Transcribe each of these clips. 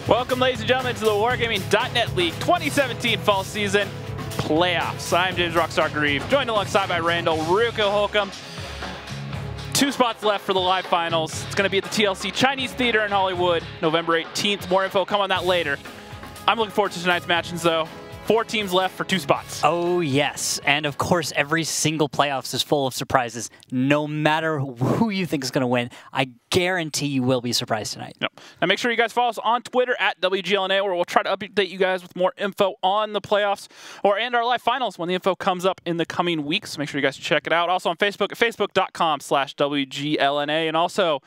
Welcome, ladies and gentlemen, to the Wargaming.net League 2017 Fall Season Playoffs. I'm James Rockstar Grieve, joined alongside by Randall Ruka Holcomb. 2 spots left for the live finals. It's going to be at the TLC Chinese Theater in Hollywood, November 18th. More info come on that later. I'm looking forward to tonight's matches, though. 4 teams left for 2 spots. Oh, yes. And, of course, every single playoffs is full of surprises. No matter who you think is going to win, I guarantee you will be surprised tonight. Yep. Now, make sure you guys follow us on Twitter at WGLNA, where we'll try to update you guys with more info on the playoffs and our live finals when the info comes up in the coming weeks. Make sure you guys check it out. Also on Facebook at facebook.com/WGLNA, and also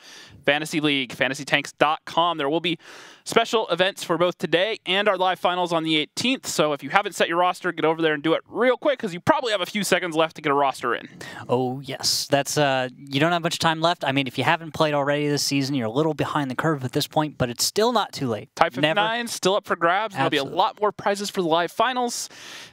Fantasy League, fantasytanks.com. There will be special events for both today and our live finals on the 18th. So if you haven't set your roster, get over there and do it real quick, because you probably have a few seconds left to get a roster in. Oh, yes. That's you don't have much time left. I mean, if you haven't played already this season, you're a little behind the curve at this point, but it's still not too late. Type 59 still up for grabs. There'll be a lot more prizes for the live finals,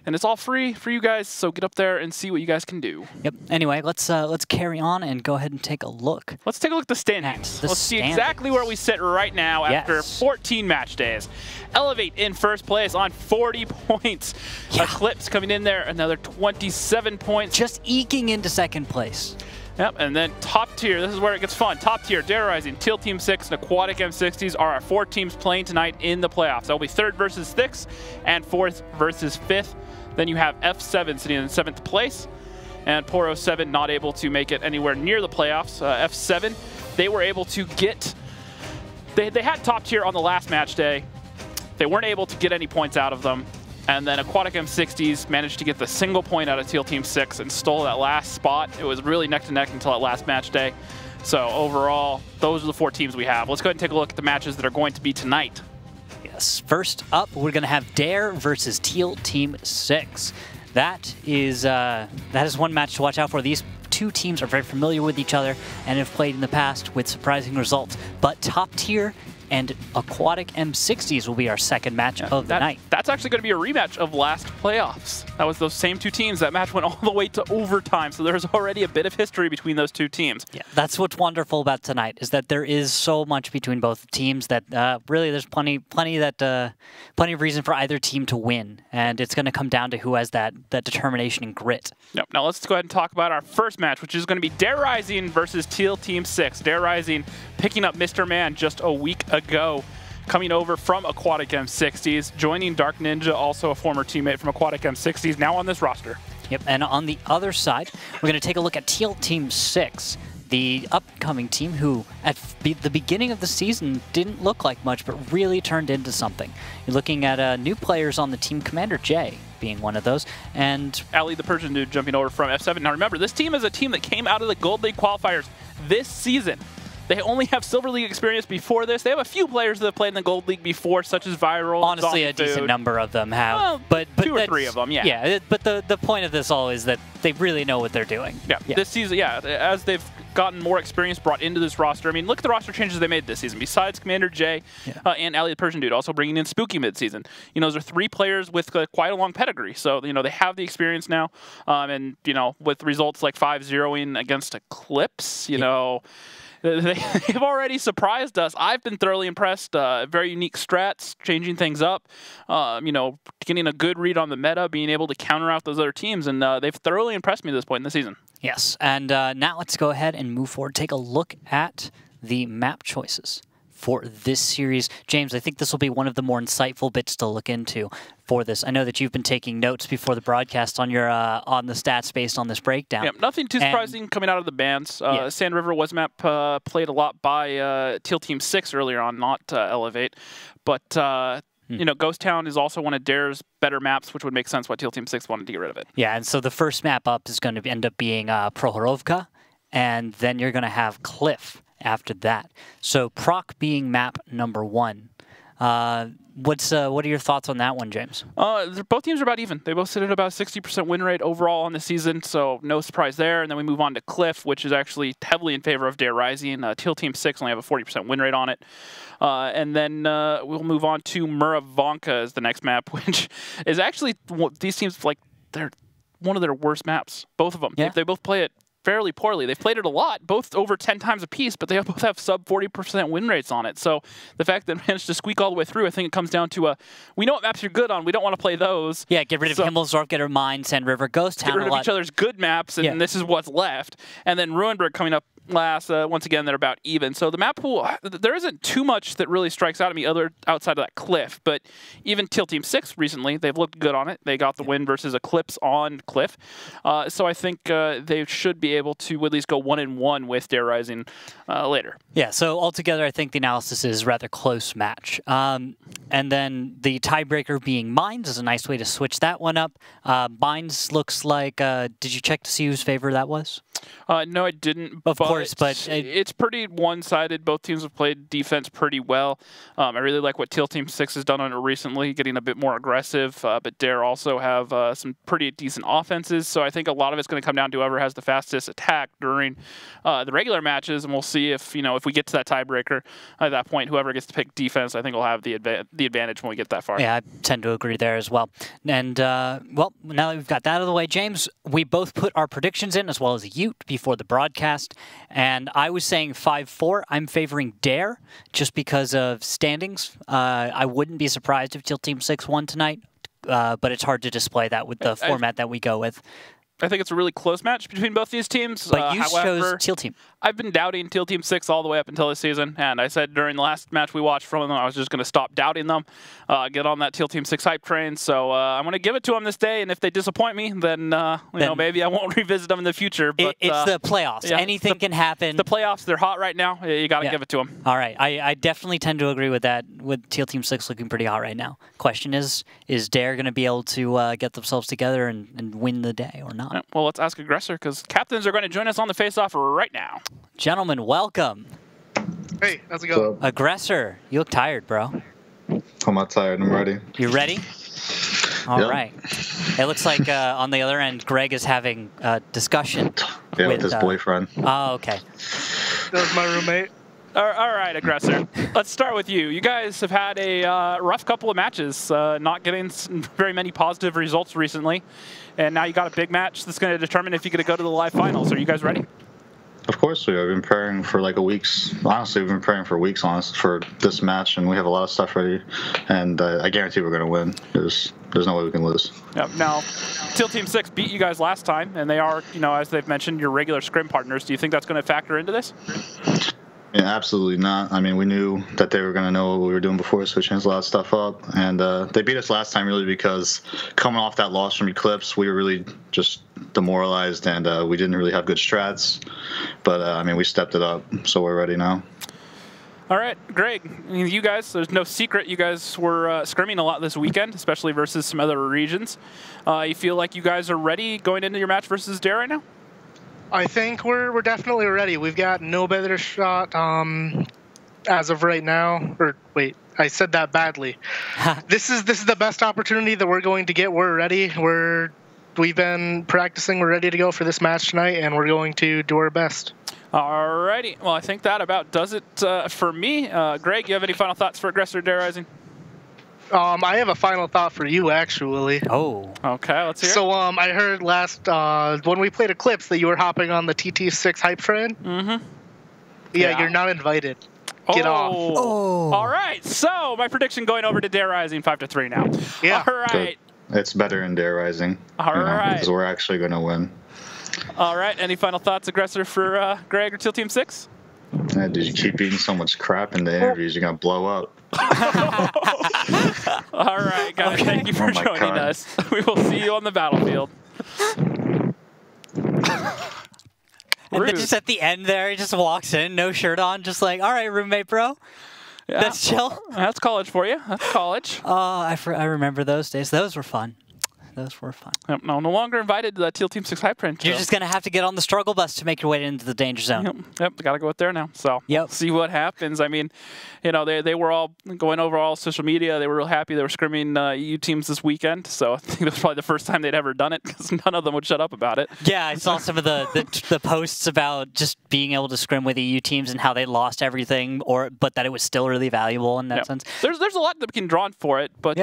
and it's all free for you guys. So get up there and see what you guys can do. Yep. Anyway, let's carry on and go ahead and take a look. Let's take a look at the standings. Let's see exactly where we sit right now after 14 match days. Elevate in first place on 40 points. Yeah. Eclipse coming in there, another 27 points. Just eking into second place. Yep, and then top tier, this is where it gets fun. Top tier, Dare Rising, Teal Team 6, and Aquatic M60s are our 4 teams playing tonight in the playoffs. That will be 3rd versus 6th and 4th versus 5th. Then you have F7 sitting in 7th place, and Poro 7 not able to make it anywhere near the playoffs. F7, they were able to get, they had top tier on the last match day. They weren't able to get any points out of them. And then Aquatic M60s managed to get the single point out of Teal Team 6 and stole that last spot. It was really neck to neck until that last match day. So overall, those are the 4 teams we have. Let's go ahead and take a look at the matches that are going to be tonight. Yes, first up, we're going to have Dare versus Teal Team 6. That is one match to watch out for. These 2 teams are very familiar with each other and have played in the past with surprising results. But top tier and Aquatic M60s will be our second match of the night. That's actually going to be a rematch of last playoffs. That was those same 2 teams. That match went all the way to overtime, so there's already a bit of history between those 2 teams. Yeah, that's what's wonderful about tonight, is that there is so much between both teams that really there's plenty of reason for either team to win, and it's going to come down to who has that determination and grit. Yep. Now let's go ahead and talk about our first match, which is going to be Dare Rising versus Teal Team 6. Dare Rising picking up Mr. Man just a week ago, coming over from Aquatic M60s, joining Dark Ninja, also a former teammate from Aquatic M60s, now on this roster. Yep, and on the other side, we're going to take a look at Teal Team 6, the upcoming team who, at the beginning of the season, didn't look like much, but really turned into something. You're looking at new players on the team, Commander J being one of those, and Ali the Persian dude jumping over from F7. Now remember, this team is a team that came out of the Gold League qualifiers this season. They only have Silver League experience before this. They have a few players that have played in the Gold League before, such as Viral. Honestly, a decent number of them have. Well, but 2 or 3 of them, yeah. Yeah, but the point of this all is that they really know what they're doing. Yeah, this season, yeah, as they've gotten more experience brought into this roster. I mean, look at the roster changes they made this season. Besides Commander J and Ali the Persian dude, also bringing in Spooky mid-season. You know, those are 3 players with quite a long pedigree. So, you know, they have the experience now. And, you know, with results like 5-0ing against Eclipse, you know, they've already surprised us. I've been thoroughly impressed. Very unique strats, changing things up. You know, getting a good read on the meta, being able to counter out those other teams, and they've thoroughly impressed me at this point in the season. Yes, and now let's go ahead and move forward. Take a look at the map choices for this series. James, I think this will be one of the more insightful bits to look into for this. I know that you've been taking notes before the broadcast on your on the stats based on this breakdown. Yeah, nothing too surprising coming out of the bans. Sand River was map played a lot by Teal Team 6 earlier on, not Elevate. But you know, Ghost Town is also one of Dare's better maps, which would make sense why Teal Team 6 wanted to get rid of it. Yeah, and so the first map up is going to end up being Prohorovka, and then you're going to have Cliff after that. So Proc being map number 1. What are your thoughts on that one, James? Both teams are about even. They both sit at about 60% win rate overall on the season, so no surprise there. And then we move on to Cliff, which is actually heavily in favor of Dare Rising. Teal Team 6 only have a 40% win rate on it. And then we'll move on to Muravanka as the next map, which is actually, these teams, like, they're one of their worst maps. Both of them. Yeah. They both play it fairly poorly. They've played it a lot, both over 10 times a piece, but they both have sub 40% win rates on it. So the fact that they managed to squeak all the way through, I think it comes down to we know what maps you're good on. We don't want to play those. Yeah, get rid of Himmelsdorf, get rid of Mine, Sand River, Ghost Town. Get rid of each other's good maps, and this is what's left. And then Ruinberg coming up last. Once again, they're about even. So the map pool, there isn't too much that really strikes out at me outside of that Cliff. But even Teal Team 6 recently, they've looked good on it. They got the win versus Eclipse on Cliff. So I think they should be able to at least go 1-1 with Dare Rising later. Yeah, so altogether, I think the analysis is a rather close match. And then the tiebreaker being Mines is a nice way to switch that one up. Mines looks like, did you check to see whose favor that was? No, I didn't. Of course, but it's pretty one-sided. Both teams have played defense pretty well. I really like what Teal Team 6 has done on it recently, getting a bit more aggressive. But Dare also have some pretty decent offenses. So I think a lot of it's going to come down to whoever has the fastest attack during the regular matches, and we'll see if we get to that tiebreaker. At that point, whoever gets to pick defense, I think will have the advantage when we get that far. Yeah, I tend to agree there as well. And well, now that we've got that out of the way, James, we both put our predictions in as well as Ute before the broadcast, and I was saying 5-4. I'm favoring Dare just because of standings. I wouldn't be surprised if Teal Team 6 won tonight, but it's hard to display that with the format that we go with. I think it's a really close match between both these teams. But you however, chose Teal Team. I've been doubting Teal Team 6 all the way up until this season, and I said during the last match we watched from them, I was just going to stop doubting them, get on that Teal Team 6 hype train. So I'm going to give it to them this day, and if they disappoint me, then you know, maybe I won't revisit them in the future. But it's the playoffs. Yeah, Anything can happen. The playoffs, they're hot right now. You got to give it to them. All right, I definitely tend to agree with that. With Teal Team 6 looking pretty hot right now. Question is Dare going to be able to get themselves together and win the day or not? Yeah, well, let's ask Aggressor, because captains are going to join us on the face-off right now. Gentlemen, welcome. Hey, how's it going? Aggressor, you look tired, bro. I'm not tired. I'm ready. You ready? All Yep. right. It looks like on the other end, Greg is having a discussion. Yeah, with his boyfriend. Oh, okay. That was my roommate. All right, Aggressor. Let's start with you. You guys have had a rough couple of matches, not getting very many positive results recently, and now you got a big match that's going to determine if you're going to go to the live finals. Are you guys ready? Of course we have been preparing for like a week's. Honestly, we've been preparing for weeks for this match, and we have a lot of stuff ready. And I guarantee we're going to win. There's no way we can lose. Yep. Now, Teal Team 6 beat you guys last time, and they are, you know, as they've mentioned, your regular scrim partners. Do you think that's going to factor into this? Yeah, absolutely not. I mean, we knew that they were going to know what we were doing before, so we changed a lot of stuff up. And they beat us last time really because coming off that loss from Eclipse, we were really just demoralized, and we didn't really have good strats. But, I mean, we stepped it up, so we're ready now. All right, Greg, you guys, there's no secret you guys were scrimming a lot this weekend, especially versus some other regions. You feel like you guys are ready going into your match versus Dare right now? I think we're definitely ready. We've got no better shot as of right now. Or wait, I said that badly. This is the best opportunity that we're going to get. We're ready. We've been practicing. We're ready to go for this match tonight, and we're going to do our best. Alrighty. Well, I think that about does it for me. Greg, you have any final thoughts for Aggressor Dare Rising? I have a final thought for you, actually. Oh. Okay, let's hear it. So I heard last when we played Eclipse that you were hopping on the TT6 hype train. Mm-hmm. Yeah, you're not invited. Get off. Oh. All right. So my prediction going over to Dare Rising 5-3 now. Yeah. All right. Good. It's better in Dare Rising. All right. Because we're actually going to win. All right. Any final thoughts, Aggressor, for Greg or Teal Team 6? Dude, you keep eating so much crap in the interviews, you're going to blow up. All right, guys. Thank you for joining us. We will see you on the battlefield. And then just at the end there, he just walks in, no shirt on, just like, all right, roommate, bro. Yeah. That's chill. That's college for you. That's college. Oh, I remember those days. Those were fun. Those were fun. Yep, no longer invited to that Teal Team 6 hype print. You're just going to have to get on the struggle bus to make your way into the danger zone. Yep, got to go out there now. So see what happens. I mean, you know, they were all going over all social media. They were real happy. They were scrimming EU teams this weekend. So I think that was probably the first time they'd ever done it because none of them would shut up about it. Yeah, I saw some of the posts about just being able to scrim with EU teams and how they lost everything, but that it was still really valuable in that sense. There's a lot that can draw for it, but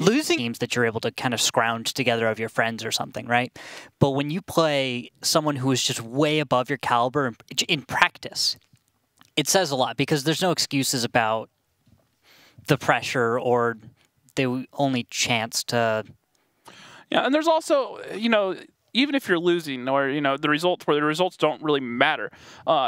losing teams that you're able to kind of scrounge together of your friends or something, right? But when you play someone who is just way above your caliber in practice, it says a lot because there's no excuses about the pressure or the only chance to... Yeah, and there's also, you know, even if you're losing or, you know, the results don't really matter,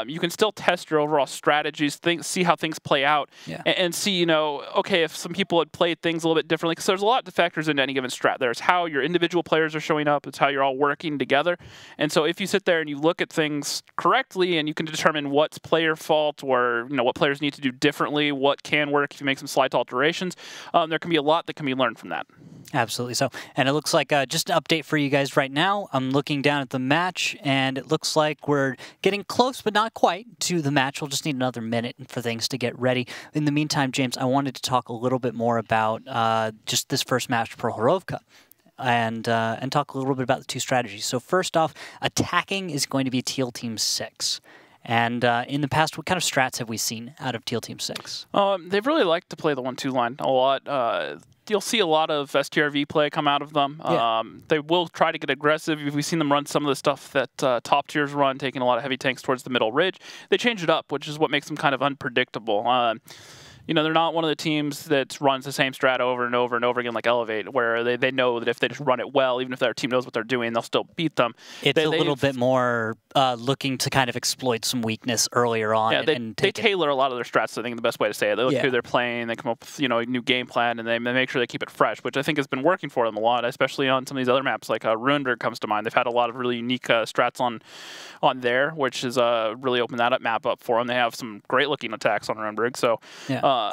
you can still test your overall strategies, see how things play out, and see, you know, okay, if some people had played things a little bit differently, because there's a lot of factors into any given strat. There's how your individual players are showing up. It's how you're all working together. And so if you sit there and you look at things correctly and you can determine what's player fault or, you know, what players need to do differently, what can work if you make some slight alterations, there can be a lot that can be learned from that. Absolutely so. And it looks like just an update for you guys right now. I'm looking down at the match, and it looks like we're getting close, but not quite, to the match. We'll just need another minute for things to get ready. In the meantime, James, I wanted to talk a little bit more about just this first match for Horovka. And talk a little bit about the two strategies. So first off, attacking is going to be Teal Team 6. And in the past, what kind of strats have we seen out of Teal Team 6? They've really liked to play the 1-2 line a lot. You'll see a lot of STRV play come out of them. They will try to get aggressive. We've seen them run some of the stuff that top tiers run, taking a lot of heavy tanks towards the middle ridge. They change it up, which is what makes them kind of unpredictable. you know, they're not one of the teams that runs the same strat over and over and over again like Elevate, where they know that if they just run it well, even if their team knows what they're doing, they'll still beat them. It's a little bit more looking to kind of exploit some weakness earlier on. Yeah, they tailor a lot of their strats, I think, the best way to say it. They look who they're playing, they come up with, you know, a new game plan, and they make sure they keep it fresh, which I think has been working for them a lot, especially on some of these other maps, like Ruinberg comes to mind. They've had a lot of really unique strats on there, which has really opened that map up for them. They have some great-looking attacks on Ruinberg, so...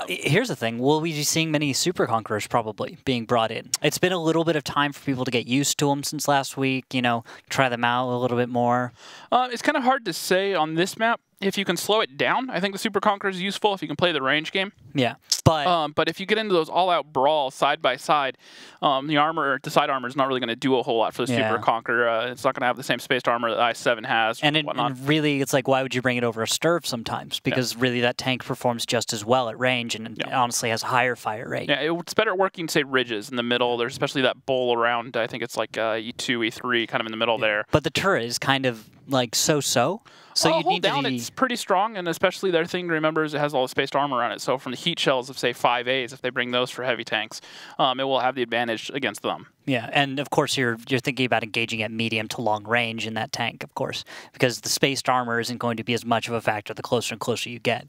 Here's the thing. Will we be seeing many Super Conquerors probably being brought in? It's been a little bit of time for people to get used to them since last week, you know, try them out a little bit more. It's kind of hard to say on this map. If you can slow it down, I think the Super Conqueror is useful if you can play the range game. Yeah, but if you get into those all-out brawls side by side, the side armor is not really going to do a whole lot for the Super Conqueror. It's not going to have the same spaced armor that i7 has. And really, it's like, why would you bring it over a Sturf sometimes? Because really, that tank performs just as well at range, and honestly has a higher fire rate. Yeah, it's better at working, say, ridges in the middle. There's especially that bowl around. I think it's like E2, E3, kind of in the middle there. But the turret is kind of like so-so. So you need down, it's pretty strong, and especially their thing to remember is it has all the spaced armor on it. So from the heat shells of, say, 5As, if they bring those for heavy tanks, it will have the advantage against them. Yeah, and of course you're thinking about engaging at medium to long range in that tank, of course, because the spaced armor isn't going to be as much of a factor the closer and closer you get.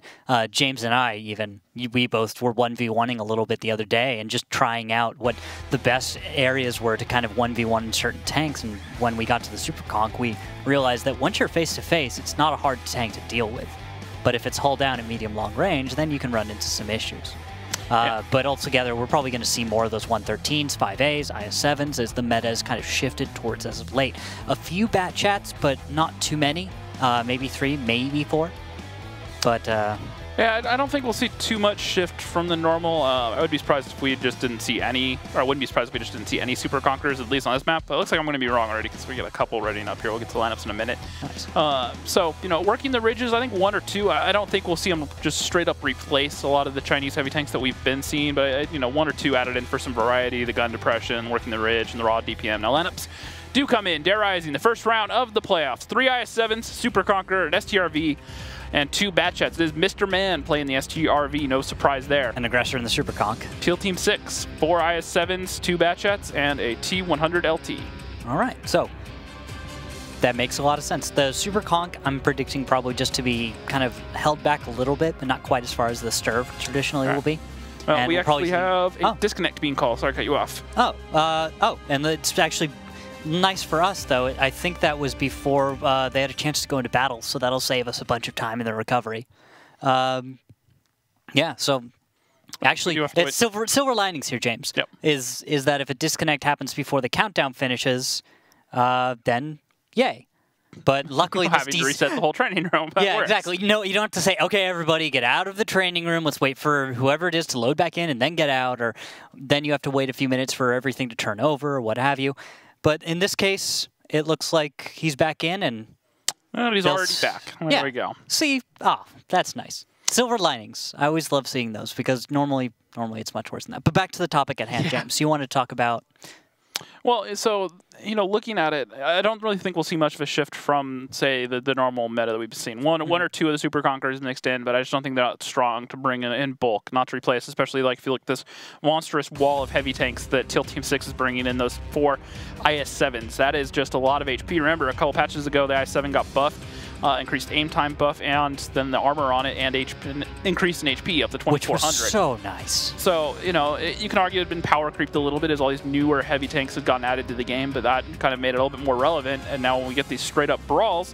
James and I we both were 1v1ing a little bit the other day and just trying out what the best areas were to kind of 1v1 in certain tanks, and when we got to the Super Conq, we realized that once you're face-to-face, it's not a hard tank to deal with. But if it's hull down at medium-long range, then you can run into some issues. But altogether, we're probably going to see more of those 113s, 5As, IS-7s as the meta has kind of shifted towards as of late. A few bat chats, but not too many. Maybe 3, maybe 4. But... yeah, I don't think we'll see too much shift from the normal. I would be surprised if we just didn't see any, or I wouldn't be surprised if we just didn't see any Super Conquerors, at least on this map. But it looks like I'm going to be wrong already because we get a couple readying up here. We'll get to the lineups in a minute. Nice. So, you know, working the ridges, I think 1 or 2. I don't think we'll see them just straight up replace a lot of the Chinese heavy tanks that we've been seeing, but, you know, 1 or 2 added in for some variety, the gun depression, working the ridge, and the raw DPM. Now, lineups do come in. Dare Rising, the first round of the playoffs. 3 IS-7s, Super Conqueror, an STRV, and 2 bat chats. This is Mr. Man playing the STRV, no surprise there. An aggressor in the Super Conq. Teal Team 6, 4 IS-7s, 2 bat chats, and a T100 LT. All right, so that makes a lot of sense. The Super Conq, I'm predicting probably just to be kind of held back a little bit, but not quite as far as the Sturf traditionally will be. Well, we actually have a disconnect being called. Sorry to cut you off. And it's actually nice for us, though. I think that was before they had a chance to go into battle, so that'll save us a bunch of time in the recovery. Yeah, so actually, it's silver linings here, James. Yep. Is that if a disconnect happens before the countdown finishes, then yay. But luckily, having to reset the whole training room. Yeah, exactly. No, you don't have to say, okay, everybody, get out of the training room. Let's wait for whoever it is to load back in and then get out, or then you have to wait a few minutes for everything to turn over, or what have you. But in this case, it looks like he's back in, and he's already back. There we go. See, that's nice. Silver linings. I always love seeing those because normally it's much worse than that. But back to the topic at hand, James. You want to talk about? Well, so, you know, looking at it, I don't really think we'll see much of a shift from, say, the normal meta that we've seen. One or 2 of the Super Conquerors mixed in, but I just don't think they're that strong to bring in bulk, not to replace, especially like if you look at this monstrous wall of heavy tanks that Teal Team 6 is bringing in, those 4 IS-7s. That is just a lot of HP. Remember, a couple patches ago, the IS-7 got buffed. Increased aim time buff, and then the armor on it, and increase in HP up to 2400. Which was so nice. So, you know, you can argue it had been power creeped a little bit as all these newer heavy tanks had gotten added to the game, but that kind of made it a little bit more relevant. And now when we get these straight up brawls,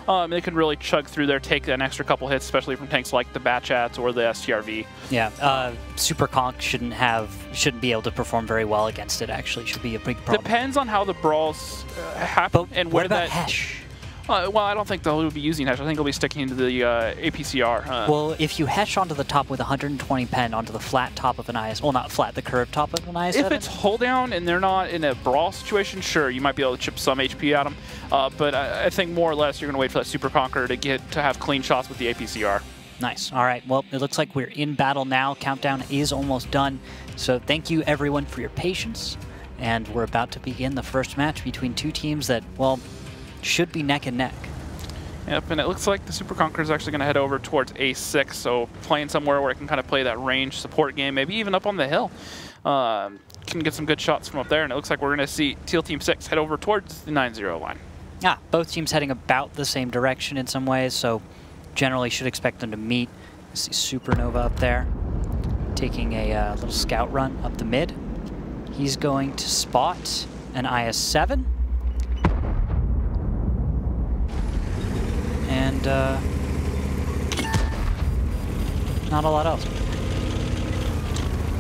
they can really chug through there, take an extra couple hits, especially from tanks like the Batchats or the STRV. Yeah, Super Conq shouldn't be able to perform very well against it. Actually, should be a big problem. Depends on how the brawls happen and what about Hesh? Well, I don't think they'll be using Hesh. I think they'll be sticking to the APCR. Well, if you Hesh onto the top with 120 pen onto the flat top of an IS, well, not flat, the curved top of an IS. If it's hold down and they're not in a brawl situation, sure, you might be able to chip some HP at them. But I think more or less you're going to wait for that Super Conqueror to have clean shots with the APCR. Nice. All right. Well, it looks like we're in battle now. Countdown is almost done. So thank you, everyone, for your patience. And we're about to begin the first match between 2 teams that, well, should be neck and neck. Yep, and it looks like the Super Conqueror is actually going to head over towards A6, so playing somewhere where it can kind of play that range support game, maybe even up on the hill. Can get some good shots from up there, and it looks like we're going to see Teal Team 6 head over towards the 9-0 line. Yeah, both teams heading about the same direction in some ways, so generally should expect them to meet. You see Supernova up there, taking a little scout run up the mid. He's going to spot an IS-7. And not a lot else.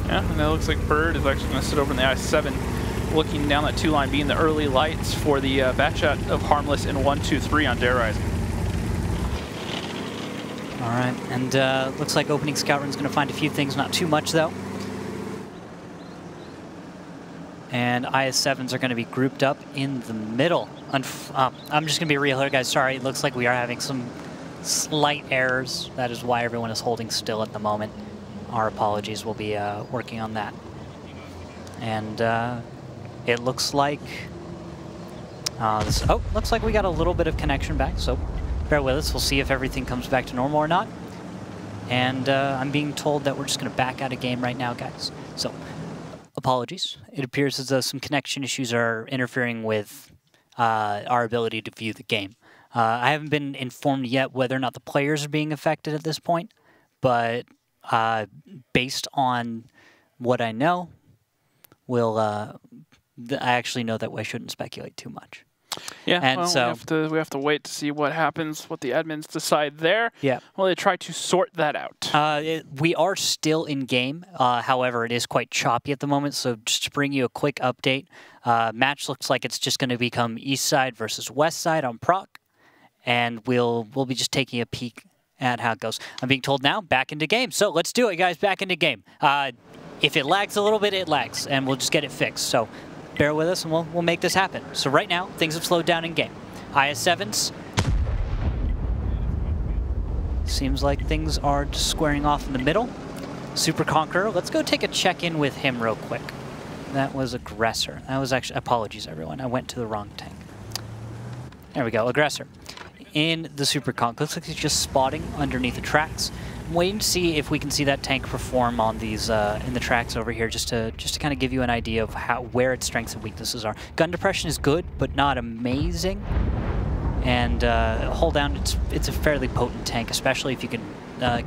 Yeah, and it looks like Bird is actually going to sit over in the IS-7, looking down that 2-line, being the early lights for the bat shot of Harmless in 1-2-3 on Dare Rising. All right, and looks like opening scout run's going to find a few things, not too much though. And IS-7s are going to be grouped up in the middle. I'm just going to be real here, guys. Sorry, it looks like we are having some slight errors. That is why everyone is holding still at the moment. Our apologies. We'll be working on that. And it looks like... looks like we got a little bit of connection back, so bear with us. We'll see if everything comes back to normal or not. And I'm being told that we're just going to back out of game right now, guys. So... apologies. It appears as though some connection issues are interfering with our ability to view the game. I haven't been informed yet whether or not the players are being affected at this point, but based on what I know, I actually know that I shouldn't speculate too much. Yeah, and well, so we have to wait to see what happens, what the admins decide there. Yeah. Well, they try to sort that out. We are still in game. However, it is quite choppy at the moment. So just to bring you a quick update, match looks like it's just going to become East Side versus West Side on Proc, and we'll be just taking a peek at how it goes. I'm being told now back into game. So let's do it, guys. Back into game. If it lags a little bit, it lags, and we'll just get it fixed. So. Bear with us and we'll make this happen. So right now, things have slowed down in game. IS-7s. Seems like things are just squaring off in the middle. Super Conqueror, let's go take a check-in with him real quick. That was Aggressor. That was actually, apologies everyone, I went to the wrong tank. There we go, Aggressor. In the Super Conqueror, looks like he's just spotting underneath the tracks. I'm waiting to see if we can see that tank perform on these in the tracks over here, just to kind of give you an idea of where its strengths and weaknesses are. Gun depression is good, but not amazing. And hold down, it's a fairly potent tank, especially if you can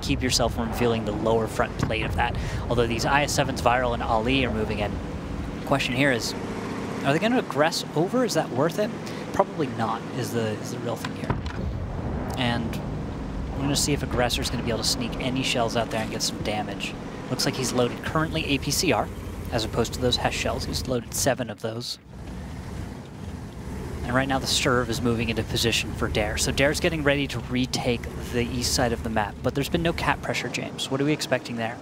keep yourself from feeling the lower front plate of that. Although these IS-7s, Viral and Ali, are moving in. The question here is, are they going to aggress over? Is that worth it? Probably not. Is the real thing here. And I'm going to see if Aggressor's going to be able to sneak any shells out there and get some damage. Looks like he's loaded currently APCR, as opposed to those HESH shells. He's loaded 7 of those. And right now the Serve is moving into position for Dare. So Dare's getting ready to retake the east side of the map. But there's been no cap pressure, James. What are we expecting there?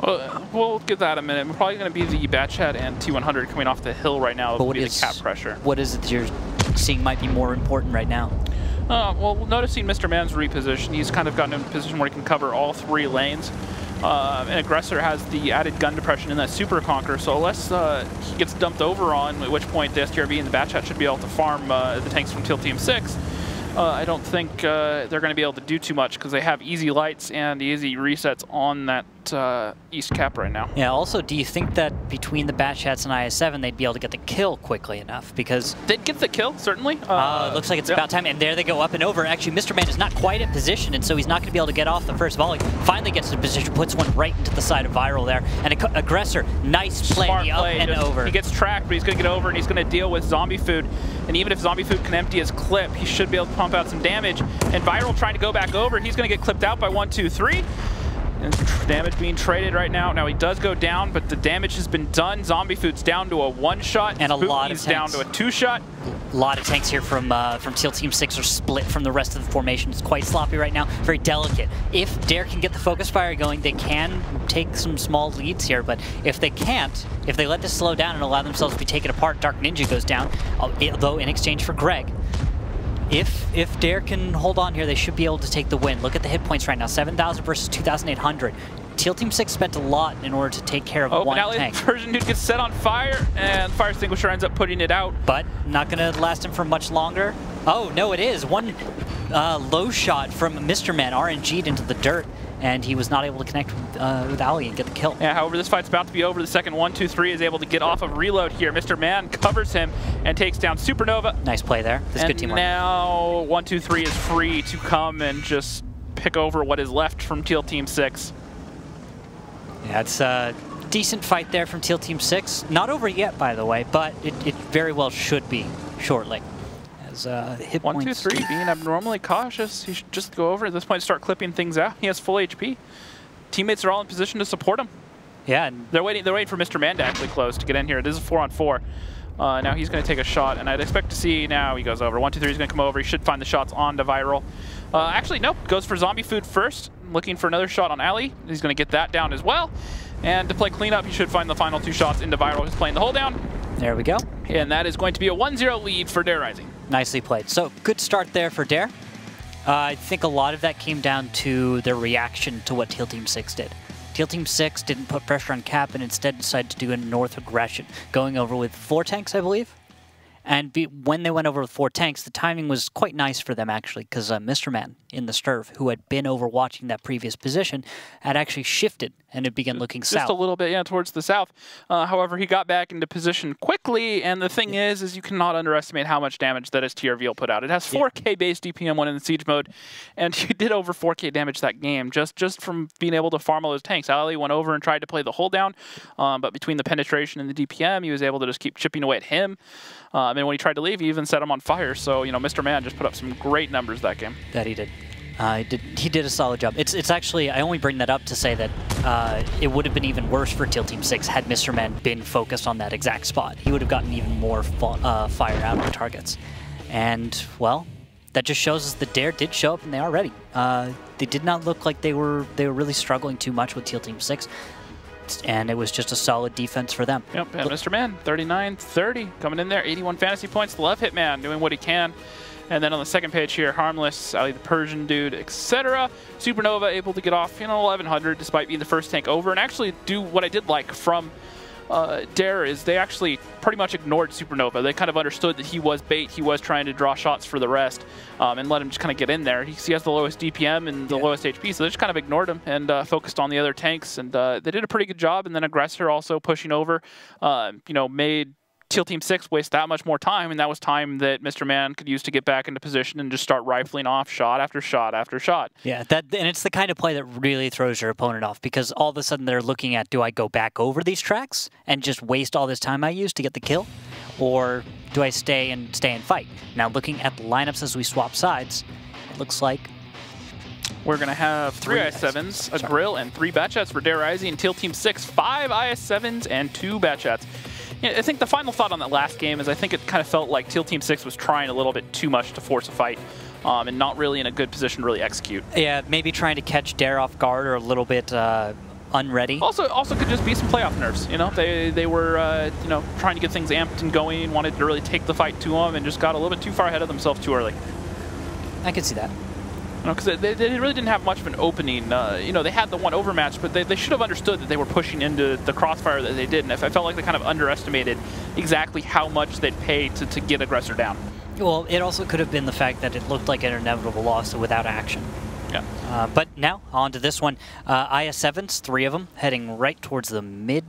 Well, we'll give that a minute. We're probably going to be the Batchat and T100 coming off the hill right now. But what be is the cap pressure? What is it that you're seeing might be more important right now? Well, noticing Mr. Man's reposition, he's kind of gotten in a position where he can cover all 3 lanes. And Aggressor has the added gun depression in that Super Conqueror, so unless he gets dumped over on, at which point the STRV and the Batchat should be able to farm the tanks from Teal Team 6, I don't think they're going to be able to do too much because they have easy lights and easy resets on that east cap right now. Yeah, also, do you think that between the Batchats and IS-7, they'd be able to get the kill quickly enough? Because they'd get the kill, certainly. Looks like it's about time, and there they go up and over. Actually, Mr. Man is not quite in position, and so he's not going to be able to get off the first volley. Finally gets into position, puts one right into the side of Viral there, and Aggressor, nice play, Smart up play. and over. He gets tracked, but he's going to get over, and he's going to deal with Zombie Food. And even if Zombie Food can empty his clip, he should be able to pump out some damage. And Viral trying to go back over, he's going to get clipped out by 1, 2, 3. And damage being traded right now. Now he does go down, but the damage has been done. Zombie Food's down to a 1-shot. And a lot of tanks. He's down to a 2-shot. A lot of tanks here from Teal Team 6 are split from the rest of the formation. It's quite sloppy right now, very delicate. If Dare can get the focus fire going, they can take some small leads here, but if they can't, if they let this slow down and allow themselves to be taken apart, Dark Ninja goes down, though in exchange for Greg. If Dare can hold on here, they should be able to take the win. Look at the hit points right now, 7,000 versus 2,800. Teal Team 6 spent a lot in order to take care of one tank. Persian dude gets set on fire, and Fire Extinguisher ends up putting it out. But not going to last him for much longer. Oh, no, it is. low shot from Mr. Man, RNG'd into the dirt, and he was not able to connect with Ali and get the kill. Yeah, however, this fight's about to be over. The second 1-2-3 is able to get off of reload here. Mr. Man covers him and takes down Supernova. Nice play there. That's good teamwork. And now 1-2-3 is free to come and just pick over what is left from Teal Team 6. Yeah, it's a decent fight there from Teal Team 6. Not over yet, by the way, but it very well should be shortly. As hit 1-2-3 being abnormally cautious. He should just go over at this point and start clipping things out. He has full HP. Teammates are all in position to support him. Yeah, and they're waiting for Mr. Man to actually close to get in here. This is 4-on-4. Now he's going to take a shot, and I'd expect to see now he goes over. 1-2-3 is going to come over. He should find the shots onto Viral. Actually, nope. Goes for zombie food first. Looking for another shot on Ali. He's going to get that down as well. And to play cleanup, he should find the final 2 shots into Viral, who's playing the hold down. There we go. And that is going to be a 1-0 lead for Dare Rising. Nicely played. So good start there for Dare. I think a lot of that came down to their reaction to what Teal Team 6 did. Teal Team 6 didn't put pressure on Cap and instead decided to do a north aggression, going over with 4 tanks, I believe. And when they went over with 4 tanks, the timing was quite nice for them, actually, because Mr. Man in the Sturf, who had been overwatching that previous position, had actually shifted and it began looking south. Just a little bit, yeah, towards the south. However, he got back into position quickly, and the thing is you cannot underestimate how much damage that STRV will put out. It has 4K base DPM when in the siege mode, and he did over 4K damage that game just from being able to farm all those tanks. Ali went over and tried to play the hold down, but between the penetration and the DPM, he was able to just keep chipping away at him. And when he tried to leave, he even set him on fire. So, you know, Mr. Man just put up some great numbers that game. That he did. He did a solid job. It's actually, I only bring that up to say that it would have been even worse for Teal Team 6 had Mr. Man been focused on that exact spot. He would have gotten even more fire out of the targets. And, well, that just shows us that Dare did show up and they are ready. They did not look like they were really struggling too much with Teal Team 6. And it was just a solid defense for them. Yep, and Mr. Man, 39-30, coming in there, 81 fantasy points. The left Hitman doing what he can. And then on the second page here, Harmless, Ali the Persian dude, etc. Supernova able to get off, 1100 despite being the first tank over, and actually do what I did like from Dare is they actually pretty much ignored Supernova. They kind of understood that he was bait. He was trying to draw shots for the rest and let him just kind of get in there. He has the lowest DPM and the lowest HP, so they just kind of ignored him and focused on the other tanks. And they did a pretty good job. And then Aggressor also pushing over, made Teal Team 6 waste that much more time, and that was time that Mr. Man could use to get back into position and just start rifling off shot after shot after shot. Yeah, and it's the kind of play that really throws your opponent off, because all of a sudden they're looking at, do I go back over these tracks and just waste all this time I used to get the kill, or do I stay and fight? Now, looking at the lineups as we swap sides, it looks like we're going to have 3 IS-7s, a grill, and 3 Batchats for Dare Rising, and Teal Team 6, 5 IS-7s, and 2 Batchats. I think the final thought on that last game is I think it kind of felt like Teal Team 6 was trying a little bit too much to force a fight and not really in a good position to really execute. Yeah, maybe trying to catch Dare off guard or a little bit unready. Also could just be some playoff nerves. They were trying to get things amped and going, wanted to really take the fight to them, and just got a little bit too far ahead of themselves too early. I can see that. Because they really didn't have much of an opening. They had the one overmatch, but they should have understood that they were pushing into the crossfire that they did. And I felt like they kind of underestimated exactly how much they'd pay to get Aggressor down. Well, it also could have been the fact that it looked like an inevitable loss without action. Yeah. But now, on to this one. IS-7s, 3 of them, heading right towards the mid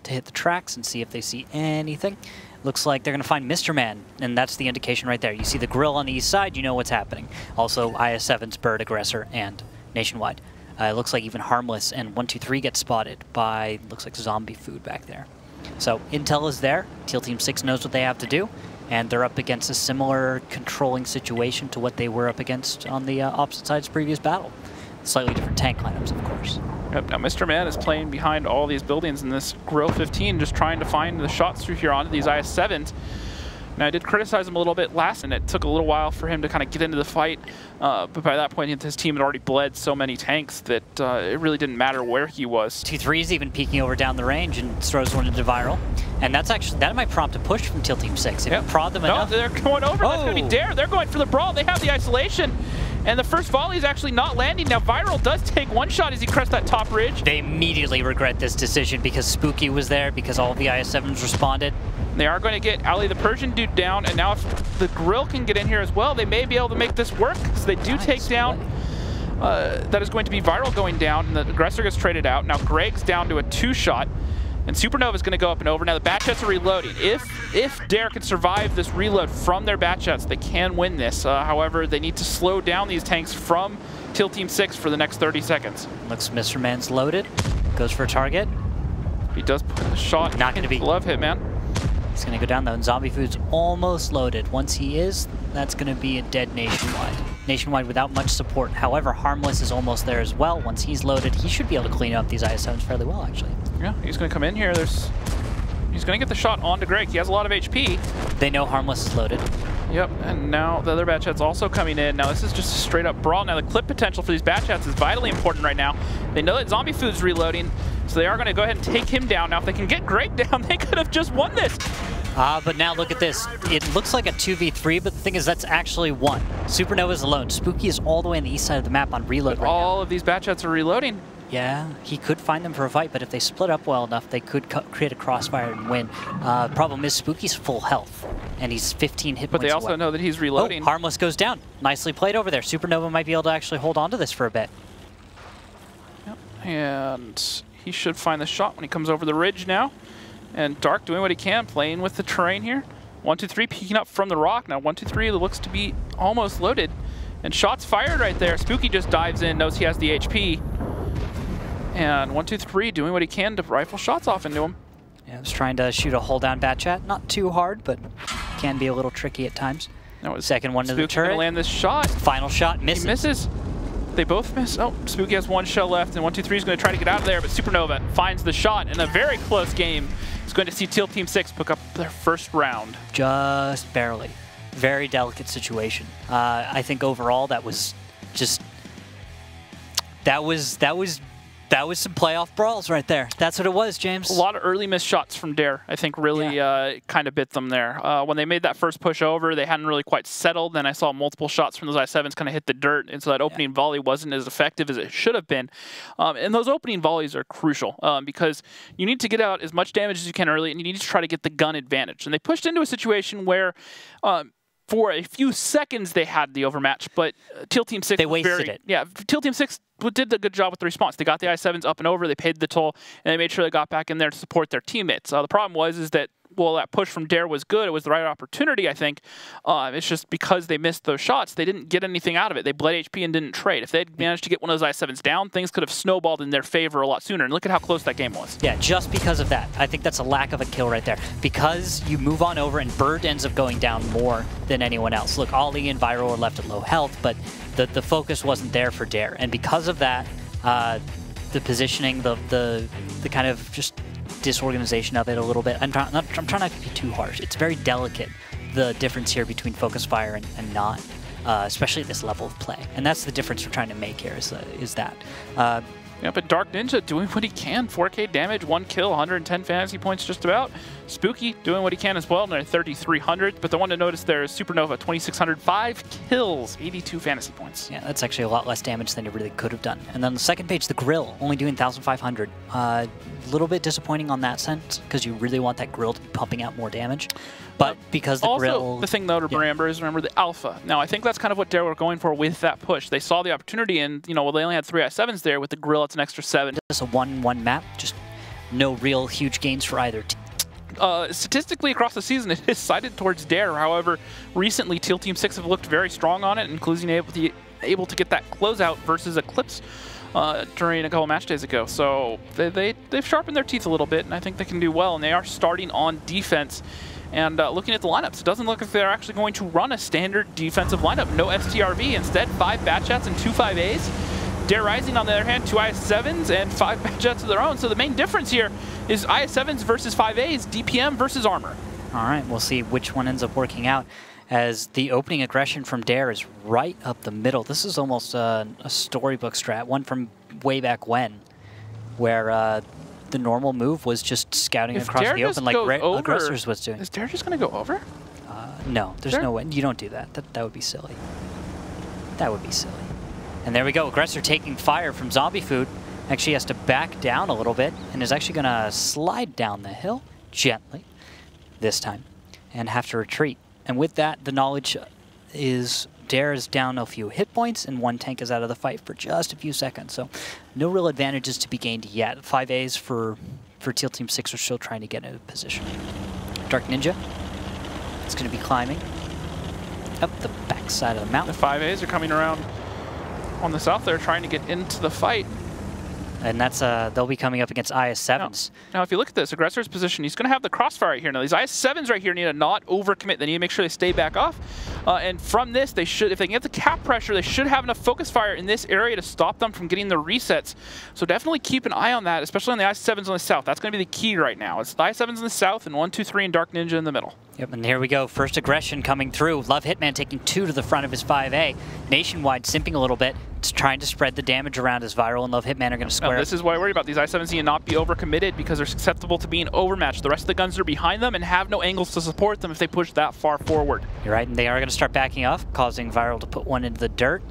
to hit the tracks and see if they see anything. Looks like they're going to find Mr. Man, and that's the indication right there. You see the grill on the east side, you know what's happening. Also, IS-7's Bird, Aggressor, and Nationwide. It looks like even Harmless and 1-2-3 get spotted by, looks like zombie food back there. So intel is there. Teal Team 6 knows what they have to do, and they're up against a similar controlling situation to what they were up against on the opposite side's previous battle. Slightly different tank lineups, of course. Yep, now Mr. Man is playing behind all these buildings in this Grill 15, just trying to find the shots through here onto these IS-7s. Now, I did criticize him a little bit last, and it took a little while for him to kind of get into the fight. But by that point, his team had already bled so many tanks that it really didn't matter where he was. 2-3 is even peeking over down the range and throws one into Viral. And that might prompt a push from Teal Team 6. If you prod them enough. No, they're going over. That's going to be Dare. They're going for the brawl. They have the isolation. And the first volley is actually not landing. Now Viral does take one shot as he crests that top ridge. They immediately regret this decision because Spooky was there, because all the IS-7s responded. They are going to get Ali the Persian dude down, and now if the Grill can get in here as well, they may be able to make this work. So they do take down. That is going to be Viral going down, and the Aggressor gets traded out. Now Greg's down to a 2-shot. And Supernova is going to go up and over. Now the Batjets are reloading. If Dare can survive this reload from their Batjets, they can win this. However, they need to slow down these tanks from Teal Team 6 for the next 30 seconds. Looks Mr. Man's loaded. Goes for a target. He does put a shot. Not going to be. Love Hitman. He's going to go down though. And Zombie Food's almost loaded. Once he is, that's going to be a dead Nationwide. Nationwide without much support. However, Harmless is almost there as well. Once he's loaded, he should be able to clean up these IS-7s fairly well, actually. Yeah, he's going to come in here. He's going to get the shot onto Greg. He has a lot of HP. They know Harmless is loaded. Yep, and now the other Batchet's also coming in. Now this is just a straight up brawl. Now the clip potential for these Batchets is vitally important right now. They know that Zombie Food's reloading, so they are going to go ahead and take him down. Now if they can get Greg down, they could have just won this. But now look at this. It looks like a 2v3, but the thing is that's actually 1. Supernova's alone. Spooky is all the way on the east side of the map on reload right now. All of these Batchets are reloading. Yeah, he could find them for a fight, but if they split up well enough, they could create a crossfire and win. Problem is Spooky's full health, and he's 15 hit points But they also know that he's reloading. Oh, Harmless goes down. Nicely played over there. Supernova might be able to actually hold on to this for a bit. Yep. And he should find the shot when he comes over the ridge now. And Dark doing what he can, playing with the terrain here. 1, 2, 3 peeking up from the rock. Now 1, 2, 3 looks to be almost loaded. And shots fired right there. Spooky just dives in, knows he has the HP. And 1, 2, 3 doing what he can to rifle shots off into him. Yeah, I was trying to shoot a hold down Batchat. Not too hard, but can be a little tricky at times. Second one to the turret. Gonna land this shot. Final shot misses. He misses. They both miss. Oh, Spooky has 1 shell left, and 1, 2, 3 is going to try to get out of there, but Supernova finds the shot in a very close game. It's going to see Teal Team 6 pick up their first round. Just barely. Very delicate situation. I think overall that was just that was some playoff brawls right there. That's what it was, James. A lot of early missed shots from Dare, I think, really kind of bit them there. When they made that first push over, they hadn't really quite settled. Then I saw multiple shots from those I-7s kind of hit the dirt, and so that opening volley wasn't as effective as it should have been. And those opening volleys are crucial because you need to get out as much damage as you can early, and you need to try to get the gun advantage. And they pushed into a situation where for a few seconds they had the overmatch, but Teal Team 6 they wasted it. Yeah, Teal Team 6 did a good job with the response. They got the I-7s up and over, they paid the toll, and they made sure they got back in there to support their teammates. The problem was that well, that push from Dare was good. It was the right opportunity, I think. It's just because they missed those shots, they didn't get anything out of it. They bled HP and didn't trade. If they'd managed to get one of those I-7s down, things could have snowballed in their favor a lot sooner. And look at how close that game was. Yeah, just because of that. I think that's a lack of a kill right there. Because you move on over and Bird ends up going down more than anyone else. Look, Ollie and Viral are left at low health, but the focus wasn't there for Dare. And because of that, the positioning, the kind of just disorganization of it a little bit. I'm trying not to be too harsh. It's very delicate, the difference here between focus fire and not, especially at this level of play. And that's the difference we're trying to make here is that. Yeah, but Dark Ninja doing what he can. 4K damage, 1 kill, 110 fantasy points just about. Spooky doing what he can as well, and they're 3,300. But the one to notice there is Supernova, 2,600, 5 kills, 82 fantasy points. Yeah, that's actually a lot less damage than it really could have done. And then on the second page, the Grill, only doing 1,500. A little bit disappointing on that sense, because you really want that Grill to be pumping out more damage. But because the Grill... Also, the thing though to remember is remember the Alpha. Now, I think that's kind of what Dare were going for with that push. They saw the opportunity, and well, they only had 3 I-7s there. With the Grill, it's an extra 7. Just a 1-1 map, just no real huge gains for either team. Statistically across the season, it is sided towards Dare. However, recently Teal Team 6 have looked very strong on it, including able to get that closeout versus Eclipse during a couple match days ago. So they've sharpened their teeth a little bit, and I think they can do well. And they are starting on defense. And looking at the lineups, it doesn't look like they're actually going to run a standard defensive lineup. No STRV. Instead, 5 Batchats and 2 5As. Dare Rising, on the other hand, 2 IS-7s and 5 Batchats of their own. So the main difference here is IS-7s versus 5As, DPM versus Armor. All right, we'll see which one ends up working out, as the opening aggression from Dare is right up the middle. This is almost a storybook strat, one from way back when, where the normal move was just scouting across the open like Aggressors was doing. Is Dare just going to go over? No, there's no way. You don't do that. That would be silly. That would be silly. And there we go. Aggressor taking fire from Zombie Food. Actually has to back down a little bit and is actually going to slide down the hill gently this time and have to retreat. And with that, the knowledge is Dare is down a few hit points and one tank is out of the fight for just a few seconds. So no real advantages to be gained yet. 5As for Teal Team 6 are still trying to get into position. Dark Ninja is going to be climbing up the backside of the mountain. The 5As are coming around on the south there trying to get into the fight. And that's they'll be coming up against IS-7s. Now, if you look at this, Aggressor's position, he's going to have the crossfire right here. Now, these IS-7s right here need to not overcommit. They need to make sure they stay back off. And from this, they should, if they can get the cap pressure, they should have enough focus fire in this area to stop them from getting the resets. So definitely keep an eye on that, especially on the IS-7s on the south. That's going to be the key right now. It's the IS-7s in the south and 1, 2, 3 and Dark Ninja in the middle. Yep, and here we go. First aggression coming through. Love Hitman taking 2 to the front of his 5A. Nationwide simping a little bit. It's trying to spread the damage around as Viral and Love Hitman are going to square. This is what I worry about. These IS-7s need to not be overcommitted because they're susceptible to being overmatched. The rest of the guns are behind them and have no angles to support them if they push that far forward. You're right, and they are going to start backing off, causing Viral to put one into the dirt.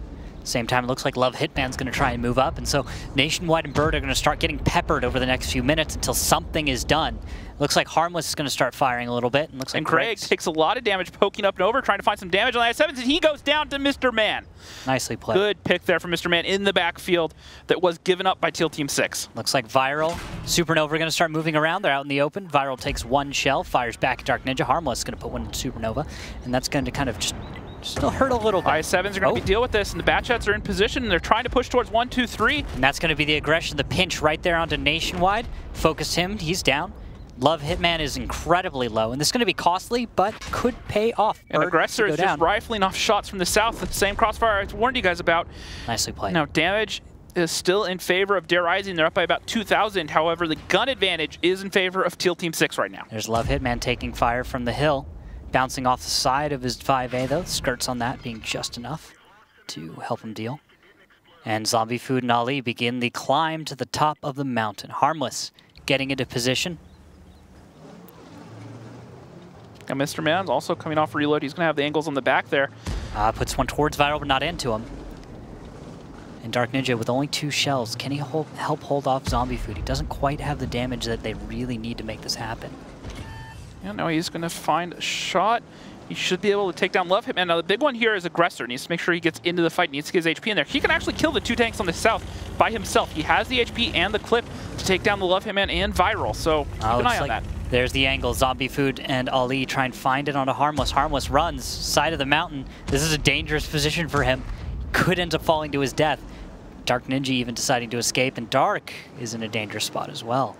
Same time, it looks like Love Hitman's going to try and move up, and so Nationwide and Bird are going to start getting peppered over the next few minutes until something is done. Looks like Harmless is going to start firing a little bit, and looks like Craig takes a lot of damage poking up and over, trying to find some damage on the IS-7s, and he goes down to Mr. Man. Nicely played. Good pick there from Mr. Man in the backfield that was given up by Teal Team 6. Looks like Viral, Supernova are going to start moving around. They're out in the open. Viral takes one shell, fires back at Dark Ninja. Harmless is going to put one into Supernova, and that's going to kind of just still hurt a little bit. IS-7s are going to deal with this, and the Batchats are in position, and they're trying to push towards 1, 2, 3. And that's going to be the aggression, the pinch right there onto Nationwide. Focus him, he's down. Love Hitman is incredibly low, and this is going to be costly, but could pay off. And Aggressor is just rifling off shots from the south, the same crossfire I warned you guys about. Nicely played. Now, damage is still in favor of Dare Rising. They're up by about 2,000. However, the gun advantage is in favor of Teal Team 6 right now. There's Love Hitman taking fire from the hill. Bouncing off the side of his 5A, though. Skirts on that being just enough to help him deal. And Zombie Food and Ali begin the climb to the top of the mountain. Harmless getting into position. And Mr. Man's also coming off reload. He's going to have the angles on the back there. Puts one towards Viral, but not into him. And Dark Ninja with only 2 shells. Can he help hold off Zombie Food? He doesn't quite have the damage that they really need to make this happen. Yeah, no, he's going to find a shot. He should be able to take down Love Hitman. Now, the big one here is Aggressor. Needs to make sure he gets into the fight. Needs to get his HP in there. He can actually kill the 2 tanks on the south by himself. He has the HP and the clip to take down the Love Hitman and Viral. So keep an eye on that. There's the angle. Zombie Food and Ali try and find it onto Harmless. Harmless runs side of the mountain. This is a dangerous position for him. Could end up falling to his death. Dark Ninja even deciding to escape, and Dark is in a dangerous spot as well.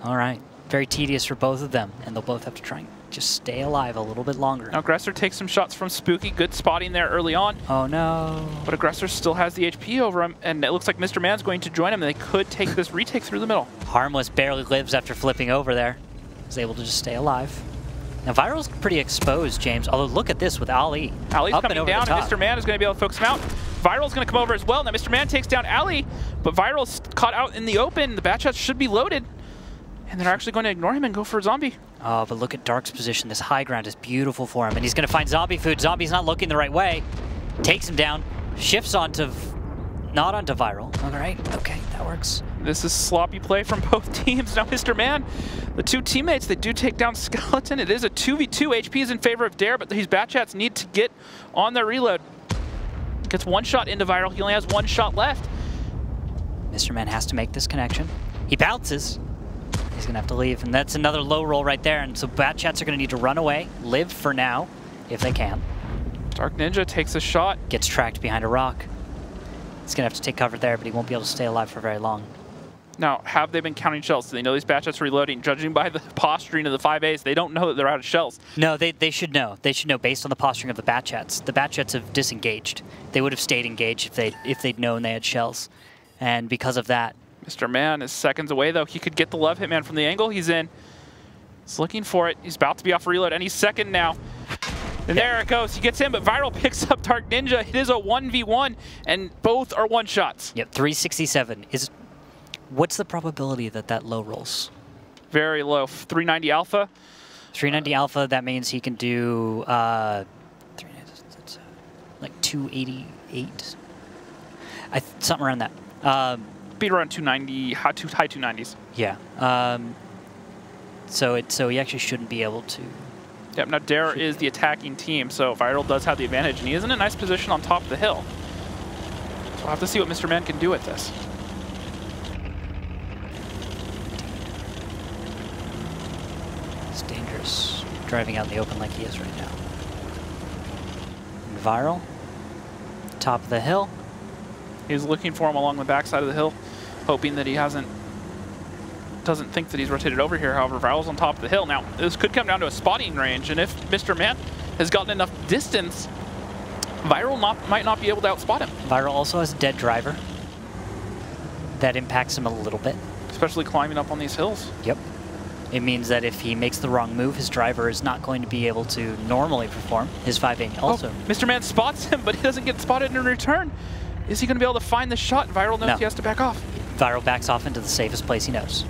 All right. Very tedious for both of them, and they'll both have to try and just stay alive a little bit longer. Now, Aggressor takes some shots from Spooky. Good spotting there early on. Oh, no. But Aggressor still has the HP over him, and it looks like Mr. Man's going to join him, and they could take this retake through the middle. Harmless barely lives after flipping over there. He's able to just stay alive. Now, Viral's pretty exposed, James, although look at this with Ali. Ali's coming down, and Mr. Man is going to be able to focus him out. Viral's going to come over as well. Now, Mr. Man takes down Ali, but Viral's caught out in the open. The Batchats should be loaded. And they're actually going to ignore him and go for a Zombie. Oh, but look at Dark's position. This high ground is beautiful for him. And he's going to find Zombie Food. Zombie's not looking the right way. Takes him down. Shifts onto... not onto Viral. All right. Okay, that works. This is sloppy play from both teams. Now, Mr. Man, the 2 teammates, they do take down Skeleton. It is a 2v2. HP is in favor of Dare, but these Batchats need to get on their reload. Gets 1 shot into Viral. He only has 1 shot left. Mr. Man has to make this connection. He bounces. He's going to have to leave, and that's another low roll right there, and so Batchats are going to need to run away, live for now, if they can. Dark Ninja takes a shot. Gets tracked behind a rock. He's going to have to take cover there, but he won't be able to stay alive for very long. Now, have they been counting shells? Do they know these Batchats are reloading? Judging by the posturing of the 5As, they don't know that they're out of shells. No, they should know. They should know based on the posturing of the Batchats. The Batchats have disengaged. They would have stayed engaged if they'd known they had shells. And because of that, Mr. Man is seconds away, though. He could get the Love Hitman from the angle he's in. He's looking for it. He's about to be off reload, and he's second now. And there it goes. He gets him, but Viral picks up Dark Ninja. It is a 1v1, and both are 1-shots. Yep, 367. What's the probability that that low rolls? Very low. 390 alpha. 390 alpha, that means he can do... like 288, something around that. Beat around 290, high 290s. Yeah. So he actually shouldn't be able to. Yep. Now Dare is the attacking team, so Viral does have the advantage, and he is in a nice position on top of the hill. So we'll have to see what Mr. Man can do with this. It's dangerous driving out in the open like he is right now. And Viral, top of the hill. He's looking for him along the backside of the hill, hoping that he doesn't think that he's rotated over here. However, Viral's on top of the hill. Now, this could come down to a spotting range, and if Mr. Man has gotten enough distance, Viral might not be able to outspot him. Viral also has a dead driver. That impacts him a little bit. Especially climbing up on these hills. Yep. It means that if he makes the wrong move, his driver is not going to be able to normally perform his 5-8 also. Oh, Mr. Man spots him, but he doesn't get spotted in return. Is he going to be able to find the shot? Viral knows he has to back off. Viral backs off into the safest place he knows.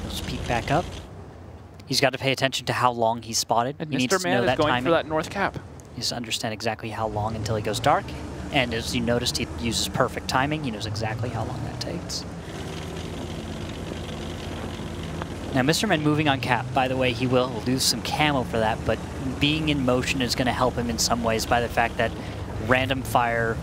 Let's peek back up. He's got to pay attention to how long he's spotted. And he Mr. needs to Man know is that going timing. for that north cap. He needs to understand exactly how long until he goes dark. And as you noticed, he uses perfect timing. He knows exactly how long that takes. Now, Mr. Man moving on cap, by the way, he will lose some camo for that, but being in motion is going to help him in some ways by the fact that random fire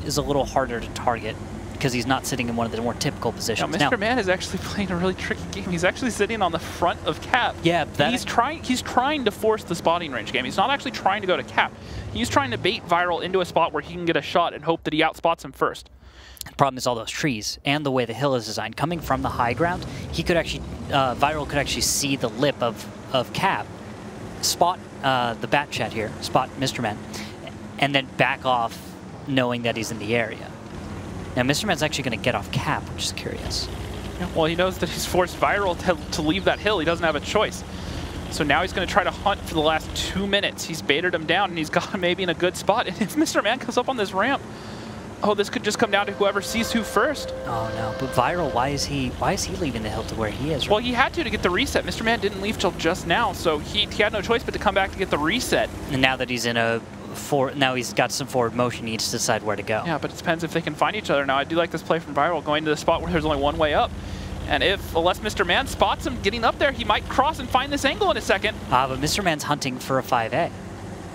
is a little harder to target because he's not sitting in one of the more typical positions. Now, Mr. Man is actually playing a really tricky game. He's actually sitting on the front of cap. Yeah, he's trying to force the spotting range game. He's not actually trying to go to cap. He's trying to bait Viral into a spot where he can get a shot and hope that he outspots him first. The problem is all those trees and the way the hill is designed. Coming from the high ground, he could actually, Viral could actually see the lip of cap, spot the bat chat here, spot Mr. Man, and then back off knowing that he's in the area. Now, Mr. Man's actually going to get off cap, which is curious. Yeah, well, he knows that he's forced Viral to leave that hill. He doesn't have a choice. So now he's going to try to hunt for the last 2 minutes. He's baited him down, and he's got him maybe in a good spot. And if Mr. Man comes up on this ramp, oh, this could just come down to whoever sees who first. Oh, no. But Viral, why is he leaving the hill to where he is? Well, he had to get the reset. Mr. Man didn't leave till just now, so he had no choice but to come back to get the reset. And now that he's in now he's got some forward motion, he needs to decide where to go. Yeah, but it depends if they can find each other. Now, I do like this play from Viral, going to the spot where there's only one way up. And unless Mr. Man spots him getting up there, he might cross and find this angle in a second. But Mr. Man's hunting for a 5A.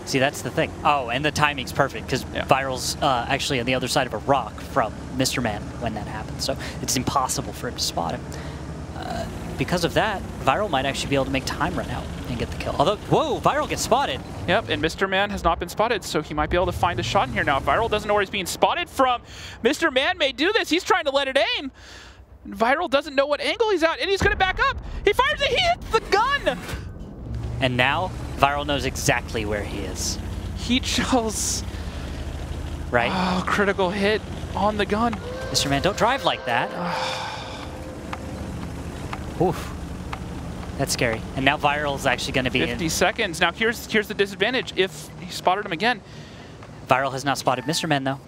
See, that's the thing. Oh, and the timing's perfect, because Viral's actually on the other side of a rock from Mr. Man when that happens. So it's impossible for him to spot him. Because of that, Viral might actually be able to make time run out and get the kill. Although, whoa, Viral gets spotted. Yep, and Mr. Man has not been spotted, so he might be able to find a shot in here now. If Viral doesn't know where he's being spotted from, Mr. Man may do this. He's trying to let it aim. And Viral doesn't know what angle he's at, and he's going to back up. He fires it, he hits the gun! And now, Viral knows exactly where he is. Heat shells. Right? Oh, critical hit on the gun. Mr. Man, don't drive like that. Oof. That's scary. And now Viral's actually going to be 50 seconds. Now here's the disadvantage. If he spotted him again. Viral has not spotted Mr. Man, though.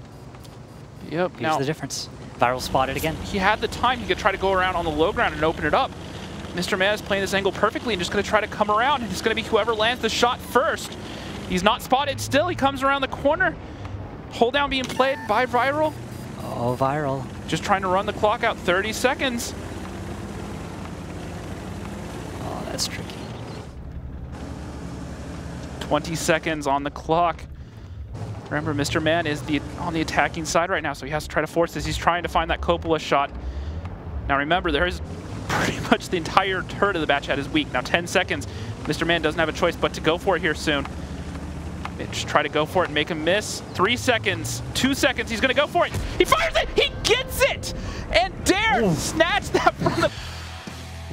Yep. Here's the difference. Viral spotted again. He had the time. He could try to go around on the low ground and open it up. Mr. Man is playing this angle perfectly and just going to try to come around. And it's going to be whoever lands the shot first. He's not spotted still. He comes around the corner. Hold down being played by Viral. Oh, Viral. Just trying to run the clock out. 30 seconds. Oh, that's tricky. 20 seconds on the clock. Remember, Mr. Man is on the attacking side right now, so he has to try to force this. He's trying to find that Coppola shot. Now remember, there is pretty much the entire turret of the bat chat is weak. Now 10 seconds. Mr. Man doesn't have a choice but to go for it here soon. Just try to go for it and make him miss. 3 seconds, 2 seconds, he's gonna go for it. He fires it, he gets it! And Dare snatched that from the...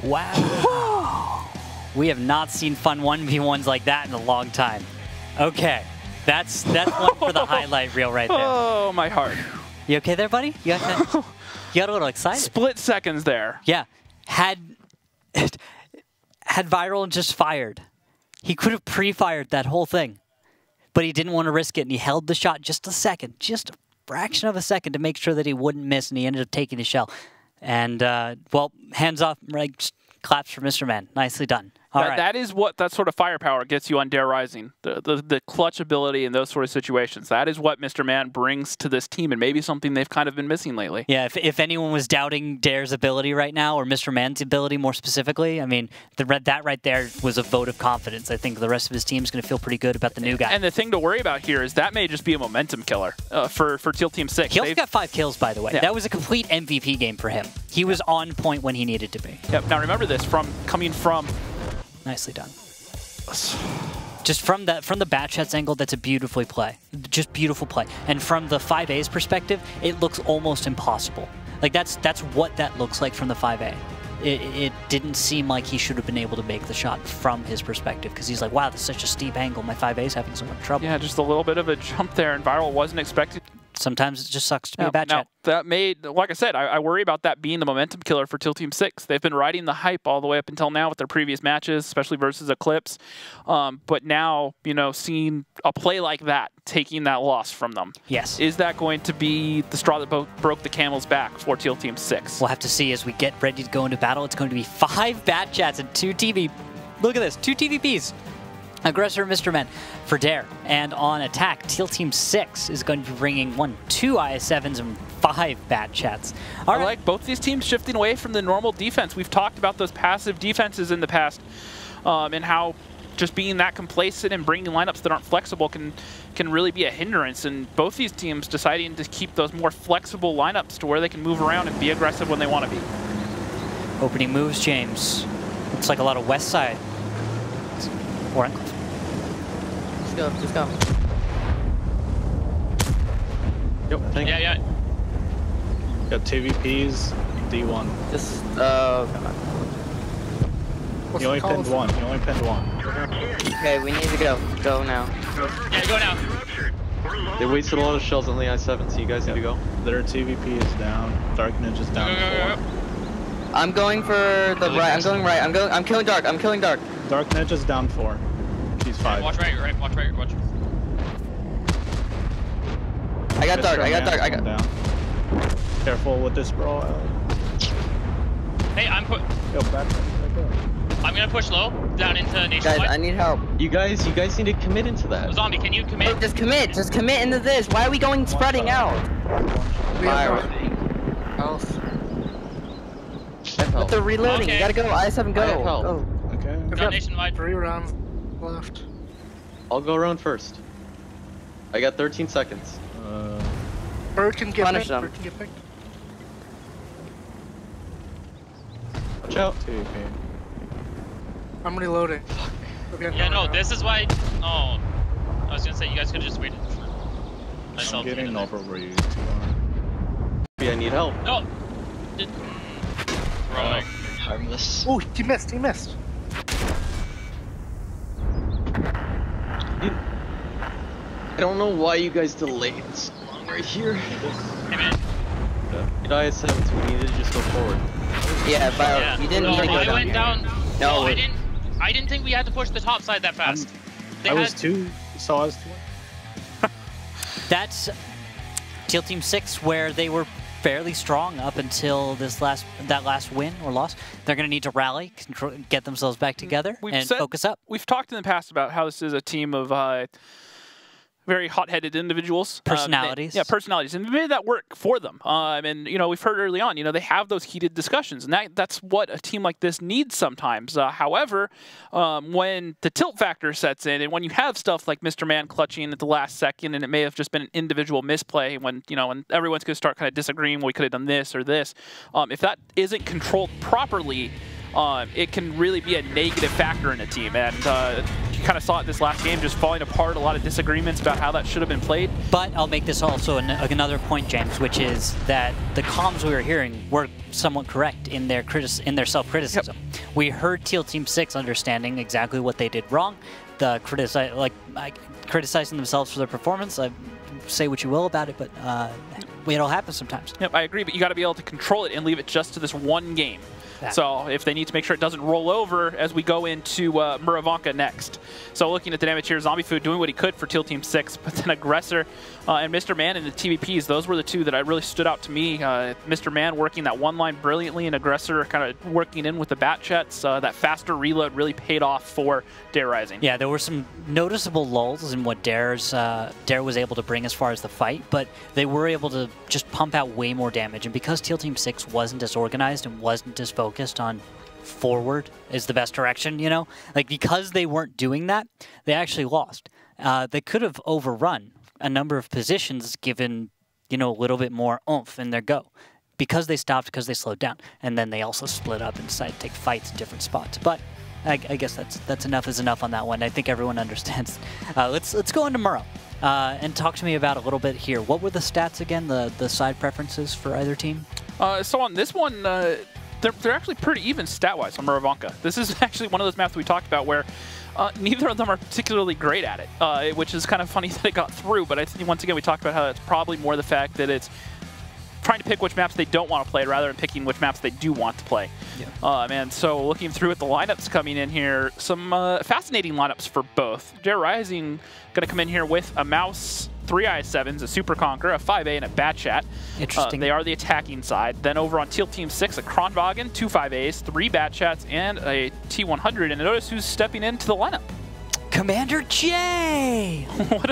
Wow. We have not seen fun 1v1s like that in a long time. Okay, that's one for the highlight reel right there. Oh, my heart. You okay there, buddy? You got a little excited. Split seconds there. Yeah. Had Viral just fired, he could have pre-fired that whole thing. But he didn't want to risk it, and he held the shot just a second, just a fraction of a second to make sure that he wouldn't miss, and he ended up taking the shell. And, well, hands off, right, claps for Mr. Man. Nicely done. That is what that sort of firepower gets you on Dare Rising. The clutch ability in those sort of situations. That is what Mr. Man brings to this team, and maybe something they've kind of been missing lately. Yeah, if anyone was doubting Dare's ability right now, or Mr. Man's ability more specifically, I mean, that right there was a vote of confidence. I think the rest of his team is going to feel pretty good about the new guy. And the thing to worry about here is that may just be a momentum killer for Teal Team 6. He also got 5 kills, by the way. Yeah. That was a complete MVP game for him. He was on point when he needed to be. Yep. Now remember this, coming from... Nicely done. Just from the bat shots angle, that's a beautiful play. Just beautiful play. And from the 5A's perspective, it looks almost impossible. Like that's what that looks like from the 5A. It didn't seem like he should have been able to make the shot from his perspective, because he's like, wow, that's such a steep angle. My 5A's having so much trouble. Yeah, just a little bit of a jump there, and Viral wasn't expected. Sometimes it just sucks to be a bad shot. That made, like I said, I worry about that being the momentum killer for Teal Team 6. They've been riding the hype all the way up until now with their previous matches, especially versus Eclipse. But now, you know, seeing a play like that, taking that loss from them. Yes. Is that going to be the straw that broke the camel's back for Teal Team 6? We'll have to see as we get ready to go into battle. It's going to be 5 bat chats and 2 TV. Look at this, 2 TVPs. Aggressor Mr. Man for Dare. And on attack, Teal Team 6 is going to be bringing 2 IS7s and 5 bat chats. I like both these teams shifting away from the normal defense. We've talked about those passive defenses in the past, and how just being that complacent and bringing lineups that aren't flexible can really be a hindrance. And both these teams deciding to keep those more flexible lineups to where they can move around and be aggressive when they want to be. Opening moves, James. Looks like a lot of west side. Or Enclave. Just go. Yep, thank you. Yeah. Got 2 VPs, D1. Just, You only pinned one. Okay, we need to go. Go now. Yeah, go now. They wasted a lot of shells on the I-7, so you guys need to go. Their 2 VP is down. Dark Ninja's down 4. I'm going for the right. I'm going right. I'm killing Dark. Dark Ninja's down 4. She's 5. Watch right. Watch. I got Dark. Down. Careful with this, bro. Hey, I'm gonna push low down into Nationwide. Guys, I need help. You guys need to commit into that. Zombie, can you commit? Just commit into this. Why are we going spreading out? Fire. Health. But they're reloading. Okay. You gotta go. I7 go. Go. Okay. We've Go got Nationwide. 3 rounds left. I'll go around first. I got 13 seconds. Bird can get Punish picked. them. Bird can get picked. Watch out. I'm reloading. Yeah, no, this is why. Oh, I was gonna say you guys could have just waited for myself. I'm getting over where you 2 are. I need help. No. Bro. Harmless. Oh, he missed. I don't know why you guys delayed so long right here. Hey man. Get IS7s, we need to just go forward. Yeah, but Yeah. you didn't No, need to go I down. went down. No, I didn't think we had to push the top side that fast. I was 2, so I was 2. That's Teal Team 6, where they were fairly strong up until that last win or loss. They're going to need to rally, get themselves back together, and focus up. We've talked in the past about how this is a team of very hot-headed individuals. Personalities. Personalities. And they made that work for them. And, you know, we've heard early on, you know, they have those heated discussions. And that's what a team like this needs sometimes. However, when the tilt factor sets in, and when you have stuff like Mr. Man clutching at the last second, and it may have just been an individual misplay, when, you know, and everyone's going to start kind of disagreeing, well, we could have done this or this. If that isn't controlled properly, it can really be a negative factor in a team. And you kind of saw it this last game, just falling apart, a lot of disagreements about how that should have been played. But I'll make this also another point, James, which is that the comms we were hearing were somewhat correct in their self-criticism. Yep. We heard Teal Team 6 understanding exactly what they did wrong, criticizing themselves for their performance. Say what you will about it, but it'll happen sometimes. Yep, I agree, but you got to be able to control it and leave it just to this one game. So if they need to make sure it doesn't roll over as we go into Muravanka next. So looking at the damage here, Zombie Food doing what he could for Teal Team 6, but then Aggressor and Mr. Man in the TVPs, those were the two that really stood out to me. Mr. Man working that one line brilliantly, and Aggressor kind of working in with the bat jets. That faster reload really paid off for Dare Rising. Yeah, there were some noticeable lulls in what Dare was able to bring as far as the fight, but they were able to just pump out way more damage. And because Teal Team 6 wasn't as organized and wasn't as focused on forward is the best direction, you know? Like, because they weren't doing that, they actually lost. They could have overrun a number of positions given, you know, a little bit more oomph in their go. Because they stopped, because they slowed down. And then they also split up and decided to take fights in different spots. But I guess that's enough is enough on that one. I think everyone understands. Let's go into Murrow. And talk to me about a little bit here. What were the stats again, the side preferences for either team? So on this one, they're actually pretty even stat-wise on Muravanka. This is actually one of those maps we talked about where neither of them are particularly great at it, which is kind of funny that it got through. But I think, once again, we talked about how it's probably more the fact that it's trying to pick which maps they don't want to play rather than picking which maps they do want to play. Yeah. And so looking through at the lineups coming in here, some fascinating lineups for both. Dare Rising going to come in here with a Mouse, 3 IS-7s, a Super Conqueror, a 5A, and a Bat Chat. Interesting. They are the attacking side. Then over on Teal Team 6, a Kronwagen, 2 5As, 3 Bat Chats, and a T100. And notice who's stepping into the lineup. Commander J!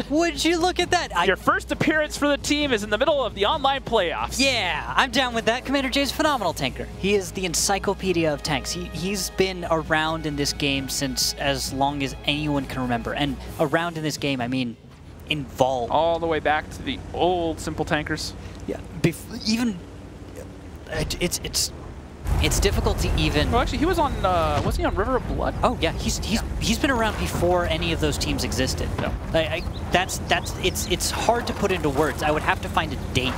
Would you look at that? Your first appearance for the team is in the middle of the online playoffs. Yeah, I'm down with that. Commander J is a phenomenal tanker. He is the encyclopedia of tanks. He's been around in this game since as long as anyone can remember. And around in this game, I mean involved. All the way back to the old Simple Tankers. Yeah, even... It's difficult to even... Well, actually, he was on, wasn't he on River of Blood? Oh, yeah, he's been around before any of those teams existed. No. It's hard to put into words. I would have to find a date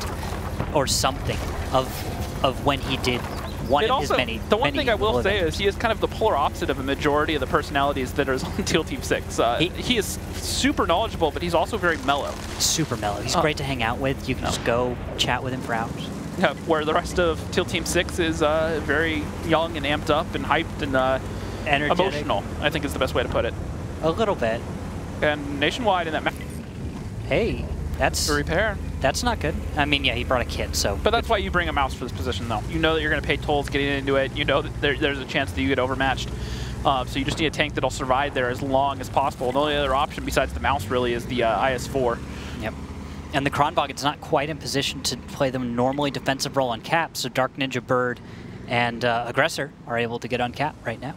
or something of when he did one of his many. The one thing I will say is he is kind of the polar opposite of a majority of the personalities that are on Teal Team 6. He is super knowledgeable, but he's also very mellow. Super mellow. He's great to hang out with. You can just go chat with him for hours. Yeah, where the rest of Teal Team 6 is very young and amped up and hyped and energetic. Emotional, I think is the best way to put it. A little bit. And nationwide in that map. Hey, that's... A repair. That's not good. I mean, yeah, he brought a kit, so... But that's why you bring a Mouse for this position, though. You know that you're going to pay tolls getting into it. You know that there's a chance that you get overmatched. So you just need a tank that'll survive there as long as possible. The only other option besides the Mouse, really, is the IS-4. Yep. And the Kronwagen's not quite in position to play the normally defensive role on cap, so Dark Ninja Bird and Aggressor are able to get on cap right now.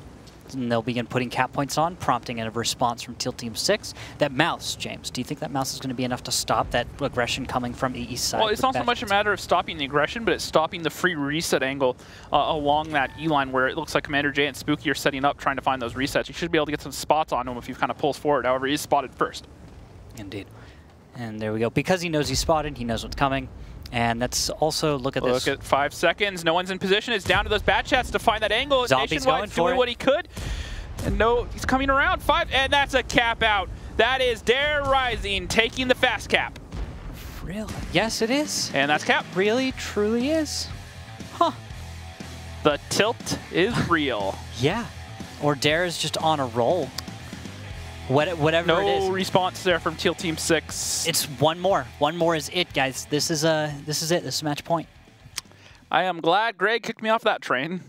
And they'll begin putting cap points on, prompting a response from Teal Team 6. That Mouse, James, do you think that Mouse is going to be enough to stop that aggression coming from the east side? Well, it's not so much a matter of stopping the aggression, but it's stopping the free reset angle along that E-line where it looks like Commander J and Spooky are setting up trying to find those resets. You should be able to get some spots on him if he kind of pulls forward. However, he is spotted first. Indeed. And there we go. Because he knows he's spotted, he knows what's coming. And that's also, look at this. Look at 5 seconds. No one's in position. It's down to those bat chats to find that angle. Zombie's going for doing what he could. And no, he's coming around. 5, and that's a cap out. That is Dare Rising taking the fast cap. Really? Yes, it is. And that's cap. Really, truly is. Huh. The tilt is real. Yeah. Or Dare is just on a roll. Whatever it is. No response there from Teal Team 6. It's one more. One more is it, guys. This is it. This is match point. I am glad Greg kicked me off that train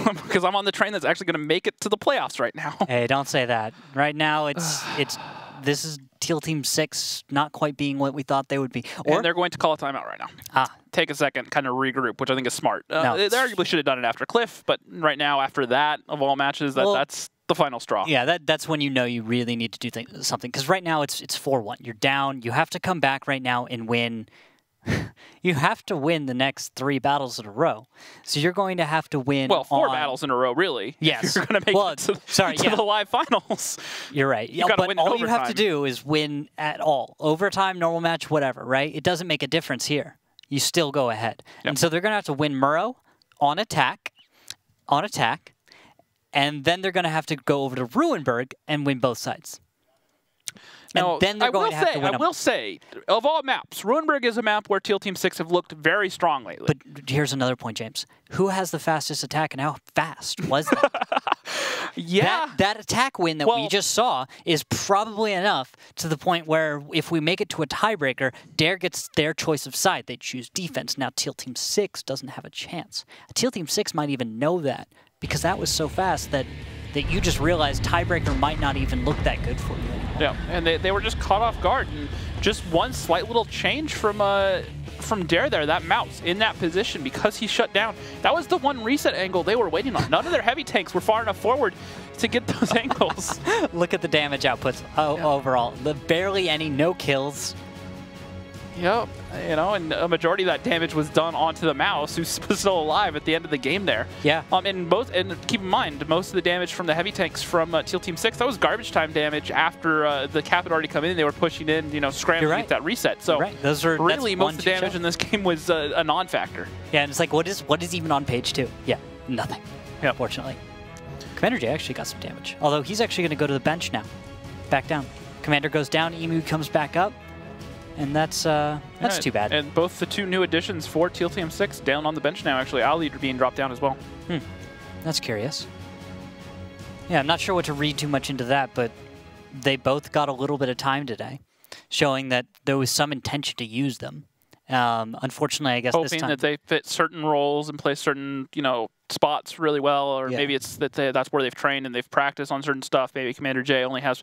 because I'm on the train that's actually going to make it to the playoffs right now. Hey, don't say that. Right now, this is Teal Team 6 not quite being what we thought they would be. And they're going to call a timeout right now. Take a second, kind of regroup, which I think is smart. They arguably should have done it after Cliff, but right now, after that, of all matches, that's the final straw. Yeah, that's when you know you really need to do something. Because right now it's 4-1. You're down. You have to come back right now and win. You have to win the next 3 battles in a row. So you're going to have to win. Well, 4 battles in a row, really. Yes. If you're going to make it to the live finals. You're right. But all you have to do is win at all. Overtime, normal match, whatever, right? It doesn't make a difference here. You still go ahead. Yep. And so they're going to have to win Murrow on attack. And then they're going to have to go over to Ruinberg and win both sides. And then they're going to have to win I will say, of all maps, Ruinberg is a map where Teal Team 6 have looked very strong lately. But here's another point, James. Who has the fastest attack, and how fast was that? Yeah. That attack win that we just saw is probably enough to the point where if we make it to a tiebreaker, Dare gets their choice of side. They choose defense. Now Teal Team 6 doesn't have a chance. Teal Team 6 might even know that because that was so fast that you just realized tiebreaker might not even look that good for you anymore. Yeah, and they were just caught off guard. And just one slight little change from Dare there, that mouse in that position because he shut down. That was the one reset angle they were waiting on. None of their heavy tanks were far enough forward to get those angles. Look at the damage outputs overall. Barely any, no kills. Yep, you know, and a majority of that damage was done onto the mouse, who's still alive at the end of the game there. Yeah. And keep in mind, most of the damage from the heavy tanks from Teal Team 6, that was garbage time damage after the cap had already come in. They were pushing in, you know, scrambling to get that reset. So those are really most of the damage in this game was a non-factor. Yeah, and it's like, what is even on page 2? Yeah, nothing. Yeah, unfortunately. Commander J actually got some damage, although he's actually going to go to the bench now. Back down. Commander goes down, Emu comes back up. And that's too bad. And both the two new additions for Teal Team 6 down on the bench now, actually. Ali being dropped down as well. That's curious. Yeah, I'm not sure what to read too much into that, but they both got a little bit of time today, showing that there was some intention to use them. Unfortunately, I guess this time... Hoping that they fit certain roles and play certain, you know, spots really well, or maybe it's that that's where they've trained and they've practiced on certain stuff. Maybe Commander J only has,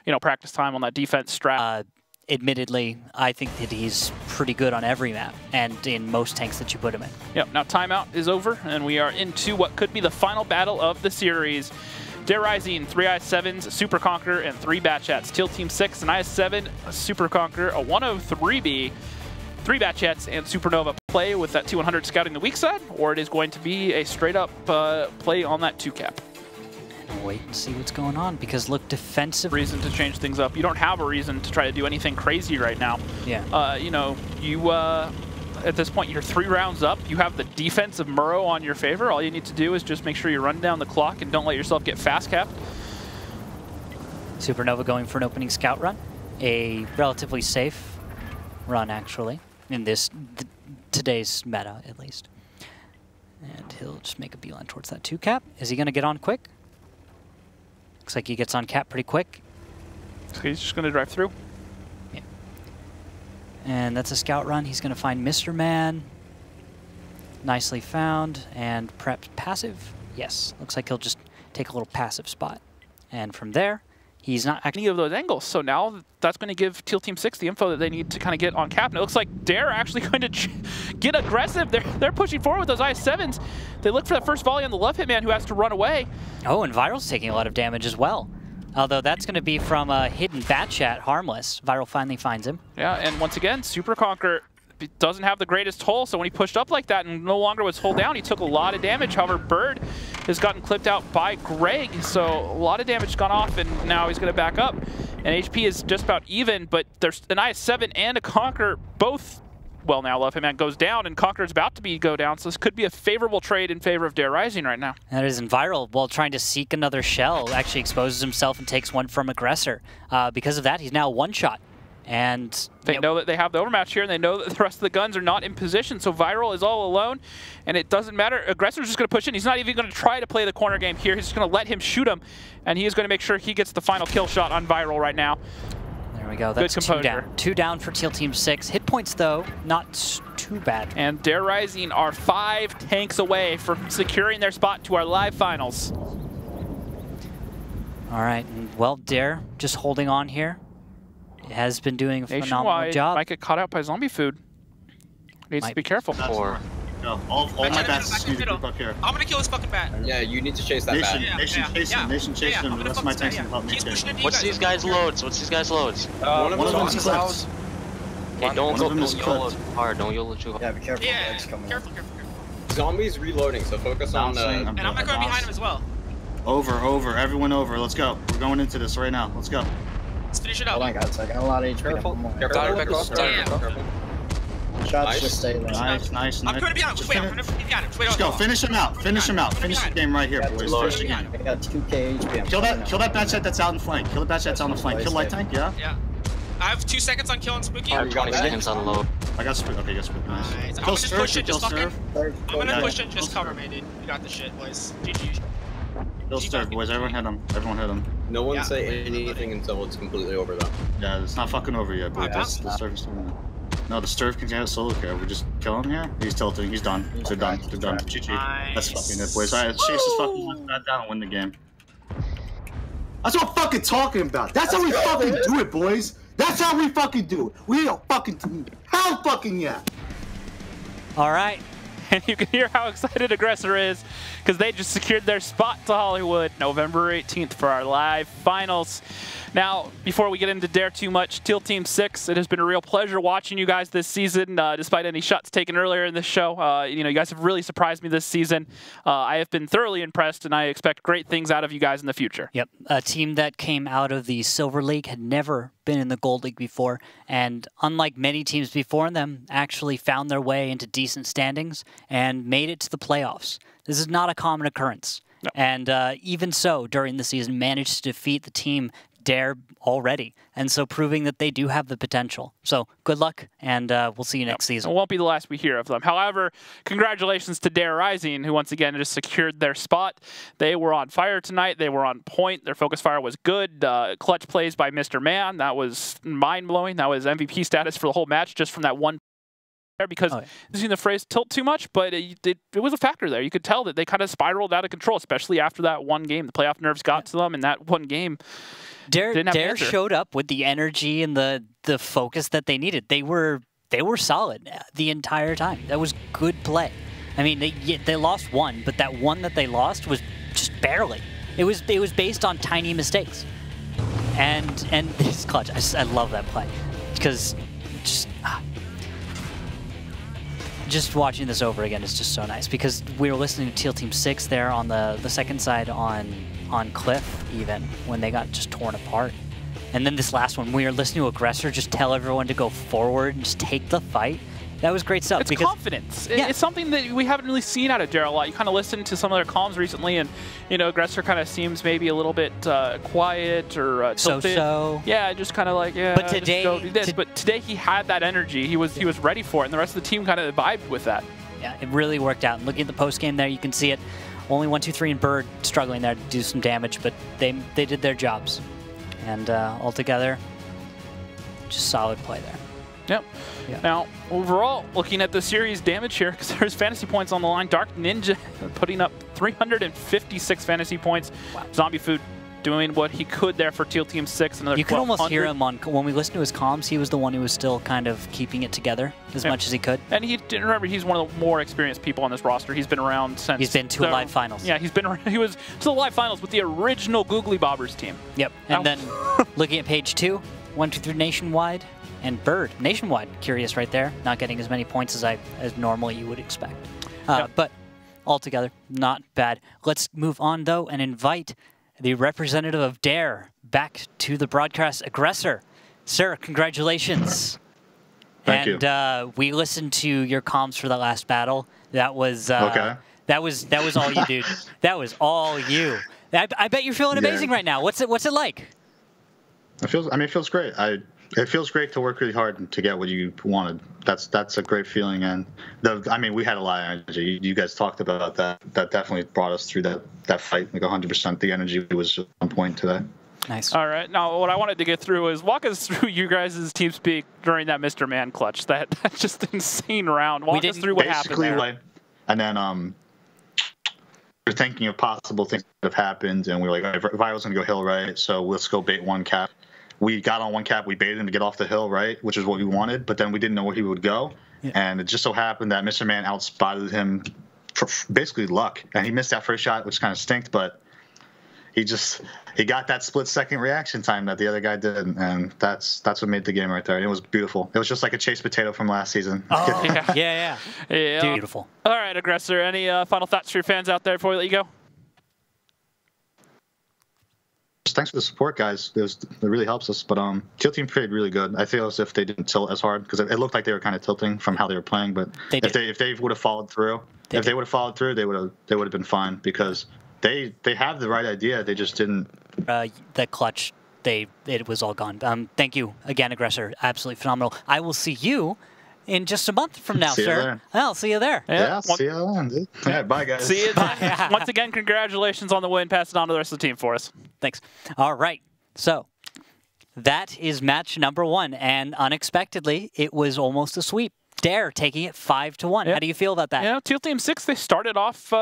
you know, practice time on that defense strat. Admittedly, I think that he's pretty good on every map and in most tanks that you put him in. Yep, now timeout is over, and we are into what could be the final battle of the series. Dare Rising, 3 IS-7s, Super Conqueror, and 3 Batchats. Teal Team 6, an IS-7, a Super Conqueror, a 103B, 3 Batchats, and Supernova play with that T100 scouting the weak side, or it is going to be a straight-up play on that 2-cap. Wait and see what's going on, because look, defensive reason to change things up. You don't have a reason to try to do anything crazy right now. Yeah. You know, you at this point you're 3 rounds up. You have the defensive Murrow on your favor. All you need to do is just make sure you run down the clock and don't let yourself get fast capped. Supernova going for an opening scout run, a relatively safe run actually in this today's meta at least. And he'll just make a beeline towards that 2-cap. Is he going to get on quick? Looks like he gets on cap pretty quick. So he's just going to drive through. Yeah. And that's a scout run. He's going to find Mr. Man. Nicely found. And perhaps passive? Yes. Looks like he'll just take a little passive spot. And from there, he's not actually... Any of those angles. So now that's going to give Teal Team 6 the info that they need to kind of get on cap. And it looks like Dare actually going to get aggressive. They're pushing forward with those IS-7s. They look for that first volley on the left hitman who has to run away. Oh, and Viral's taking a lot of damage as well. Although that's going to be from a hidden Batchat, harmless. Viral finally finds him. Yeah, and once again, Super Conqueror doesn't have the greatest hull, so when he pushed up like that and no longer was hull down, he took a lot of damage. However, Bird has gotten clipped out by Greg, so a lot of damage gone off, and now he's going to back up. And HP is just about even, but there's an IS-7 and a Conqueror, both, well, now Love Hitman goes down, and Conqueror's about to go down, so this could be a favorable trade in favor of Dare Rising right now. That is, and Viral, while trying to seek another shell, actually exposes himself and takes one from Aggressor. Because of that, he's now one-shot. And they know that they have the overmatch here, and they know that the rest of the guns are not in position, so Viral is all alone, and it doesn't matter. Aggressor's just going to push in. He's not even going to try to play the corner game here. He's just going to let him shoot him, and he is going to make sure he gets the final kill shot on Viral right now. There we go. That's 2 down. 2 down for Teal Team 6. Hit points, though, not too bad. And Dare Rising are 5 tanks away from securing their spot to our live finals. All right. Well, Dare just holding on here. Has been doing a phenomenal job. Might get caught out by zombie food. Needs to be careful. No, all my bats need to group up here. I'm gonna kill this fucking bat. Yeah, you need to chase that bat. Nation chase him. Nation chase him. The rest of my tanks can help me too. What's these guys' loads? What's these guys' loads? One of them is clipped. Okay, don't YOLO hard. Don't YOLO too hard. Yeah, be careful. Yeah, careful. Zombies reloading, so focus on the... And I'm not going behind him as well. Over. Everyone over. Let's go. We're going into this right now. Let's go. Let's finish it up. Hold on, guys. I got a lot of HP. Careful. Shots just stay there. Nice. I'm going to be honest. Wait, I'm going to be honest. Let's go. Finish him out. Finish the game right here, boys. Finish the game. I got 2k HP. Kill that Batchat that's out in flank. Kill the Batchat that's out in flank. Kill light tank, yeah? Yeah. I have 2 seconds on killing Spooky. I'm 20 seconds on low. I got Spook. Okay, you got Spook. Nice. Nice. I'm Kill gonna just Surf, push it, kill just fucking. Surf. I'm gonna Yeah. push it, just cover me, dude. You got the shit, boys. GG. Kill Surf, boys. Everyone hit him. Everyone hit him. No one Yeah. say anything until it's completely over, though. Yeah, it's not fucking over yet, boy. The Surf is still winning. No, the Surf can get a solo kill. We just kill him here. He's tilting. He's done. They're done. They're done. GG. That's fucking it, boys. Alright, let's chase this fucking that down and win the game. That's what I'm fucking talking about. That's how we fucking do it, boys. That's how we fucking do it. We don't fucking hell fucking yeah. All right. And you can hear how excited Aggressor is because they just secured their spot to Hollywood November 18th for our live finals. Now, before we get into Dare too much, Teal Team 6, it has been a real pleasure watching you guys this season, despite any shots taken earlier in this show. You know, you guys have really surprised me this season. I have been thoroughly impressed, and I expect great things out of you guys in the future. Yep, a team that came out of the Silver League had never been in the Gold League before, and unlike many teams before them, actually found their way into decent standings and made it to the playoffs. This is not a common occurrence. No. And even so, during the season, managed to defeat the team Dare already, and so proving that they do have the potential. So good luck, and we'll see you next season. It won't be the last we hear of them. However, congratulations to Dare Rising, who once again just secured their spot. They were on fire tonight. They were on point. Their focus fire was good. Clutch plays by Mr. Man. That was mind-blowing. That was MVP status for the whole match just from that one because using the phrase tilt too much, but it was a factor there. You could tell that they kind of spiraled out of control, especially after that one game. The playoff nerves got to them, and that one game Dare showed up with the energy and the focus that they needed. They were solid the entire time. That was good play. I mean, they lost one, but that one that they lost was just barely. It was based on tiny mistakes. And this clutch, I love that play because just watching this over again is just so nice because we were listening to Teal Team 6 there on the second side on Cliff even when they got just torn apart. And then this last one, we were listening to Aggressor just tell everyone to go forward and just take the fight. That was great stuff. It's confidence. Yeah. It's something that we haven't really seen out of Dare a lot. You kind of listen to some of their comms recently, and you know, Aggressor kind of seems maybe a little bit quiet or tilted. So. Yeah, just kind of like But today, just go do this. But today he had that energy. He was ready for it, and the rest of the team kind of vibed with that. Yeah, it really worked out. And looking at the post game there, you can see it. Only 1, 2, 3 and Bird struggling there to do some damage, but they did their jobs, and altogether, just solid play there. Yep. Yeah. Now, overall, looking at the series damage here, because there's fantasy points on the line. Dark Ninja putting up 356 fantasy points. Wow. Zombie Food doing what he could there for Teal Team 6. Another you could almost hear him when we listened to his comms. He was the one who was still kind of keeping it together as much as he could. And remember, he's one of the more experienced people on this roster. He's been around since. He's been to live finals. Yeah, he was to the live finals with the original Googly Bobbers team. Yep. And then looking at page 2, 1, 2, 3 nationwide. And Bird, nationwide, curious right there, not getting as many points as normally you would expect. But altogether, not bad. Let's move on, though, and invite the representative of Dare back to the broadcast. Aggressor. Sir, congratulations. Thank you. And we listened to your comms for the last battle. That was okay. That was all you, dude. That was all you. I bet you're feeling amazing right now. What's it like? It feels great. It feels great to work really hard to get what you wanted. That's a great feeling, and we had a lot of energy. You guys talked about that. That definitely brought us through that fight, like 100%. The energy was just on point today. Nice. All right. Now, what I wanted to get through is walk us through you guys' team speak during that Mr. Man clutch. That's just insane round. Walk us through what happened there. And then we're thinking of possible things that have happened, and we were like, Viral's going to go hill, right? So let's go bait one cap. We got on one cap, we baited him to get off the hill, right, which is what we wanted, but then we didn't know where he would go. Yeah. And it just so happened that Mr. Man outspotted him for basically luck. And he missed that first shot, which kind of stinked, but he got that split-second reaction time that the other guy did, and that's what made the game right there. And it was beautiful. It was just like a chased potato from last season. Oh, yeah. Beautiful. All right, Aggressor, any final thoughts for your fans out there before we let you go? Thanks for the support, guys. It really helps us. But Teal Team played really good. I feel as if they didn't tilt as hard because it looked like they were kind of tilting from how they were playing. But if they would have followed through, they would have been fine because they have the right idea. They just didn't. That clutch it was all gone. Thank you again, Aggressor. Absolutely phenomenal. I will see you in just a month from now, See you sir. there. I'll see you there. Yeah, see you then, dude. All right, bye, guys. See you then. Once again, congratulations on the win. Pass it on to the rest of the team for us. Thanks. All right. So that is match number 1, and unexpectedly, it was almost a sweep. Dare taking it 5-1. Yeah. How do you feel about that? Yeah, Teal Team 6, they started off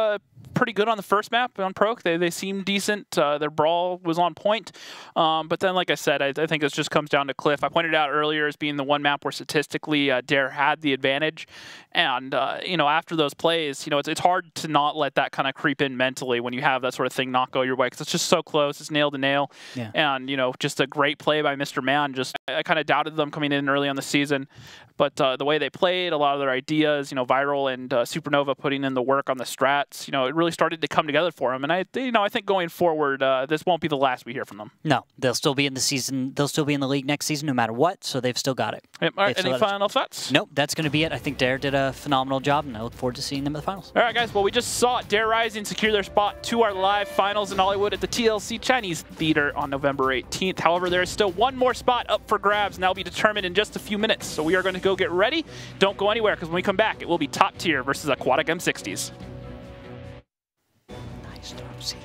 pretty good on the first map on Proc. They seemed decent. Their brawl was on point. But then, like I said, I think this just comes down to Cliff. I pointed out earlier as being the one map where statistically Dare had the advantage. And, you know, after those plays, you know, it's hard to not let that kind of creep in mentally when you have that sort of thing not go your way, because it's just so close. It's nail to nail. Yeah. And, you know, just a great play by Mr. Man. I kind of doubted them coming in early on the season. But the way they played, a lot of their ideas, you know, Viral and Supernova putting in the work on the strats, you know, it really started to come together for them. And I think going forward, this won't be the last we hear from them. No, they'll still be in the season. They'll still be in the league next season, no matter what. So they've still got it. Yep. All right, any final thoughts? Nope, that's going to be it. I think Dare did a phenomenal job, and I look forward to seeing them in the finals. All right, guys. Well, we just saw Dare Rising secure their spot to our live finals in Hollywood at the TLC Chinese Theater on November 18th. However, there is still one more spot up for grabs, and that will be determined in just a few minutes. So we are going to go get ready. Don't go anywhere, because when we come back, it will be Top Tier versus Aquatic M60s. Nice job, see you.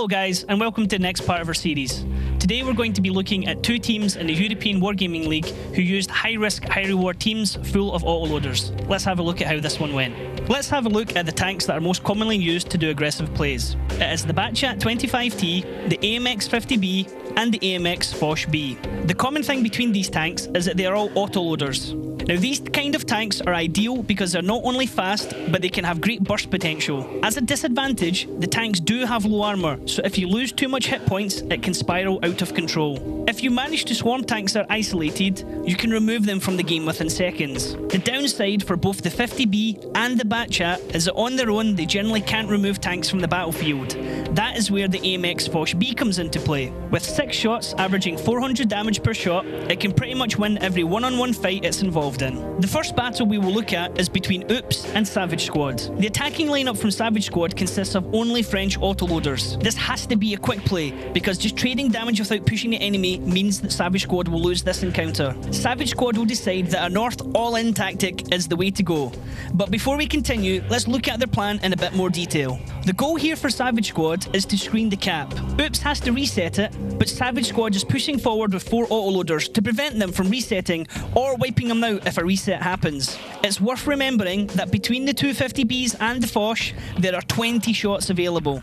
Hello guys, and welcome to the next part of our series. Today we're going to be looking at two teams in the European Wargaming League who used high-risk, high-reward teams full of autoloaders. Let's have a look at how this one went. Let's have a look at the tanks that are most commonly used to do aggressive plays. It is the Batchat 25T, the AMX 50B, and the AMX Foch B. The common thing between these tanks is that they are all autoloaders. Now these kind of tanks are ideal because they're not only fast, but they can have great burst potential. As a disadvantage, the tanks do have low armour, so if you lose too much hit points, it can spiral out of control. If you manage to swarm tanks that are isolated, you can remove them from the game within seconds. The downside for both the 50B and the Batchat is that on their own they generally can't remove tanks from the battlefield. That is where the AMX Foch B comes into play. With 6 shots averaging 400 damage per shot, it can pretty much win every one-on-one fight it's involved in. The first battle we will look at is between Oops and Savage Squad. The attacking lineup from Savage Squad consists of only French autoloaders. This has to be a quick play, because just trading damage without pushing the enemy means that Savage Squad will lose this encounter. Savage Squad will decide that a North all-in tactic is the way to go. But before we continue, let's look at their plan in a bit more detail. The goal here for Savage Squad is to screen the cap. Oops has to reset it, but Savage Squad is pushing forward with 4 autoloaders to prevent them from resetting or wiping them out if a reset happens. It's worth remembering that between the 250Bs and the Foch, there are 20 shots available.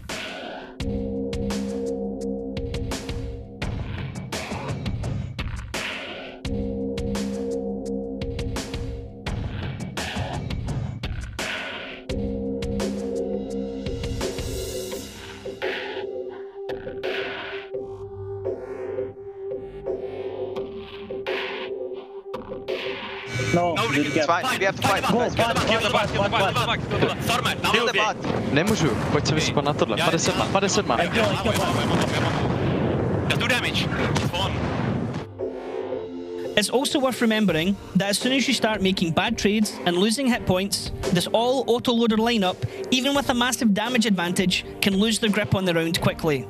No, it's fine. We have to fight. Kill the bot. Kill the bot. Nemůžu, pojď se vyspat na tohle. 50 má. Do damage. It's also worth remembering that as soon as you start making bad trades and losing hit points, this all autoloader lineup, even with a massive damage advantage, can lose their grip on the round quickly.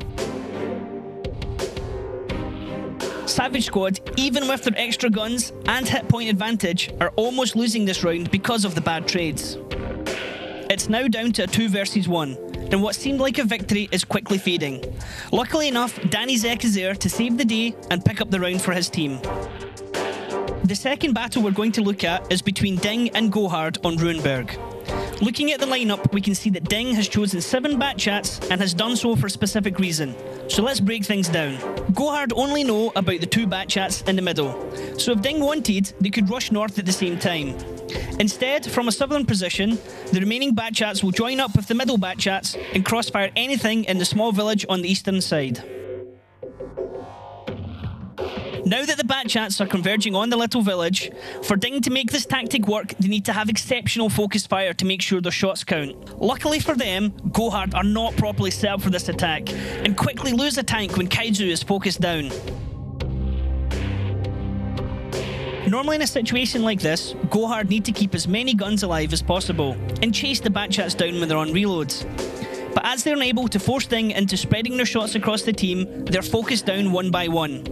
Savage Squad, even with their extra guns and hit point advantage, are almost losing this round because of the bad trades. It's now down to a 2 versus 1, and what seemed like a victory is quickly fading. Luckily enough, Danny Zek is there to save the day and pick up the round for his team. The second battle we're going to look at is between Ding and Gohard on Ruinberg. Looking at the lineup, we can see that Ding has chosen 7 Batchats and has done so for a specific reason. So let's break things down. Gohard only know about the 2 Batchats in the middle, so if Ding wanted, they could rush north at the same time. Instead, from a southern position, the remaining Batchats will join up with the middle Batchats and crossfire anything in the small village on the eastern side. Now that the Batchats are converging on the little village, for Ding to make this tactic work, they need to have exceptional focused fire to make sure their shots count. Luckily for them, Gohard are not properly set up for this attack, and quickly lose a tank when Kaiju is focused down. Normally in a situation like this, Gohard need to keep as many guns alive as possible, and chase the Batchats down when they're on reloads. But as they're unable to force Ding into spreading their shots across the team, they're focused down one by one.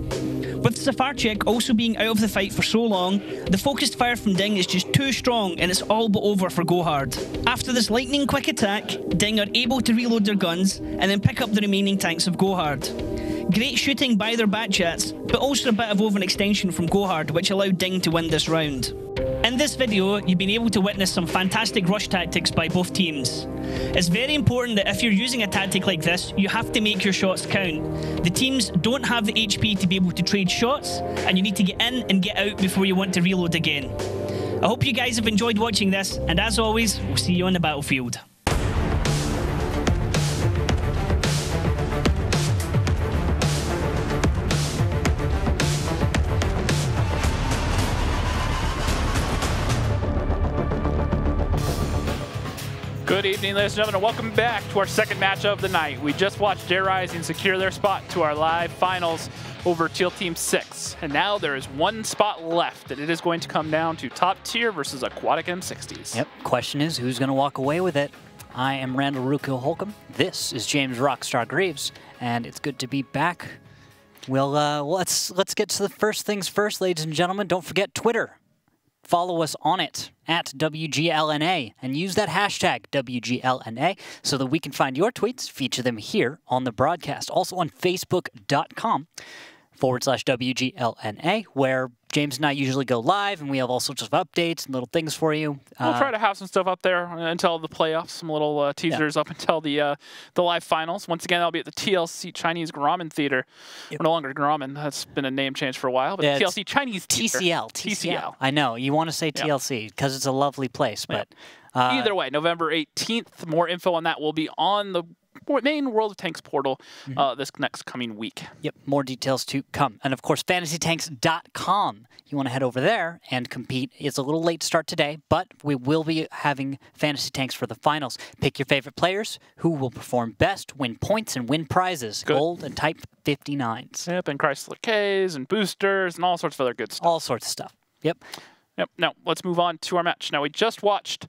With Safarchik also being out of the fight for so long, the focused fire from Ding is just too strong and it's all but over for Gohard. After this lightning quick attack, Ding are able to reload their guns and then pick up the remaining tanks of Gohard. Great shooting by their Batchats, but also a bit of overextension from Gohard which allowed Ding to win this round. In this video, you've been able to witness some fantastic rush tactics by both teams. It's very important that if you're using a tactic like this, you have to make your shots count. The teams don't have the HP to be able to trade shots, and you need to get in and get out before you want to reload again. I hope you guys have enjoyed watching this, and as always, we'll see you on the battlefield. Good evening, ladies and gentlemen, and welcome back to our second match of the night. We just watched Dare Rising secure their spot to our live finals over Teal Team 6. And now there is one spot left, and it is going to come down to Top Tier versus Aquatic M60s. Yep, question is, who's going to walk away with it? I am Randall Ruku Holcomb. This is James Rockstar Greaves, and it's good to be back. Well, let's get to the first things first, ladies and gentlemen. Don't forget Twitter. follow us on it at WGLNA and use that hashtag WGLNA so that we can find your tweets, feature them here on the broadcast. Also on Facebook.com/WGLNA, where James and I usually go live, and we have all sorts of updates and little things for you. We'll try to have some stuff up there until the playoffs, some little teasers up until the live finals. Once again, that'll be at the TLC Chinese Grauman Theater. Yep. No longer Grauman. That's been a name change for a while, but TLC Chinese Theater. TCL. I know. You want to say TLC because it's a lovely place, but... Either way, November 18th. More info on that will be on the main World of Tanks portal this next coming week. Yep, more details to come. And of course, fantasytanks.com. You want to head over there and compete. It's a little late start today, but we will be having Fantasy Tanks for the finals. Pick your favorite players who will perform best, win points, and win prizes. Good. Gold and Type 59s. Yep, and Chrysler Ks and boosters and all sorts of other good stuff. All sorts of stuff. Yep. Yep. Now, let's move on to our match. Now, we just watched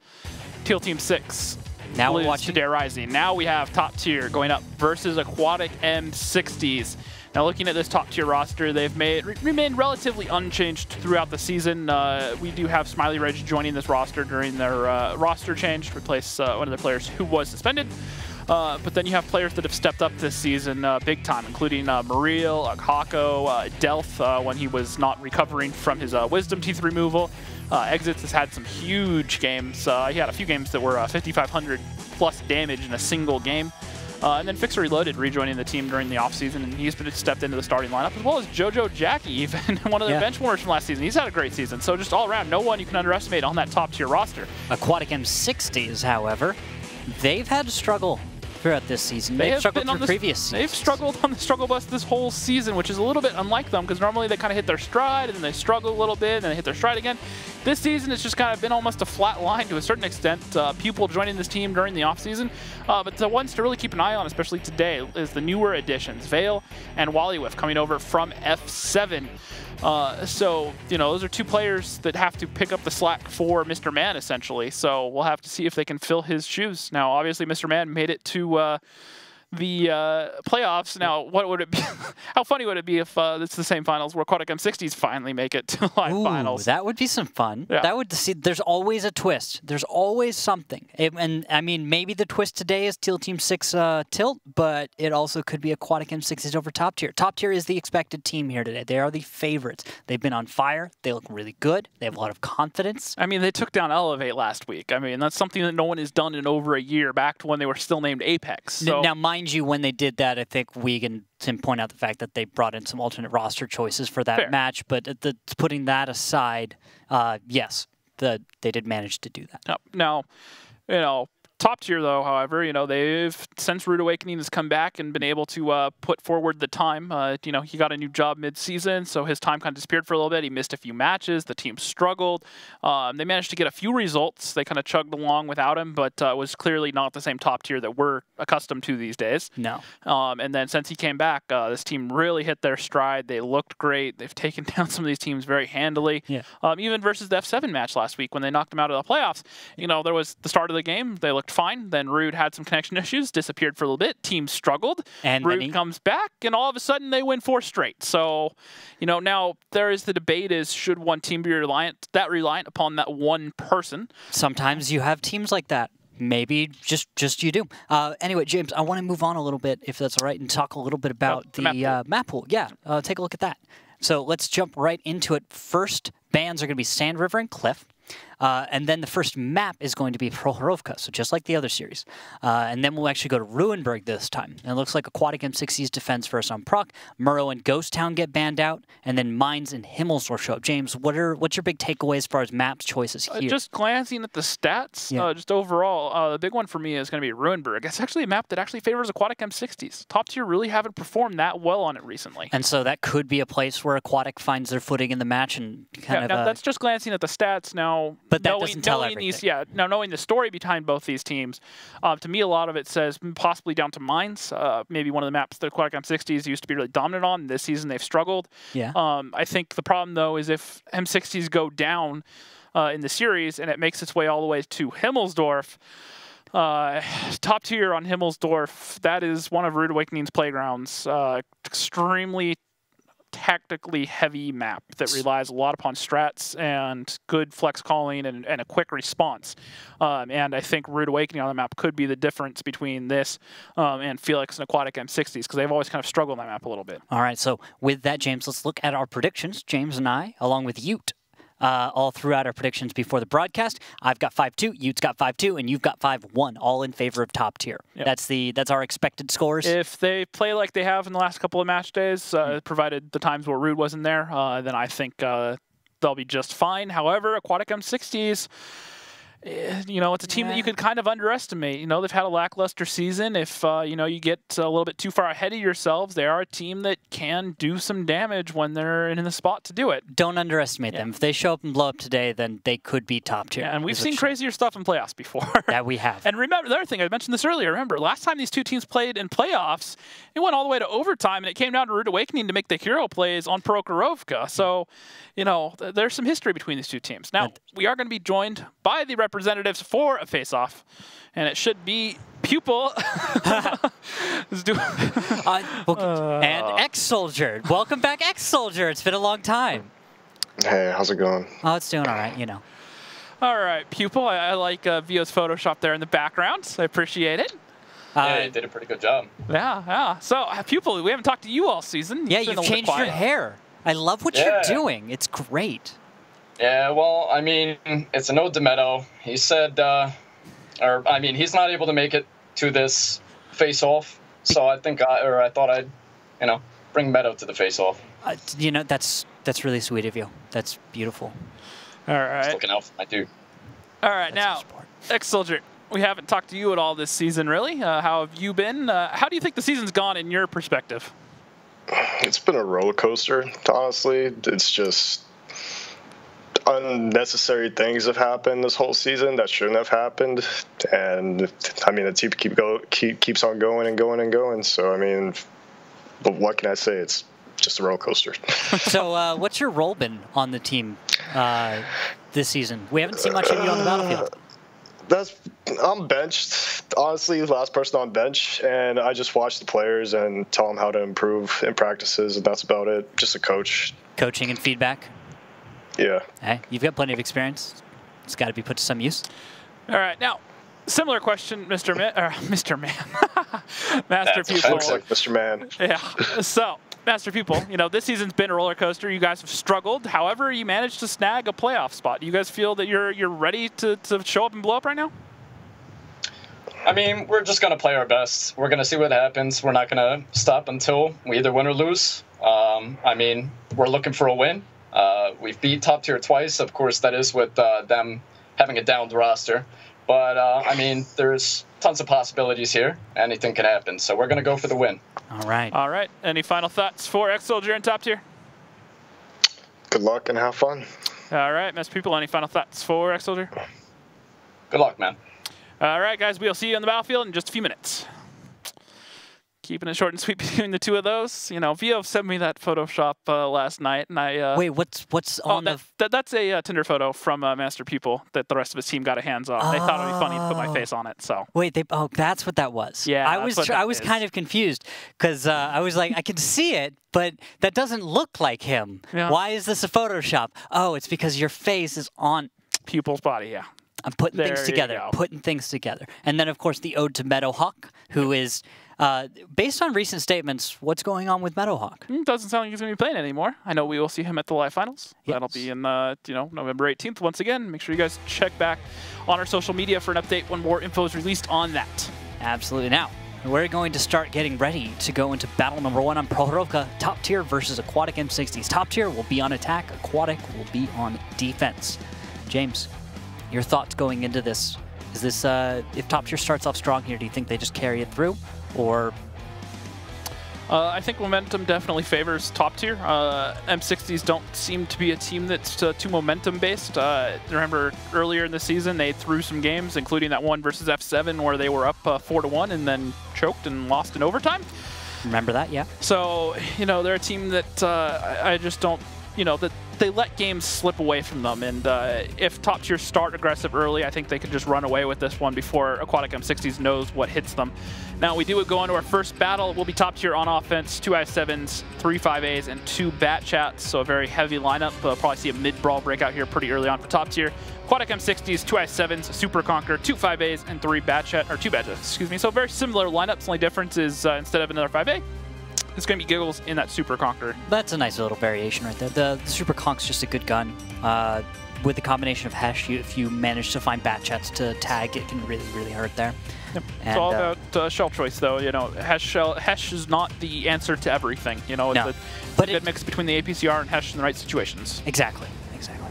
Teal Team 6. Now we're watching Dare Rising. Now we have top tier going up versus Aquatic M60s. Now looking at this top tier roster, they've remained relatively unchanged throughout the season. We do have Smiley Ridge joining this roster during their roster change to replace one of the players who was suspended. But then you have players that have stepped up this season big time, including Muriel, Hako, Delth when he was not recovering from his wisdom teeth removal. Exits has had some huge games. He had a few games that were 5,500 plus damage in a single game. And then Fixer Reloaded rejoining the team during the offseason, and he's been stepped into the starting lineup, as well as JoJo Jackie, even one of the bench warmers from last season. He's had a great season. So just all around, no one you can underestimate on that top tier roster. Aquatic M60s, however, they've had to struggle throughout this season. They've struggled through previous seasons. They've struggled on the struggle bus this whole season, which is a little bit unlike them, because normally they kind of hit their stride, and then they struggle a little bit, and then they hit their stride again. This season, it's just kind of been almost a flat line to a certain extent. People joining this team during the offseason. But the ones to really keep an eye on, especially today, is the newer additions, Vale and Wallywiff, coming over from F7. So, you know, those are two players that have to pick up the slack for Mr. Man, essentially. So we'll have to see if they can fill his shoes. Now, obviously, Mr. Man made it to the playoffs. Now, what would it be? How funny would it be if it's the same finals where Aquatic M60s finally make it to the live finals? That would be some fun. Yeah. That would see. There's always a twist. There's always something. And I mean, maybe the twist today is Teal Team 6 tilt, but it also could be Aquatic M60s over top tier. Top tier is the expected team here today. They are the favorites. They've been on fire. They look really good. They have a lot of confidence. I mean, they took down Elevate last week. I mean, that's something that no one has done in over a year, back to when they were still named Apex. So. Now, mind you, when they did that, I think we can point out the fact that they brought in some alternate roster choices for that match. But putting that aside, yes, they did manage to do that. Now, you know, top tier, though, however, you know, they've, since Rude Awakening has come back and been able to put forward the time. You know, he got a new job mid-season, so his time kind of disappeared for a little bit. He missed a few matches. The team struggled. They managed to get a few results. They kind of chugged along without him, but was clearly not the same top tier that we're accustomed to these days. No. And then since he came back, this team really hit their stride. They looked great. They've taken down some of these teams very handily. Yeah. Even versus the F7 match last week when they knocked them out of the playoffs. You know, there was the start of the game. They looked fine. Then Rude had some connection issues, disappeared for a little bit. Team struggled. And Rude comes back, and all of a sudden they win 4 straight. So, you know, now there is the debate is, should one team be reliant upon that one person? Sometimes you have teams like that. Maybe just you do. Anyway, James, I want to move on a little bit, if that's all right, and talk a little bit about the map pool. Yeah, take a look at that. So let's jump right into it. First bans are going to be Sand River and Cliff. And then the first map is going to be Prohorovka, so just like the other series. And then we'll actually go to Ruinberg this time. And it looks like Aquatic M60's defense first on Proc. Murrow and Ghost Town get banned out, and then Mines and Himmelsdorf show up. James, what's your big takeaway as far as maps choices here? Just glancing at the stats, just overall, the big one for me is going to be Ruinberg. It's actually a map that actually favors Aquatic M60s. Top tier really haven't performed that well on it recently. And so that could be a place where Aquatic finds their footing in the match and kind of... Now that's just glancing at the stats now. But that doesn't tell everything. Now knowing the story behind both these teams, to me a lot of it says possibly down to Mines. Maybe one of the maps that Aquatic M60s used to be really dominant on. This season they've struggled. Yeah. I think the problem though is if M60s go down in the series and it makes its way all the way to Himmelsdorf, top tier on Himmelsdorf, that is one of Rude Awakening's playgrounds. Extremely tactically heavy map that relies a lot upon strats and good flex calling and a quick response. And I think Rude Awakening on the map could be the difference between this and Felix and Aquatic M60s, because they've always kind of struggled on that map a little bit. All right, so with that, James, let's look at our predictions. James and I, along with Ute, all throughout our predictions before the broadcast. I've got 5-2, Ute's got 5-2, and you've got 5-1, all in favor of top tier. Yep. That's our expected scores. If they play like they have in the last couple of match days, provided the times where Rude wasn't there, then I think they'll be just fine. However, Aquatic M60s, you know, it's a team that you could kind of underestimate. You know, they've had a lackluster season. If, you know, you get a little bit too far ahead of yourselves, they are a team that can do some damage when they're in the spot to do it. Don't underestimate them. If they show up and blow up today, then they could be top tier. Yeah, and we've seen crazier stuff in playoffs before. That we have. And remember, the other thing, I mentioned this earlier, remember, last time these two teams played in playoffs, it went all the way to overtime, and it came down to Rude Awakening to make the hero plays on Prokhorovka. So, you know, there's some history between these two teams. Now, we are going to be joined by the representatives for a face-off, and it should be Pupil. And Ex-Soldier. Welcome back, Ex-Soldier. It's been a long time. Hey, how's it going? Oh, it's doing all right, you know. All right, Pupil. I like Vio's Photoshop there in the background. I appreciate it. Yeah, you did a pretty good job. Yeah, yeah. So, Pupil, we haven't talked to you all season. Yeah, you've changed your hair. I love what you're doing. It's great. Yeah, well, I mean, it's an ode to Meadow. He said, he's not able to make it to this face-off, so I thought I'd, you know, bring Meadow to the face-off. You know, that's really sweet of you. That's beautiful. All right. Just looking out for my dude. All right, now, Ex-Soldier, we haven't talked to you at all this season, really. How have you been? How do you think the season's gone in your perspective? It's been a roller coaster, honestly. It's just unnecessary things have happened this whole season that shouldn't have happened, and I mean the team keeps on going and going and going. So I mean, but what can I say? It's just a roller coaster. So what's your role been on the team this season? We haven't seen much of you on the battlefield. I'm benched, honestly, the last person on bench, and I just watch the players and tell them how to improve in practices, and that's about it. Just a coach. Coaching and feedback? Yeah. Hey, you've got plenty of experience. It's got to be put to some use. All right, now, similar question, Mr. Man. Master Pupil. Looks like Mr. Man. Yeah, so, Master Pupil, you know, this season's been a roller coaster. You guys have struggled. However, you managed to snag a playoff spot. Do you guys feel that you're ready to show up and blow up right now? I mean, we're just going to play our best. We're going to see what happens. We're not going to stop until we either win or lose. I mean, we're looking for a win. We've beat top tier twice. Of course, that is with them having a downed roster. But, I mean, there's tons of possibilities here. Anything can happen. So we're going to go for the win. All right. All right. Any final thoughts for Ex-Soldier in top tier? Good luck and have fun. All right, Master Pupil, any final thoughts for Ex-Soldier? Good luck, man. All right, guys, we'll see you on the battlefield in just a few minutes. Keeping it short and sweet between the two of those. You know, Vio sent me that Photoshop last night, and I... Wait, what's on that's a Tinder photo from Master Pupil that the rest of his team got a hands on. They thought it would be funny to put my face on it, so... Wait, that's what that was. Yeah, I was kind of confused, because I was like, I can see it, but that doesn't look like him. Yeah. Why is this a Photoshop? Oh, it's because your face is on... Pupil's body, yeah. I'm putting things together. And then, of course, the ode to Meadowhawk, who is... based on recent statements, what's going on with Meadowhawk? Doesn't sound like he's going to be playing anymore. I know we will see him at the live finals. Yes. That'll be in November 18th once again. Make sure you guys check back on our social media for an update when more info is released on that. Absolutely. Now, we're going to start getting ready to go into battle number 1 on Prokhorovka, top tier versus Aquatic M60s. Top tier will be on attack. Aquatic will be on defense. James, your thoughts going into this? Is this, if top tier starts off strong here, do you think they just carry it through? Or I think momentum definitely favors top tier. M60s don't seem to be a team that's too momentum based. Remember earlier in the season they threw some games, including that one versus F7 where they were up 4-1 and then choked and lost in overtime. Remember that, yeah. So, you know, they're a team that I just don't, you know, that they let games slip away from them. And if top tier start aggressive early, I think they could just run away with this one before Aquatic M60s knows what hits them. Now we do go into our first battle. We'll be top tier on offense, 2 I7s, 3 5As, and 2 Bat Chats. So a very heavy lineup. Probably see a mid-brawl breakout here pretty early on for top tier. Aquatic M60s, 2 I7s, Super Conquer, 2 5As, and 3 Bat Chat, or 2 Bat Chats, excuse me. So very similar lineups. Only difference is instead of another 5A, it's going to be Giggles in that Super Conquer. That's a nice little variation right there. The Super Conk's just a good gun. With the combination of Hesh, if you manage to find Bat Chats to tag, it can really, really hurt there. Yep. It's all about shell choice, though. You know, Hesh is not the answer to everything. You know, it's a good mix between the APCR and Hesh in the right situations. Exactly, exactly.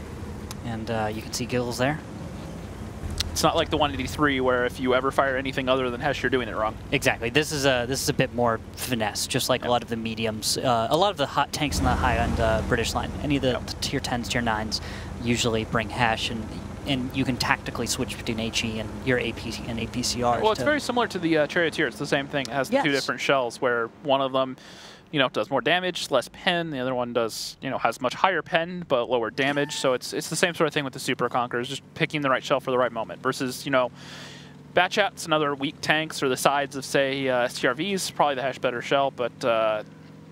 And you can see Giggles there. It's not like the 183 where if you ever fire anything other than Hesh, you're doing it wrong. Exactly. This is a bit more finesse, just like a lot of the mediums, a lot of the hot tanks in the high-end British line. Any of the tier 10s, tier 9s usually bring Hesh, and you can tactically switch between HE and your AP and APCR. Well, it's very similar to the Charioteer. It's the same thing. It has 2 different shells where one of them, you know, does more damage, less pen. The other one does, you know, has much higher pen but lower damage. So it's the same sort of thing with the Super Conquerors, just picking the right shell for the right moment. Versus, you know, Bat Chats and other weak tanks or the sides of, say, STRVs, probably the Hesh better shell. But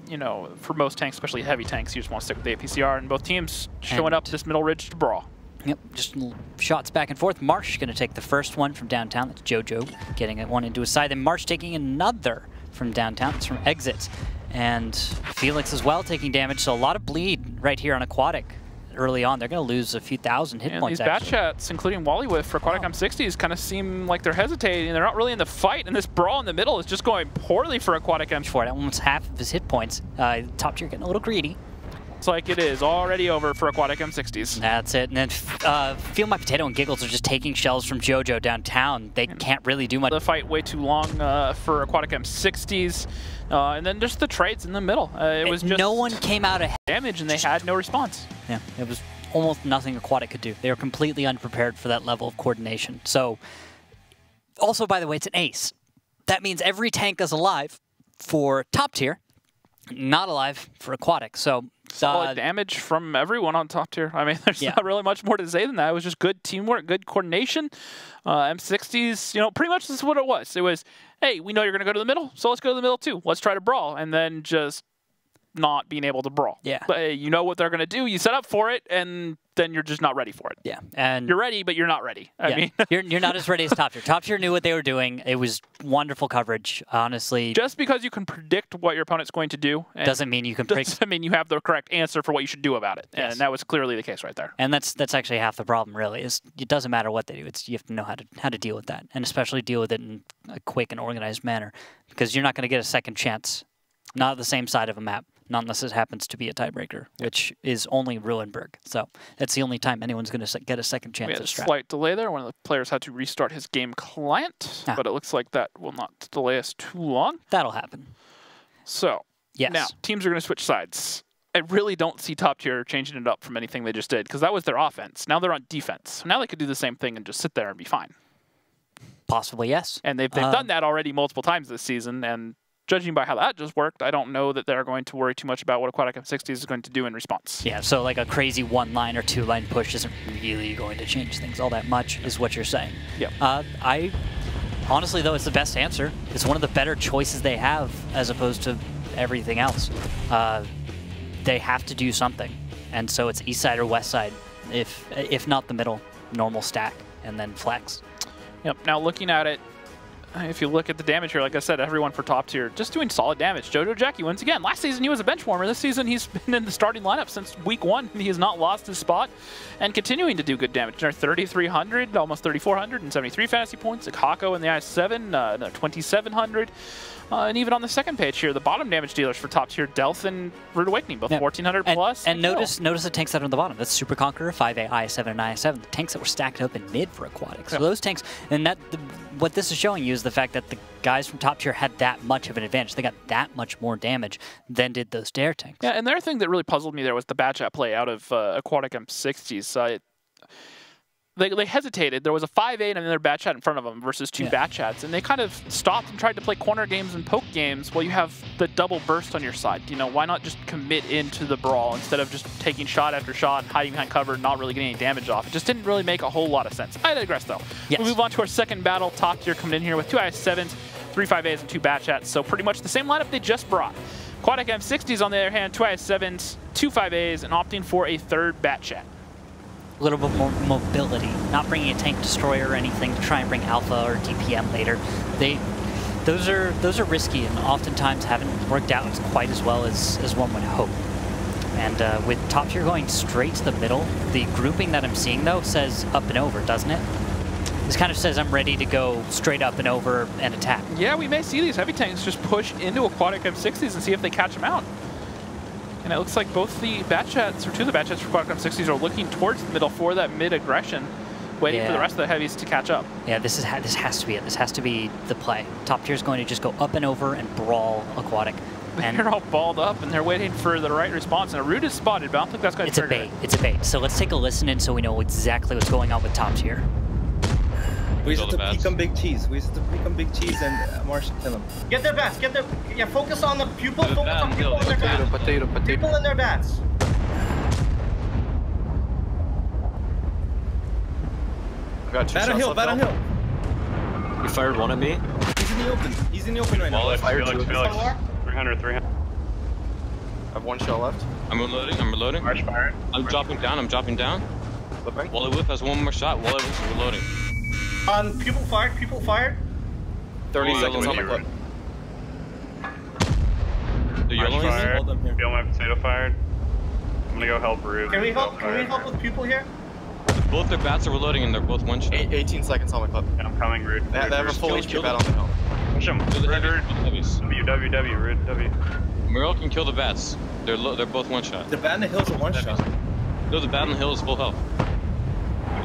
you know, for most tanks, especially heavy tanks, you just want to stick with the APCR. And both teams showing up to this middle ridge to brawl. Yep, just shots back and forth. Marsh going to take the first one from downtown. That's JoJo getting one into his side. Then Marsh taking another from downtown. It's from exits. And Felix as well taking damage. So a lot of bleed right here on Aquatic early on. They're going to lose a few thousand hit points. These Bat Chats, including Wally Whiff for Aquatic M60s, kind of seem like they're hesitating. They're not really in the fight. And this brawl in the middle is just going poorly for Aquatic M60s. For almost half of his hit points. Top tier getting a little greedy. It's like it is already over for Aquatic M60s. That's it. And then Feel My Potato and Giggles are just taking shells from JoJo downtown. They can't really do much. The fight way too long for Aquatic M60s. And then just the trades in the middle. It was just no one came out of damage, and they had no response. Yeah, it was almost nothing Aquatic could do. They were completely unprepared for that level of coordination. So, also, by the way, it's an ace. That means every tank is alive for top tier, not alive for Aquatic. So, solid damage from everyone on top tier. I mean, there's not really much more to say than that. It was just good teamwork, good coordination. M60s, you know, pretty much this is what it was. It was, hey, we know you're going to go to the middle, so let's go to the middle too. Let's try to brawl. And then just not being able to brawl. Yeah. But you know what they're going to do. You set up for it, and then you're just not ready for it. Yeah. And you're ready, but you're not ready. I mean, you're not as ready as top tier. Top tier knew what they were doing. It was wonderful coverage, honestly. Just because you can predict what your opponent's going to do doesn't mean you can doesn't mean you have the correct answer for what you should do about it. Yes. And that was clearly the case right there. And that's actually half the problem, really. Is it doesn't matter what they do. It's you have to know how to deal with that, and especially deal with it in a quick and organized manner, because you're not going to get a second chance, not at the same side of a map. Not unless it happens to be a tiebreaker, which is only Ruinberg. So that's the only time anyone's going to get a second chance. We had a slight delay there. One of the players had to restart his game client, but it looks like that will not delay us too long. That'll happen. So now teams are going to switch sides. I really don't see top tier changing it up from anything they just did, because that was their offense. Now they're on defense. So now they could do the same thing and just sit there and be fine. Possibly, yes. And they've done that already multiple times this season, and judging by how that just worked, I don't know that they're going to worry too much about what Aquatic M60s is going to do in response. Yeah, so like a crazy one-line or two-line push isn't really going to change things all that much, is what you're saying. Yeah. Honestly, though, it's the best answer. It's one of the better choices they have as opposed to everything else. They have to do something, and so it's east side or west side, if not the middle, normal stack, and then flex. Yep. Now looking at it, if you look at the damage here, like I said, everyone for top tier just doing solid damage. JoJo Jackie once again. Last season he was a bench warmer. This season he's been in the starting lineup since week 1. He has not lost his spot and continuing to do good damage. They're 3,300, almost 3,400, and 73 fantasy points. Akako in the I7, 2,700. And even on the second page here, the bottom damage dealers for top tier, Delth and Rude Awakening, both 1,400 plus. And notice the tanks that are on the bottom. That's Super Conqueror, 5A, I7, and I7. The tanks that were stacked up in mid for Aquatic. So those tanks, and what this is showing you is the fact that the guys from top tier had that much of an advantage. They got that much more damage than did those Dare tanks. Yeah, and the other thing that really puzzled me there was the Bat Chat play out of Aquatic M60s. they hesitated. There was a 5-8 and another bat chat in front of them versus 2 bat chats, and they kind of stopped and tried to play corner games and poke games. Well, you have the double burst on your side. You know, why not just commit into the brawl instead of just taking shot after shot and hiding behind cover and not really getting any damage off? It just didn't really make a whole lot of sense. I digress, though. Yes. We'll move on to our second battle. Top tier coming in here with 2 IS-7s, 3 5-As, and 2 bat chats. So pretty much the same lineup they just brought. Aquatic M60s, on the other hand, 2 IS-7s, 2 5-As, and opting for a 3rd bat chat. A little bit more mobility, not bringing a tank destroyer or anything to try and bring alpha or DPM later. Those are risky and oftentimes haven't worked out quite as well as one would hope. And with top tier going straight to the middle, the grouping that I'm seeing though says up and over, doesn't it? This kind of says I'm ready to go straight up and over and attack. Yeah, we may see these heavy tanks just push into Aquatic M60s and see if they catch them out. And it looks like both the bat chats, or 2 of the bat chats for Aquatic M60s, are looking towards the middle for that mid-aggression, waiting for the rest of the heavies to catch up. Yeah, this has to be it. This has to be the play. Top tier is going to just go up and over and brawl Aquatic. And they're all balled up and they're waiting for the right response. And a root is spotted, but I don't think that's going to trigger it. It's a bait. So let's take a listen in so we know exactly what's going on with top tier. We used to pick on big cheese. We used to pick on big cheese and Marsh kill them. Get their bats. Get their. Yeah, focus on the pupil. Focus on people in their bats. Potato. People in their bats. I got 2 bat on hill. Bat on hill. You fired one at me. He's in the open. He's in the open right now. Felix. 300. I have 1 shell left. I'm reloading. March fired. I'm dropping down. Flipping. Wally Whip has 1 more shot. Wally Whip is reloading. Pupil fired. 30 seconds on my clip. The yellow fired. Feel my potato fired. I'm gonna go help Rube. Can we help with pupil here? Both their bats are reloading and they're both 1 shot. 18 seconds on my clip. Yeah, I'm coming, Rude. They have a full HP bat on the hill. Push him. W. Muriel can kill the bats. They're both 1 shot. The bat on the hill is a 1 shot. No, the bat on the hill is full health.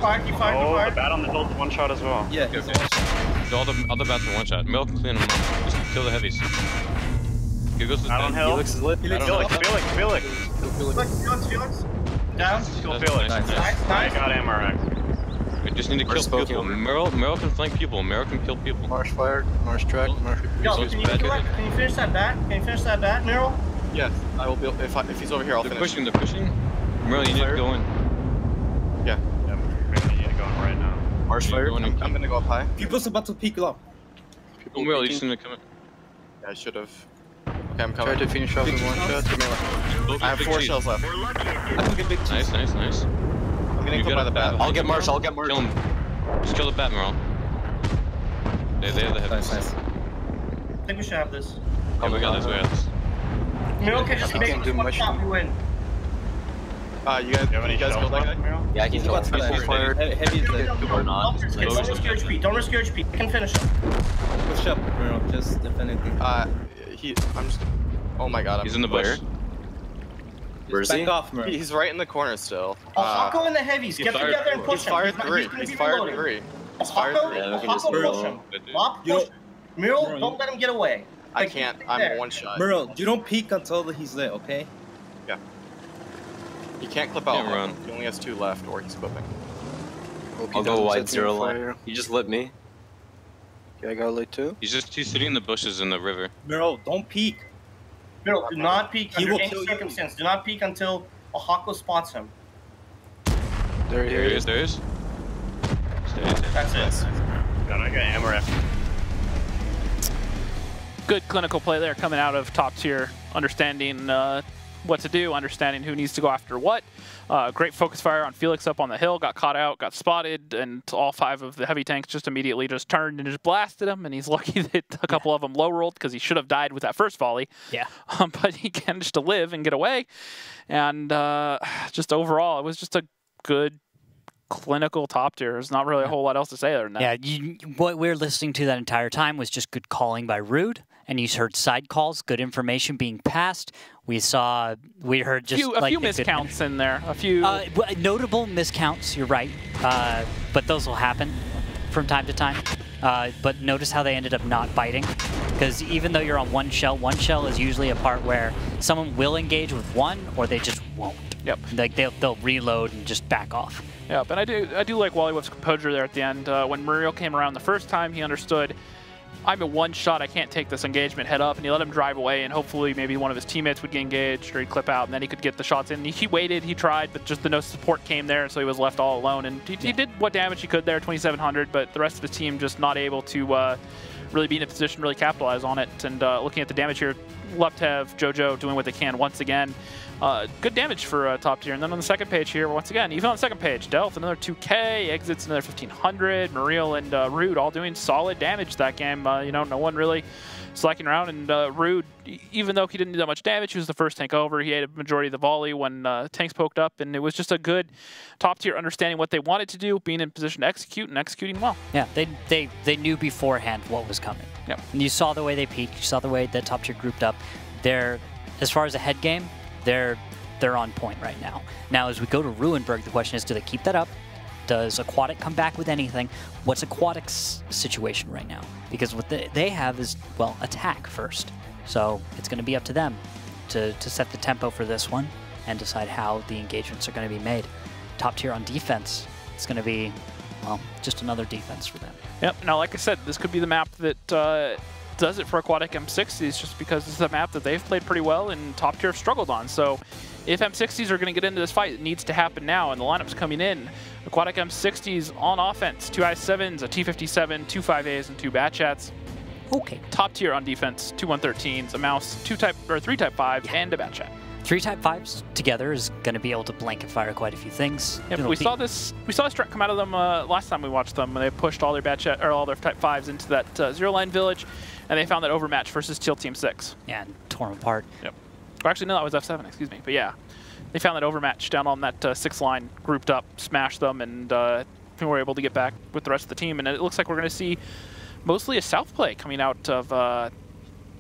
You fired. The bat on the hill is 1 shot as well. Yeah, he's 1 shot. So all the other bats are 1 shot. Muriel can clean them up. Just kill the heavies. Here goes the bat on hill. Felix is lit. Felix. Down. Kill Felix. Nice. I got MRX. We just need to kill people. Muriel can flank people. Muriel can kill people. Marsh fired. Marsh track. Yo, can you finish that bat? Muriel? Yes, I will be. If he's over here, I'll finish. They're pushing. Muriel, you need to go in. Yeah. You need to go in right now. Marsh fired. I'm gonna go up high. People's about to peek up. Muriel, you just need to come in. Yeah, I should have. Okay, I'm coming. Try to finish off in 1 shot. I have 4 shells left. I took a big cheese. Nice. I'm getting killed by the bat. I'll get Marsh. Kill him. Just kill the bat, Muriel. They have the heavies. Nice. I think we should have this. Oh, we got this. Muriel can just make this 1 shot. We win. You guys killed that guy? Yeah, he's about to fired. Heavy is dead. Don't risk your HP. Don't risk your HP. I can finish him. Push up, Muriel. Just if anything. I'm just. Oh my god. He's in the bush. Where's he? Off, he's right in the corner still. Hako in the heavies. Get together and push him. He's fired 3. He's fired 3. Hako push him. Lock push. Muriel, don't let him get away. I can't. I'm 1 shot. Muriel, you don't peek until he's lit, okay? Yeah. He can't clip out. He only has 2 left, or he's clipping. I'll go wide 0 line. He just lit me. Okay, I got lit too. He's sitting in the bushes in the river. Muriel, don't peek. Muriel, do not peek under any circumstance. Do not peek until a Hako spots him. There he is. Stay. That's it. I got MRX. Good clinical play there coming out of top tier, understanding what to do, understanding who needs to go after what. Great focus fire on Felix up on the hill, got caught out, got spotted, and all 5 of the heavy tanks just immediately just turned and just blasted him, and he's lucky that a couple of them low rolled because he should have died with that first volley. Yeah. But he managed to live and get away, and just overall, it was just a good clinical top tier. There's not really a whole lot else to say other than that. Yeah, what we're listening to that entire time was just good calling by Rude, and you heard side calls, good information being passed. We heard just a few miscounts in there. A few notable miscounts. You're right, but those will happen from time to time. But notice how they ended up not biting, because even though you're on 1 shell is usually a part where someone will engage with 1, or they just won't. Yep. Like they'll reload and just back off. Yep, and I do like Wally Whip's composure there at the end. When Muriel came around the first time, he understood, I'm a one shot, I can't take this engagement head up, and he let him drive away, and hopefully maybe one of his teammates would get engaged or he'd clip out, and then he could get the shots in. He waited, he tried, but just the no support came there, so he was left all alone, and he did what damage he could there, 2,700, but the rest of his team just not able to really be in a position to really capitalize on it. And looking at the damage here, love to have JoJo doing what they can once again. Good damage for top tier. And then on the second page here, once again, even on the second page, Delth another 2K, Exits another 1,500, Muriel and Rude all doing solid damage that game. You know, no one really slacking around. And Rude, even though he didn't do that much damage, he was the first tank over. He had a majority of the volley when tanks poked up, and it was just a good top tier understanding what they wanted to do, being in position to execute and executing well. Yeah, they knew beforehand what was coming. Yep. And you saw the way they peaked. You saw the way that top tier grouped up. They're, as far as a head game, they're on point right now. Now, as we go to Ruinberg, the question is, do they keep that up? Does Aquatic come back with anything? What's Aquatic's situation right now? Because what they have is, well, attack first. So it's going to be up to them to set the tempo for this one and decide how the engagements are going to be made. Top tier on defense, it's going to be, well, just another defense for them. Yep. Now, like I said, this could be the map that does it for Aquatic M60s, just because this is a map that they've played pretty well and top tier have struggled on. So if M60s are going to get into this fight, it needs to happen now, and the lineup's coming in. Aquatic M60s on offense, 2 I-7s, a T-57, 2 5As, and 2 Batchats. Okay. Top tier on defense, 2 113s, a Mouse, 3 Type 5s, and a Batchat. 3 Type 5s together is going to be able to blanket fire quite a few things. Yep, we saw this strat come out of them last time we watched them. They pushed all their Batchat, or all their Type 5s into that zero line village, and they found that overmatch versus Teal Team 6. Yeah, and tore them apart. Yep. Or actually, no, that was F7, excuse me. But yeah, they found that overmatch down on that 6 line, grouped up, smashed them, and were able to get back with the rest of the team. And it looks like we're going to see mostly a south play coming out of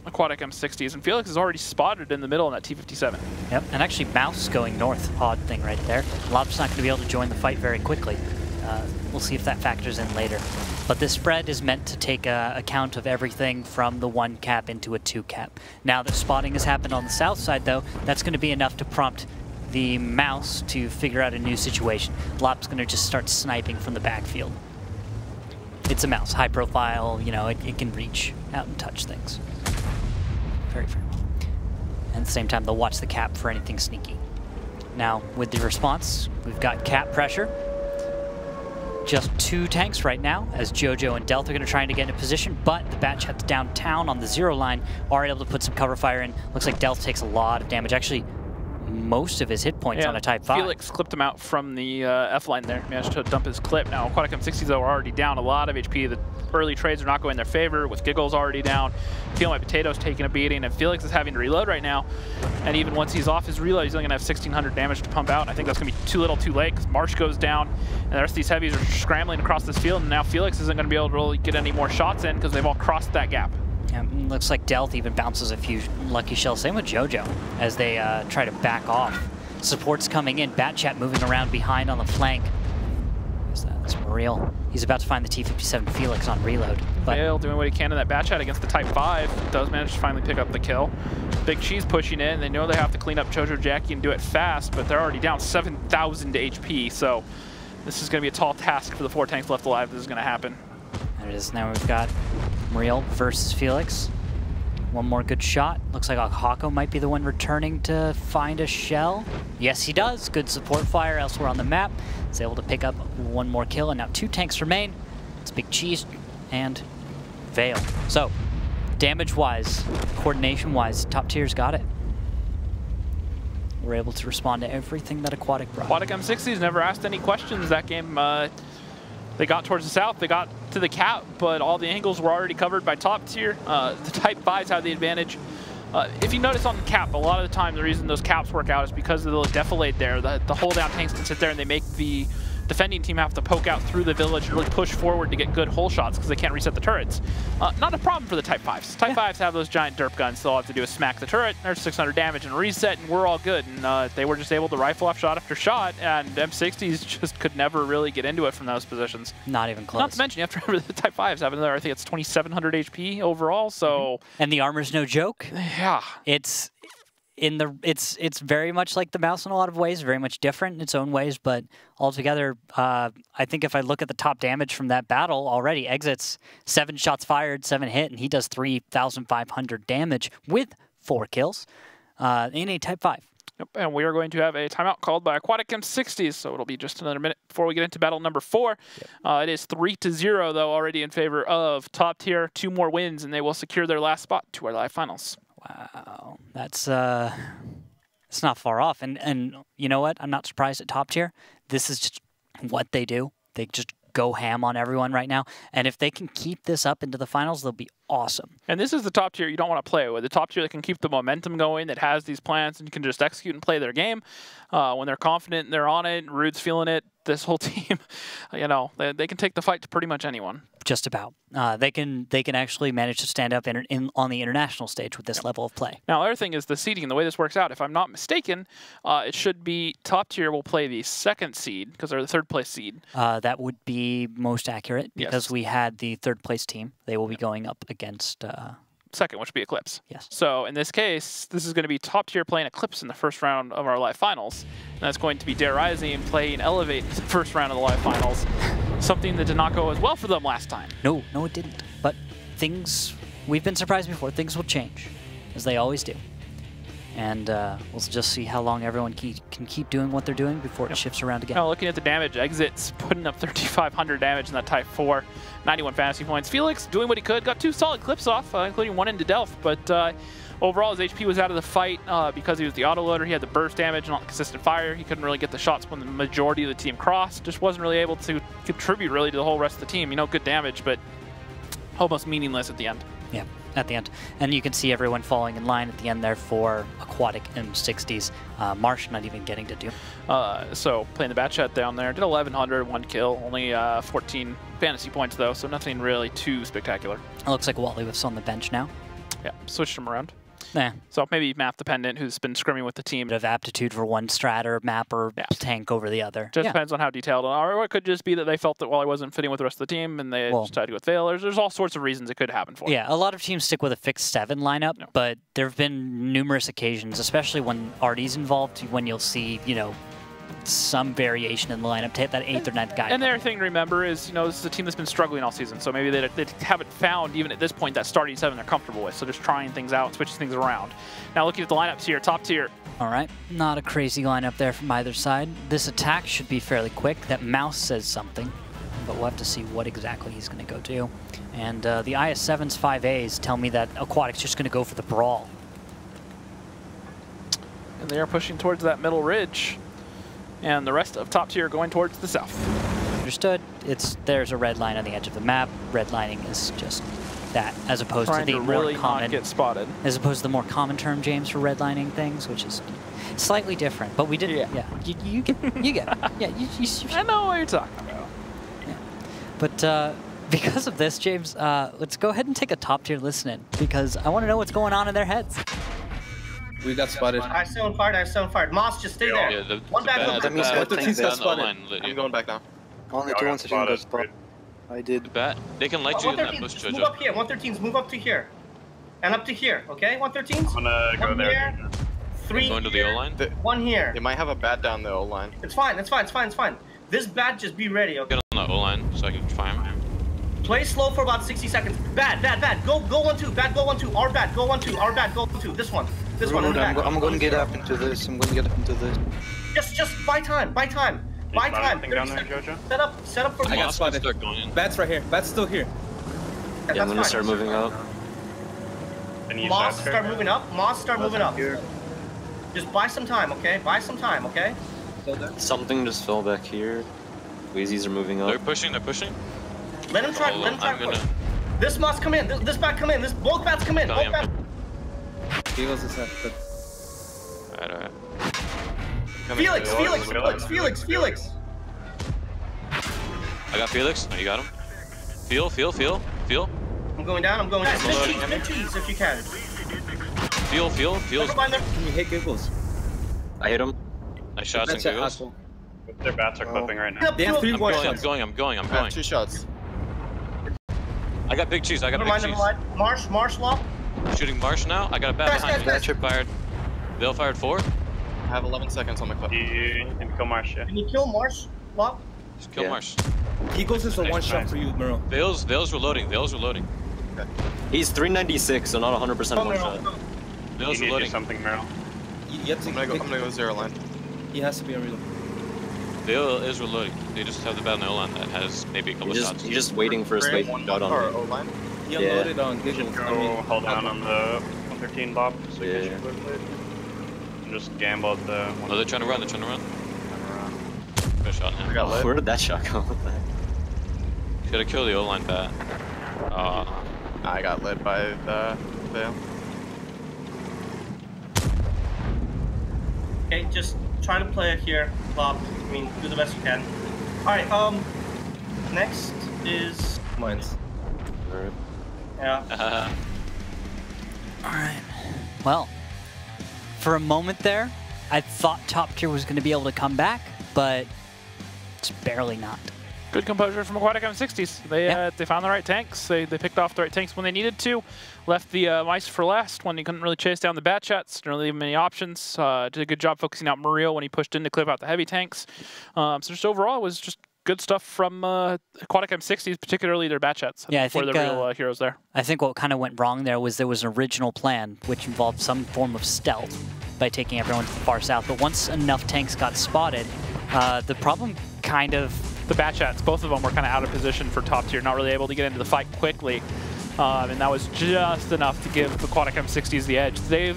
Aquatic M60s. And Felix is already spotted in the middle on that T-57. Yep, and actually Mouse going north, odd thing right there. Lop's not going to be able to join the fight very quickly. We'll see if that factors in later. But this spread is meant to take account of everything from the 1 cap into a 2 cap. Now that spotting has happened on the south side, though, that's going to be enough to prompt the Mouse to figure out a new situation. Lop's going to just start sniping from the backfield. It's a Mouse, high profile, you know, it can reach out and touch things. Very, very well. And at the same time, they'll watch the cap for anything sneaky. Now, with the response, we've got cap pressure. Just 2 tanks right now, as JoJo and Delth are going to try to get into position, but the Batchats downtown on the 0 line are able to put some cover fire in. Looks like Delth takes a lot of damage. Actually, most of his hit points on a Type 5. Felix clipped him out from the F line there, managed to dump his clip. Now, Aquatic M60s, though, are already down a lot of HP. The early trades are not going in their favor, with Giggles already down. Feel My Potatoes taking a beating, and Felix is having to reload right now. And even once he's off his reload, he's only going to have 1,600 damage to pump out. And I think that's going to be too little too late, because Marsh goes down, and the rest of these heavies are scrambling across this field, and now Felix isn't going to be able to really get any more shots in, because they've all crossed that gap. Yeah, looks like Delth even bounces a few lucky shells. Same with JoJo, as they try to back off. Support's coming in, Batchat moving around behind on the flank. Who's that? It's Muriel. He's about to find the T-57 Felix on reload. But Vale doing what he can in that Batchat against the Type 5. Does manage to finally pick up the kill. Big Cheese pushing in. They know they have to clean up JoJo Jackie and do it fast, but they're already down 7,000 HP, so this is going to be a tall task for the 4 tanks left alive. This is going to happen. There it is. Now we've got Muriel versus Felix. One more good shot. Looks like Hako might be the one returning to find a shell. Yes, he does. Good support fire elsewhere on the map. He's able to pick up 1 more kill, and now 2 tanks remain. It's Big Cheese and Vale. So, damage-wise, coordination-wise, top tier's got it. We're able to respond to everything that Aquatic brought. Aquatic M60s never asked any questions that game. They got towards the south, they got to the cap, but all the angles were already covered by top tier. The Type 5s had the advantage. If you notice on the cap, a lot of the time the reason those caps work out is because of the defilade there. The hold down tanks can sit there and they make the defending team have to poke out through the village and really push forward to get good hole shots because they can't reset the turrets. Not a problem for the Type 5s. Type 5s have those giant derp guns, so all they have to do is smack the turret, there's 600 damage and reset, and we're all good. And they were just able to rifle off shot after shot, and M60s just could never really get into it from those positions. Not even close. Not to mention, you have to remember the Type 5s have another, I think it's 2,700 HP overall, so... And the armor's no joke. Yeah. It's it's very much like the mouse in a lot of ways, very much different in its own ways, but altogether, I think if I look at the top damage from that battle already, Exit's 7 shots fired, 7 hit, and he does 3,500 damage with 4 kills in a Type 5. Yep, and we are going to have a timeout called by Aquatic M60s, so it'll be just another minute before we get into battle number 4. Yep. It is 3-0, though, already in favor of top tier. 2 more wins, and they will secure their last spot to our live finals. Wow, that's it's not far off. And you know what? I'm not surprised at top tier. This is just what they do. They just go ham on everyone right now. And if they can keep this up into the finals, they'll be awesome. And this is the top tier you don't want to play with. The top tier that can keep the momentum going, that has these plans, and can just execute and play their game. When they're confident and they're on it, and Rude's feeling it, this whole team, you know, they can take the fight to pretty much anyone. Just about. They can actually manage to stand up on the international stage with this level of play. Now, the other thing is the seeding, the way this works out. If I'm not mistaken, it should be top tier will play the 2nd seed because they're the 3rd place seed. That would be most accurate because we had the 3rd place team. They will be going up against... 2nd, which would be Eclipse. Yes. So in this case, this is going to be top tier playing Eclipse in the 1st round of our live finals. And that's going to be Dare Rising playing Elevate in the 1st round of the live finals. Something that did not go as well for them last time. No, it didn't. But things, we've been surprised before. Things will change, as they always do. And we'll just see how long everyone can keep doing what they're doing before it shifts around again. Now, looking at the damage, Exit's putting up 3,500 damage in that Type 4, 91 fantasy points. Felix doing what he could, got 2 solid clips off, including 1 into Delph, but overall his HP was out of the fight because he was the autoloader. He had the burst damage, not the consistent fire. He couldn't really get the shots when the majority of the team crossed. Just wasn't really able to contribute really to the whole rest of the team. You know, good damage, but almost meaningless at the end. Yeah, at the end. And you can see everyone falling in line at the end there for Aquatic M60s. Marsh not even getting to do. So playing the bat shot down there, did 1,100, 1 kill, only 14 fantasy points though, so nothing really too spectacular. It looks like Wally was on the bench now. Yeah, switched him around. Yeah. So maybe map dependent, who's been scrimming with the team. Bit of aptitude for one strat or map or tank over the other. Just depends on how detailed. Or it could just be that they felt that Wally wasn't fitting with the rest of the team and they just tried to go with failures. There's all sorts of reasons it could happen for. Yeah, a lot of teams stick with a fixed 7 lineup, but there have been numerous occasions, especially when Artie's involved, when you'll see, you know, some variation in the lineup, take that 8th or 9th guy. And the other thing to remember is, you know, this is a team that's been struggling all season, so maybe they haven't found, even at this point, that starting 7 they're comfortable with, so just trying things out, switching things around. Now looking at the lineups here, top tier. All right, not a crazy lineup there from either side. This attack should be fairly quick. That mouse says something, but we'll have to see what exactly he's going to go do. And the IS-7's 5As tell me that Aquatic's just going to go for the brawl. And they are pushing towards that middle ridge. And the rest of top tier going towards the south. Understood. There's a red line on the edge of the map. Redlining is just that, as opposed to the really more common. Not get spotted. As opposed to the more common term, James, for redlining things, which is slightly different. But we did. Yeah. You get it. Yeah. I know what you're talking about. Yeah. But because of this, James, let's go ahead and take a top tier listen in, because I want to know what's going on in their heads. We got spotted. I still fired. Moss, just stay there. Yeah, one back. That means both the teams got spotted. I'm going back now. Only 2 113 got spotted. I did. Bat. They can light you in that bush, Move up here. 113s, move up to here. And up to here, okay? 113s? I'm gonna go there. Here, 3 going to the O-line? 1 here. They might have a bat down the O-line. It's fine, it's fine. This bat, just be ready, okay? Get on the O-line so I can find him. Play slow for about 60 seconds. Bad. Go 1-2. Bad, go 1-2. Our bad, go 1-2. Our bad, go 1-2. This one. I'm going to get up into this. Just buy time. Buy time. Down there, Jojo? Set up for I got spotted. Bat's right here. Bat's still here. Yeah, I'm gonna start moving up. Moss, start moving up. Just buy some time, okay? Something just fell back here. Wheezies are moving up. They're pushing. Let him try. This Moss come in. This bat come in. Both bats come in. Both bats. He was his head. Alright. Felix. I got Felix. No, you got him. Feel. I'm going down. Mid cheese if you can. Feel. Can you hit Giggles? I hit him. Nice shots and Giggles. Their bats are clipping right now. They have 3 more shots. I'm going. I have 2 shots. I got big cheese. Marsh lock. Shooting Marsh now. I got a bat behind me. Fired. They'll fired 4? I have 11 seconds on my clip. You can kill Marsh, yeah. Can you kill Marsh, Lock? Just kill Marsh. He goes as a one shot for you, Miro. Veil's reloading. Veil's reloading. Okay. He's 396, so not 100% one shot. Veil's reloading. Something, Miro. I'm gonna go 0 line. He has to be on reload. Veil is reloading. They just have the battle no line that has maybe a couple shots. You're just waiting for a straight shot on him. O-line? He unloaded on Giggles. Go hold down on the 113 Bob. So Yeah. Just gamble at the... Oh, they're trying to run. They're trying to run. Good shot now. I got lit. Where did that shot go? What the heck? Gotta kill the O-line bat. I got lit by the Veil. Okay, just try to play it here, Bob. I mean, do the best you can. Alright, next is... Mines. Alright. Yeah. Alright. Well, for a moment there, I thought top tier was going to be able to come back, but it's barely not. Good composure from Aquatic M60s. They found the right tanks. They picked off the right tanks when they needed to. Left the mice for last when he couldn't really chase down the bat chats. Didn't really leave him any options. Did a good job focusing out Murillo when he pushed in to clip out the heavy tanks. So just overall, it was just good stuff from Aquatic M60s, particularly their bat chats. Yeah, I think the real heroes there. I think what kind of went wrong there was an original plan, which involved some form of stealth by taking everyone to the far south. But once enough tanks got spotted, the problem kind of... The bat chats, both of them were kind of out of position for top tier, not really able to get into the fight quickly. And that was just enough to give Aquatic M60s the edge. They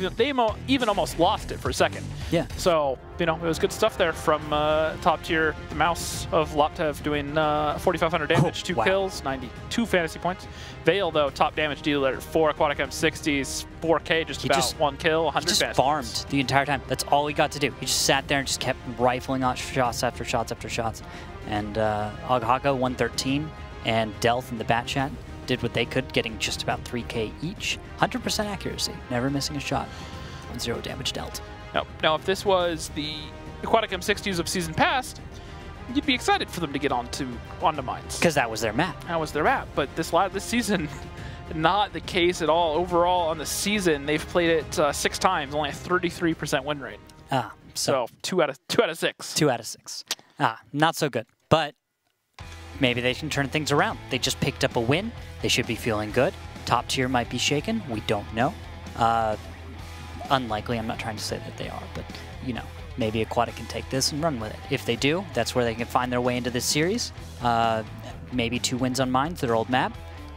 even almost lost it for a second. Yeah. So, you know, it was good stuff there from top tier. The mouse of Loptev doing 4,500 damage, 2 kills, 92 fantasy points. Veil, though, top damage dealer for Aquatic M60s, 4K, just about 1 kill, 100 just fantasy farmed points. the entire time. That's all he got to do. He just sat there and just kept rifling out shots after shots after shots. And Aghaka 113 and Delth in the bat chat did what they could, getting just about 3K each. 100% accuracy, never missing a shot. 0 damage dealt. Now, if this was the Aquatic M60s of season past, you'd be excited for them to get onto mines. Because that was their map. That was their map. But this season, not the case at all. Overall, on the season, they've played it 6 times, only a 33% win rate. So 2 out of 6. 2 out of 6. Not so good. But maybe they can turn things around. They just picked up a win. They should be feeling good. Top tier might be shaken. We don't know. Unlikely. I'm not trying to say that they are, but you know, maybe Aquatic can take this and run with it. If they do, that's where they can find their way into this series. Maybe 2 wins on mines, their old map,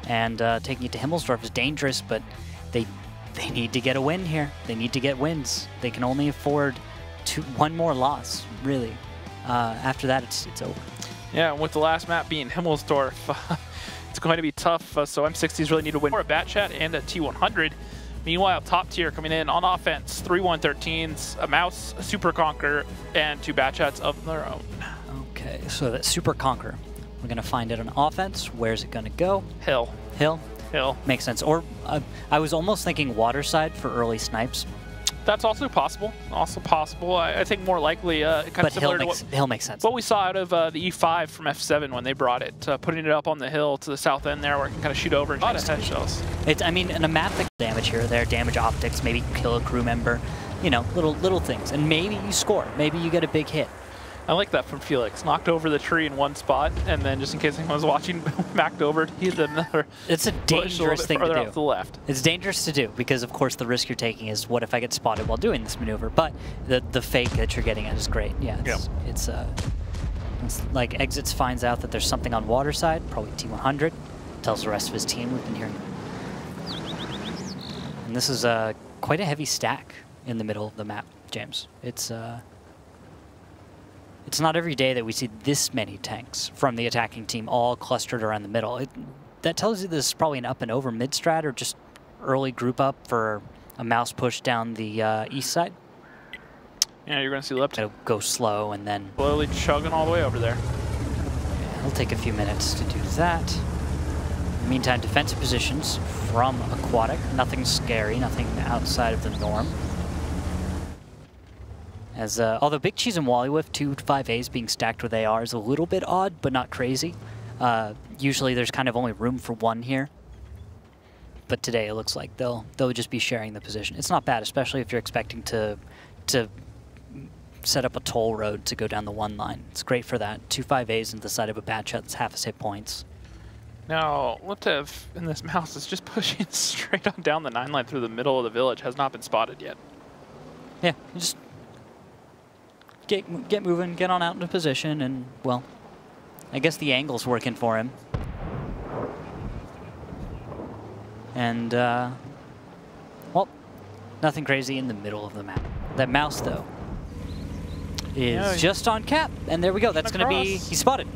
and taking it to Himmelsdorf is dangerous, but they need to get a win here. They need to get wins. They can only afford 1 more loss, really. After that, it's over. Yeah, with the last map being Himmelsdorf, it's going to be tough. So M60s really need to win for a bat chat and a T100. Meanwhile, top tier coming in on offense, 3 113s, a mouse, a super conquer, and 2 bat chats of their own. Okay, so that super conquer, we're gonna find it on offense. Where's it gonna go? Hill. Hill. Hill. Makes sense. Or I was almost thinking water side for early snipes. That's also possible. I think more likely kind of similar to Hill makes sense. What we saw out of the E5 from F7 when they brought it, putting it up on the hill to the south end there where it can kind of shoot over and try to head shells. I mean, in a map that damage here or there, damage optics, maybe kill a crew member, you know, little things. And maybe you score. Maybe you get a big hit. I like that from Felix. Knocked over the tree in one spot, and then just in case anyone was watching, backed over to hit another. It's a dangerous thing to do. Off the left. It's dangerous to do because, of course, the risk you're taking is what if I get spotted while doing this maneuver. But the fake that you're getting at is great. Yeah, it's like Exits finds out that there's something on water side, probably T100, tells the rest of his team we've been hearing. And this is quite a heavy stack in the middle of the map, James. It's not every day that we see this many tanks from the attacking team all clustered around the middle. That tells you this is probably an up and over mid strat or just early group up for a mouse push down the east side. Yeah, you're going to see Lip. It'll go slow and then slowly chugging all the way over there. Yeah, it'll take a few minutes to do that. In the meantime, defensive positions from Aquatic. Nothing scary, nothing outside of the norm. As, although Big Cheese and Wallywith, 2 5As being stacked with AR is a little bit odd, but not crazy. Usually there's kind of only room for 1 here. but today it looks like they'll just be sharing the position. It's not bad, especially if you're expecting to set up a toll road to go down the 1 line. It's great for that. 2 5As into the side of a bad shot that's half his hit points. Now, Liptev in this mouse is just pushing straight on down the 9 line through the middle of the village. Has not been spotted yet. Yeah, just get moving, get on out into position, and, well, I guess the angle's working for him. And, well, nothing crazy in the middle of the map. That mouse, though, is just on cap. And there we go. That's going to be... He's spotted.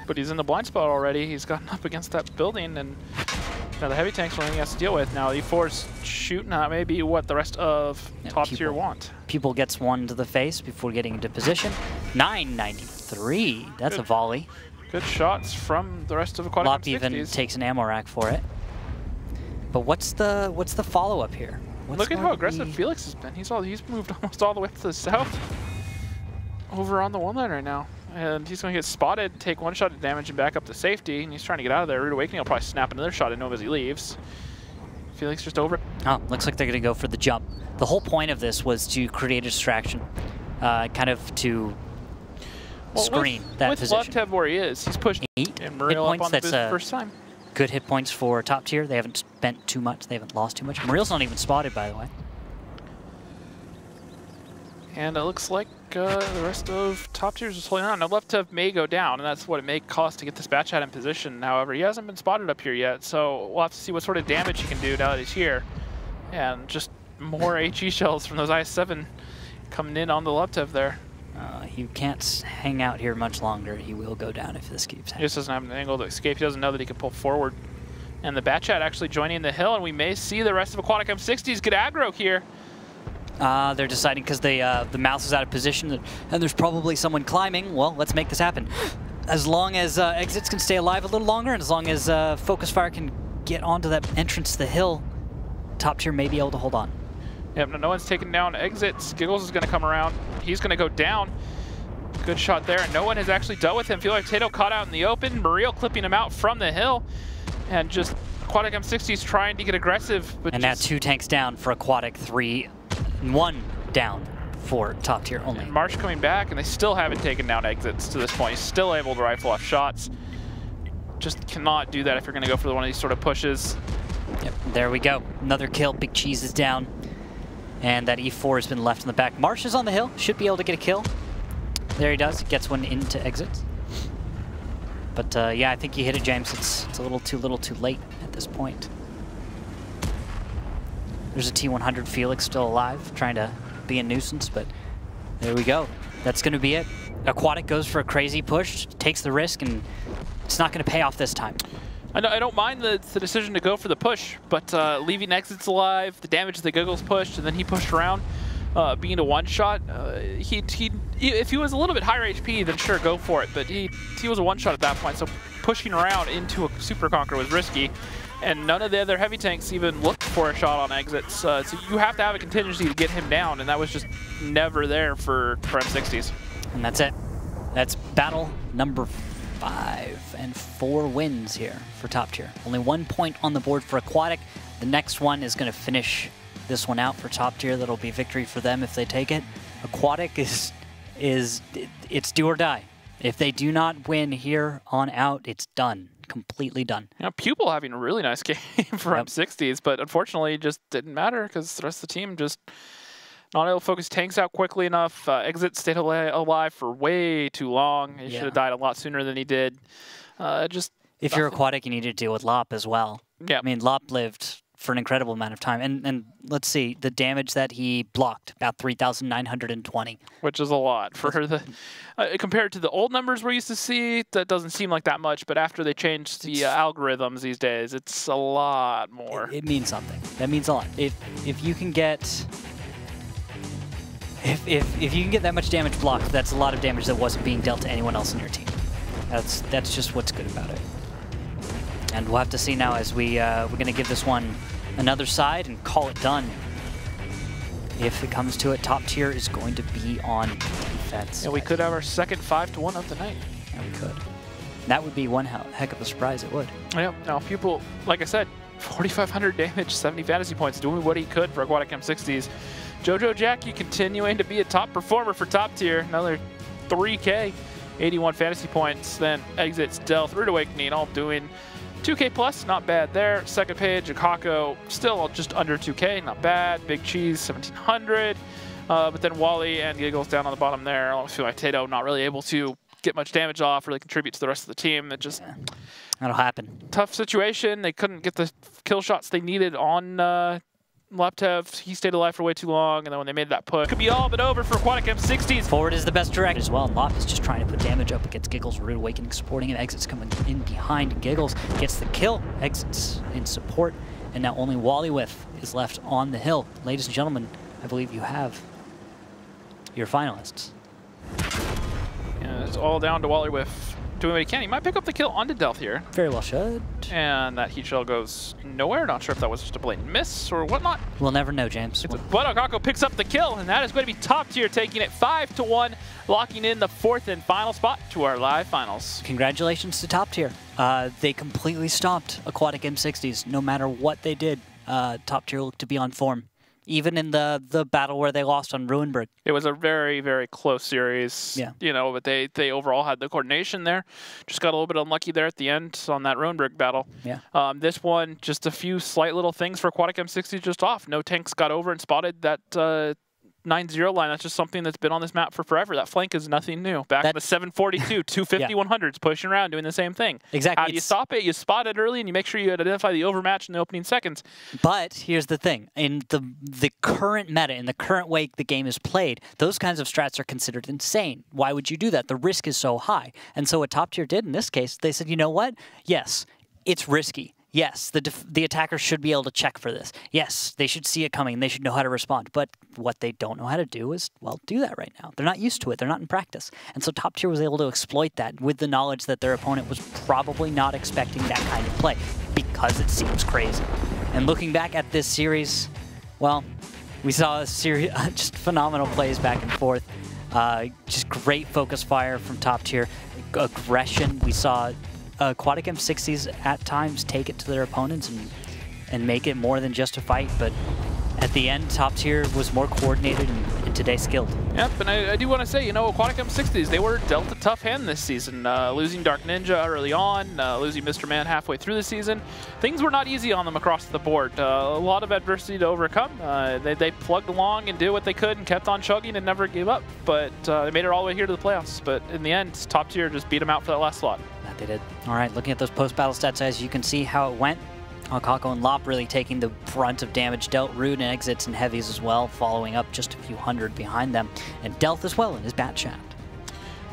But he's in the blind spot already. He's gotten up against that building, and now the heavy tank's one he has to deal with. Now E4's shooting at maybe what the rest of top tier want. People gets one to the face before getting into position. 993. That's a volley. Good shots from the rest of Aquatic Lop M60s. even takes an ammo rack for it. But what's the follow-up here? Look at how aggressive Felix has been. He's moved almost all the way to the south. Over on the 1 line right now. And he's going to get spotted, take 1 shot of damage and back up to safety. And he's trying to get out of there. Rude Awakening will probably snap another shot into him as he leaves. Felix just over. Oh, looks like they're going to go for the jump. The whole point of this was to create a distraction, kind of to screen that position. With Liptev where he is, he's pushed 8 and hit Muriel points. up on the That's first time. Good hit points for top tier. They haven't spent too much. They haven't lost too much. Muriel's not even spotted, by the way. And it looks like the rest of top tiers is holding on. Now Liptev may go down, and that's what it may cost to get this batch hat in position. However, he hasn't been spotted up here yet, so we'll have to see what sort of damage he can do now that he's here. And just more HE shells from those IS-7 coming in on the Liptev there. He can't hang out here much longer. He will go down if this keeps happening. He just doesn't have an angle to escape. He doesn't know that he can pull forward. And the batch hat actually joining the hill, and we may see the rest of Aquatic M60s get aggro here. They're deciding because the mouse is out of position and there's probably someone climbing. Well, let's make this happen. As long as exits can stay alive a little longer, and as long as focus fire can get onto that entrance to the hill, top tier may be able to hold on. Yep, no one's taking down exits. Giggles is going to come around. He's going to go down. Good shot there, and no one has actually dealt with him. Feel like Tato caught out in the open. Muriel clipping him out from the hill, and just Aquatic M60s trying to get aggressive. But and now 2 tanks down for Aquatic, 3, 1 down for top tier only. And Marsh coming back, and they still haven't taken down exits to this point. He's still able to rifle off shots. Just cannot do that if you're going to go for one of these sort of pushes. Yep, there we go. Another kill. Big Cheese is down. And that E4 has been left in the back. Marsh is on the hill. Should be able to get a kill. There he does. Gets one into exits. But yeah, I think you hit it, James. It's a little too late at this point. There's a T100 Felix still alive, trying to be a nuisance, but there we go. That's going to be it. Aquatic goes for a crazy push, takes the risk, and it's not going to pay off this time. I don't mind the decision to go for the push, but leaving exits alive, the damage the Giggles pushed, and then he pushed around, being a one-shot, if he was a little bit higher HP, then sure, go for it, but he was a one-shot at that point, so pushing around into a Super Conqueror was risky. And none of the other heavy tanks even looked for a shot on exits. So you have to have a contingency to get him down, and that was just never there for M60s. And that's it. That's battle number 5, and 4 wins here for top tier. Only 1 point on the board for Aquatic. The next one is going to finish this one out for top tier. That'll be victory for them if they take it. Aquatic it's do or die. If they do not win here on out, it's done. Completely done. You know, Pupil having a really nice game for M60s, but unfortunately it just didn't matter because the rest of the team just not able to focus tanks out quickly enough. Exit stayed alive for way too long. He should have died a lot sooner than he did. If you're Aquatic, you need to deal with Lop as well. Yeah. I mean, Lop lived for an incredible amount of time. And let's see, the damage that he blocked, about 3,920. Which is a lot for the compared to the old numbers we're used to see. That doesn't seem like that much, but after they changed the algorithms these days, it's a lot more. It means something. That means a lot. If you can get if you can get that much damage blocked, that's a lot of damage that wasn't being dealt to anyone else in your team. That's just what's good about it. And we'll have to see now as we're going to give this one another side and call it done. If it comes to it, top tier is going to be on defense. Yeah, we could have our second 5-1 of the night. Yeah, we could. That would be one heck of a surprise, it would. Yeah, now Pupil, like I said, 4,500 damage, 70 fantasy points, doing what he could for Aquatic M60s. Jojo Jackie continuing to be a top performer for top tier. Another 3K, 81 fantasy points. Then exits Delth, Rude Awakening, all doing 2K plus, not bad there. Second page, Akako, still just under 2K, not bad. Big Cheese, 1,700. But then Wally and Giggles down on the bottom there. I feel like Tato not really able to get much damage off, really contribute to the rest of the team. It just that'll happen. Tough situation. They couldn't get the kill shots they needed on Laptev. He stayed alive for way too long, and then when they made that push, could be all but over for Aquatic M60s. Forward is the best direct as well. Lop is just trying to put damage up against Giggles. Rude Awakening supporting him. Exits coming in behind Giggles. Gets the kill. Exits in support. And now only Wally Whiff is left on the hill. Ladies and gentlemen, I believe you have your finalists. Yeah, it's all down to Wally Whiff doing what he can. He might pick up the kill onto Delth here. Very well should. And that heat shell goes nowhere. Not sure if that was just a blatant miss or whatnot. We'll never know, James. But Akako picks up the kill, and that is going to be top tier, taking it 5-1, locking in the 4th and final spot to our live finals. Congratulations to top tier. They completely stopped Aquatic M60s. No matter what they did, top tier looked to be on form. Even in the battle where they lost on Ruinberg. It was a very, very close series. Yeah. You know, but they overall had the coordination there. Just got a little bit unlucky there at the end on that Ruinberg battle. Yeah. This one, just a few slight little things for Aquatic M60 just off. No tanks got over and spotted that 9-0 line. That's just something that's been on this map for forever. That flank is nothing new. Back in the 742, 250, 100s, pushing around, doing the same thing. Exactly. How do you stop it? You spot it early, and you make sure you identify the overmatch in the opening seconds. But here's the thing. In the current meta, in the current way the game is played, those kinds of strats are considered insane. Why would you do that? The risk is so high. And so what top tier did in this case, they said, you know what? Yes, it's risky. Yes, the attacker should be able to check for this. Yes, they should see it coming. They should know how to respond. But what they don't know how to do is, well, do that right now. They're not used to it. They're not in practice. And so top tier was able to exploit that with the knowledge that their opponent was probably not expecting that kind of play because it seems crazy. And looking back at this series, well, we saw a series just phenomenal plays back and forth. Just great focus fire from top tier. Aggression. We saw Aquatic M60s at times take it to their opponents and make it more than just a fight, but at the end, top tier was more coordinated and today skilled. Yep, and I do want to say, you know, Aquatic M60s, they were dealt a tough hand this season. Losing Dark Ninja early on, losing Mr. Man halfway through the season. Things were not easy on them across the board. A lot of adversity to overcome. They plugged along and did what they could and kept on chugging and never gave up, but they made it all the way here to the playoffs. But in the end, top tier just beat them out for that last slot. That they did. All right, looking at those post-battle stats, as you can see how it went. Akako and Lop really taking the brunt of damage dealt. Rude and exits and heavies as well, following up just a few hundred behind them. And Delth as well in his bat shaft.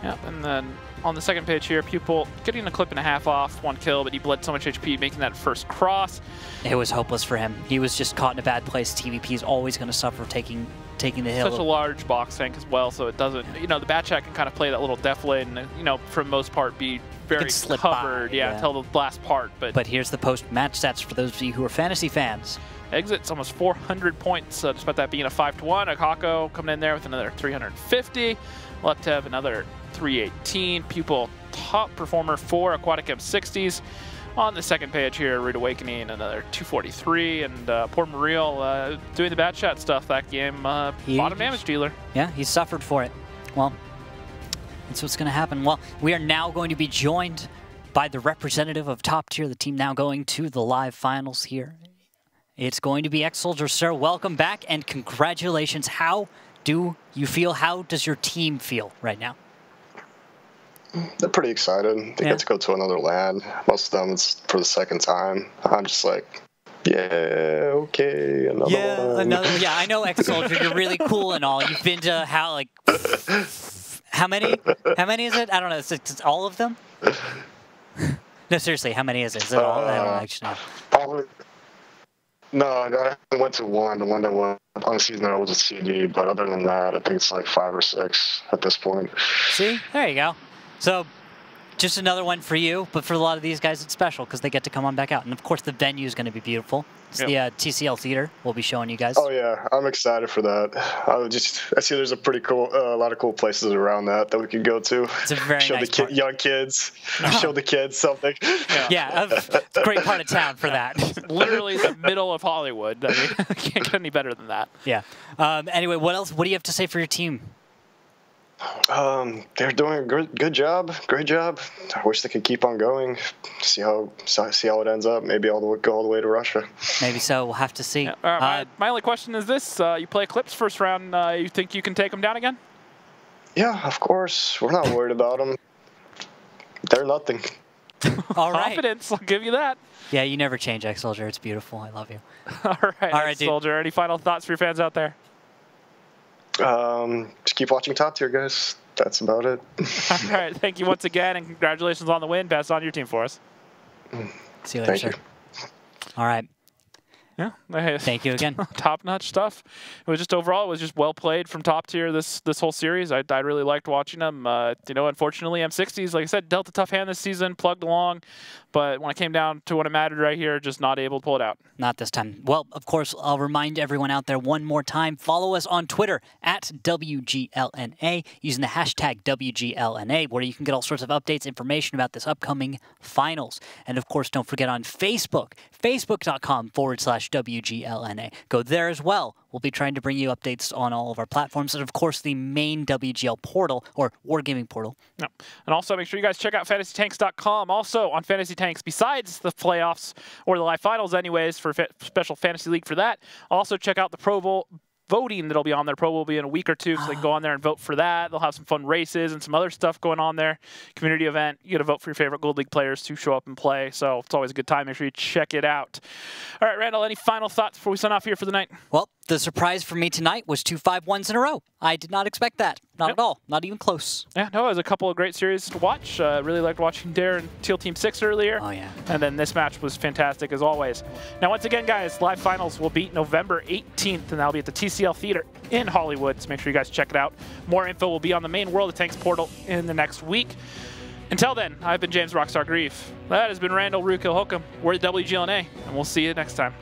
Yep, and then on the second page here, Pupil getting a clip and a half off, 1 kill, but he bled so much HP, making that first cross. It was hopeless for him. He was just caught in a bad place. TVP is always going to suffer taking the hill. Such a large box tank as well, so it doesn't, you know, the bat shaft can kind of play that little def lane, you know, for the most part be very covered, yeah, until the last part. But here's the post-match stats for those of you who are fantasy fans. Exits almost 400 points, despite that being a 5-1. Akako coming in there with another 350. Laptev another 318. Pupil top performer for Aquatic M60s. On the second page here, Rude Awakening another 243, and poor Muriel doing the bad shot stuff that game. Bottom damage dealer. Yeah, he suffered for it. Well, that's what's going to happen. Well, we are now going to be joined by the representative of top tier, the team now going to the live finals here. It's going to be X-Soldier, sir. Welcome back and congratulations. How do you feel? How does your team feel right now? They're pretty excited. They get to go to another land. Most of them it's for the second time. I'm just like, yeah, okay, another one. Yeah, I know X-Soldier. You're really cool and all. You've been to how many? How many is it? I don't know. It's all of them? No, seriously, how many is it? Is it all? I don't actually know. No, I went to one. The one that was on the season that was a CD, but other than that, I think it's like 5 or 6 at this point. See? There you go. So, just another one for you, but for a lot of these guys, it's special because they get to come on back out. And of course, the venue is going to be beautiful. It's the TCL Theater. We'll be showing you guys. Oh yeah, I'm excited for that. I see there's a pretty cool, a lot of cool places around that we could go to. It's a very show nice the young kids, show the kids something. Yeah, it's a great part of town for that. Literally the middle of Hollywood. I mean, can't get any better than that. Yeah. Anyway, what else? What do you have to say for your team? They're doing a good job, great job. I wish they could keep on going. See how it ends up. Maybe go all the way to Russia. Maybe so. We'll have to see. Yeah. My only question is this: you play Eclipse first round. You think you can take them down again? Yeah, of course. We're not worried about them. They're nothing. All right. Confidence. I'll give you that. Yeah, you never change, X-Soldier. It's beautiful. I love you. All right, Soldier. Any final thoughts for your fans out there? Just keep watching Top Tier, guys. That's about it. All right. Thank you once again, and congratulations on the win. Pass on your team for us. See you later, sir. All right. Yeah. Thank you again. Top-notch stuff. It was just overall, it was just well played from Top Tier this whole series. I really liked watching them. You know, unfortunately, M60s, like I said, dealt a tough hand this season, plugged along. But when it came down to what it mattered right here, just not able to pull it out. Not this time. Well, of course, I'll remind everyone out there one more time. Follow us on Twitter at WGLNA using the hashtag WGLNA, where you can get all sorts of updates, information about this upcoming finals. And of course, don't forget on Facebook, facebook.com/WGLNA. Go there as well. We'll be trying to bring you updates on all of our platforms, and of course, the main WGL portal, or Wargaming portal. No. And also, make sure you guys check out FantasyTanks.com. Also, on Fantasy Tanks, besides the playoffs, or the live finals anyways, for special Fantasy League for that, also check out the Pro Bowl voting that'll be on there. Pro Bowl will be in a week or two, so they can go on there and vote for that. They'll have some fun races and some other stuff going on there. Community event. You get to vote for your favorite Gold League players to show up and play, so it's always a good time. Make sure you check it out. All right, Randall, any final thoughts before we sign off here for the night? Well, the surprise for me tonight was 2 5-1s in a row. I did not expect that. Not at all. Not even close. Yeah, no, it was a couple of great series to watch. Really liked watching Dare and Teal Team 6 earlier. Oh, yeah. And then this match was fantastic as always. Now, once again, guys, live finals will be November 18th, and that'll be at the TCL Theater in Hollywood, so make sure you guys check it out. More info will be on the main World of Tanks portal in the next week. Until then, I've been James Rockstar Grief. That has been Randall Ruka Hookham. We're the WGLNA, and we'll see you next time.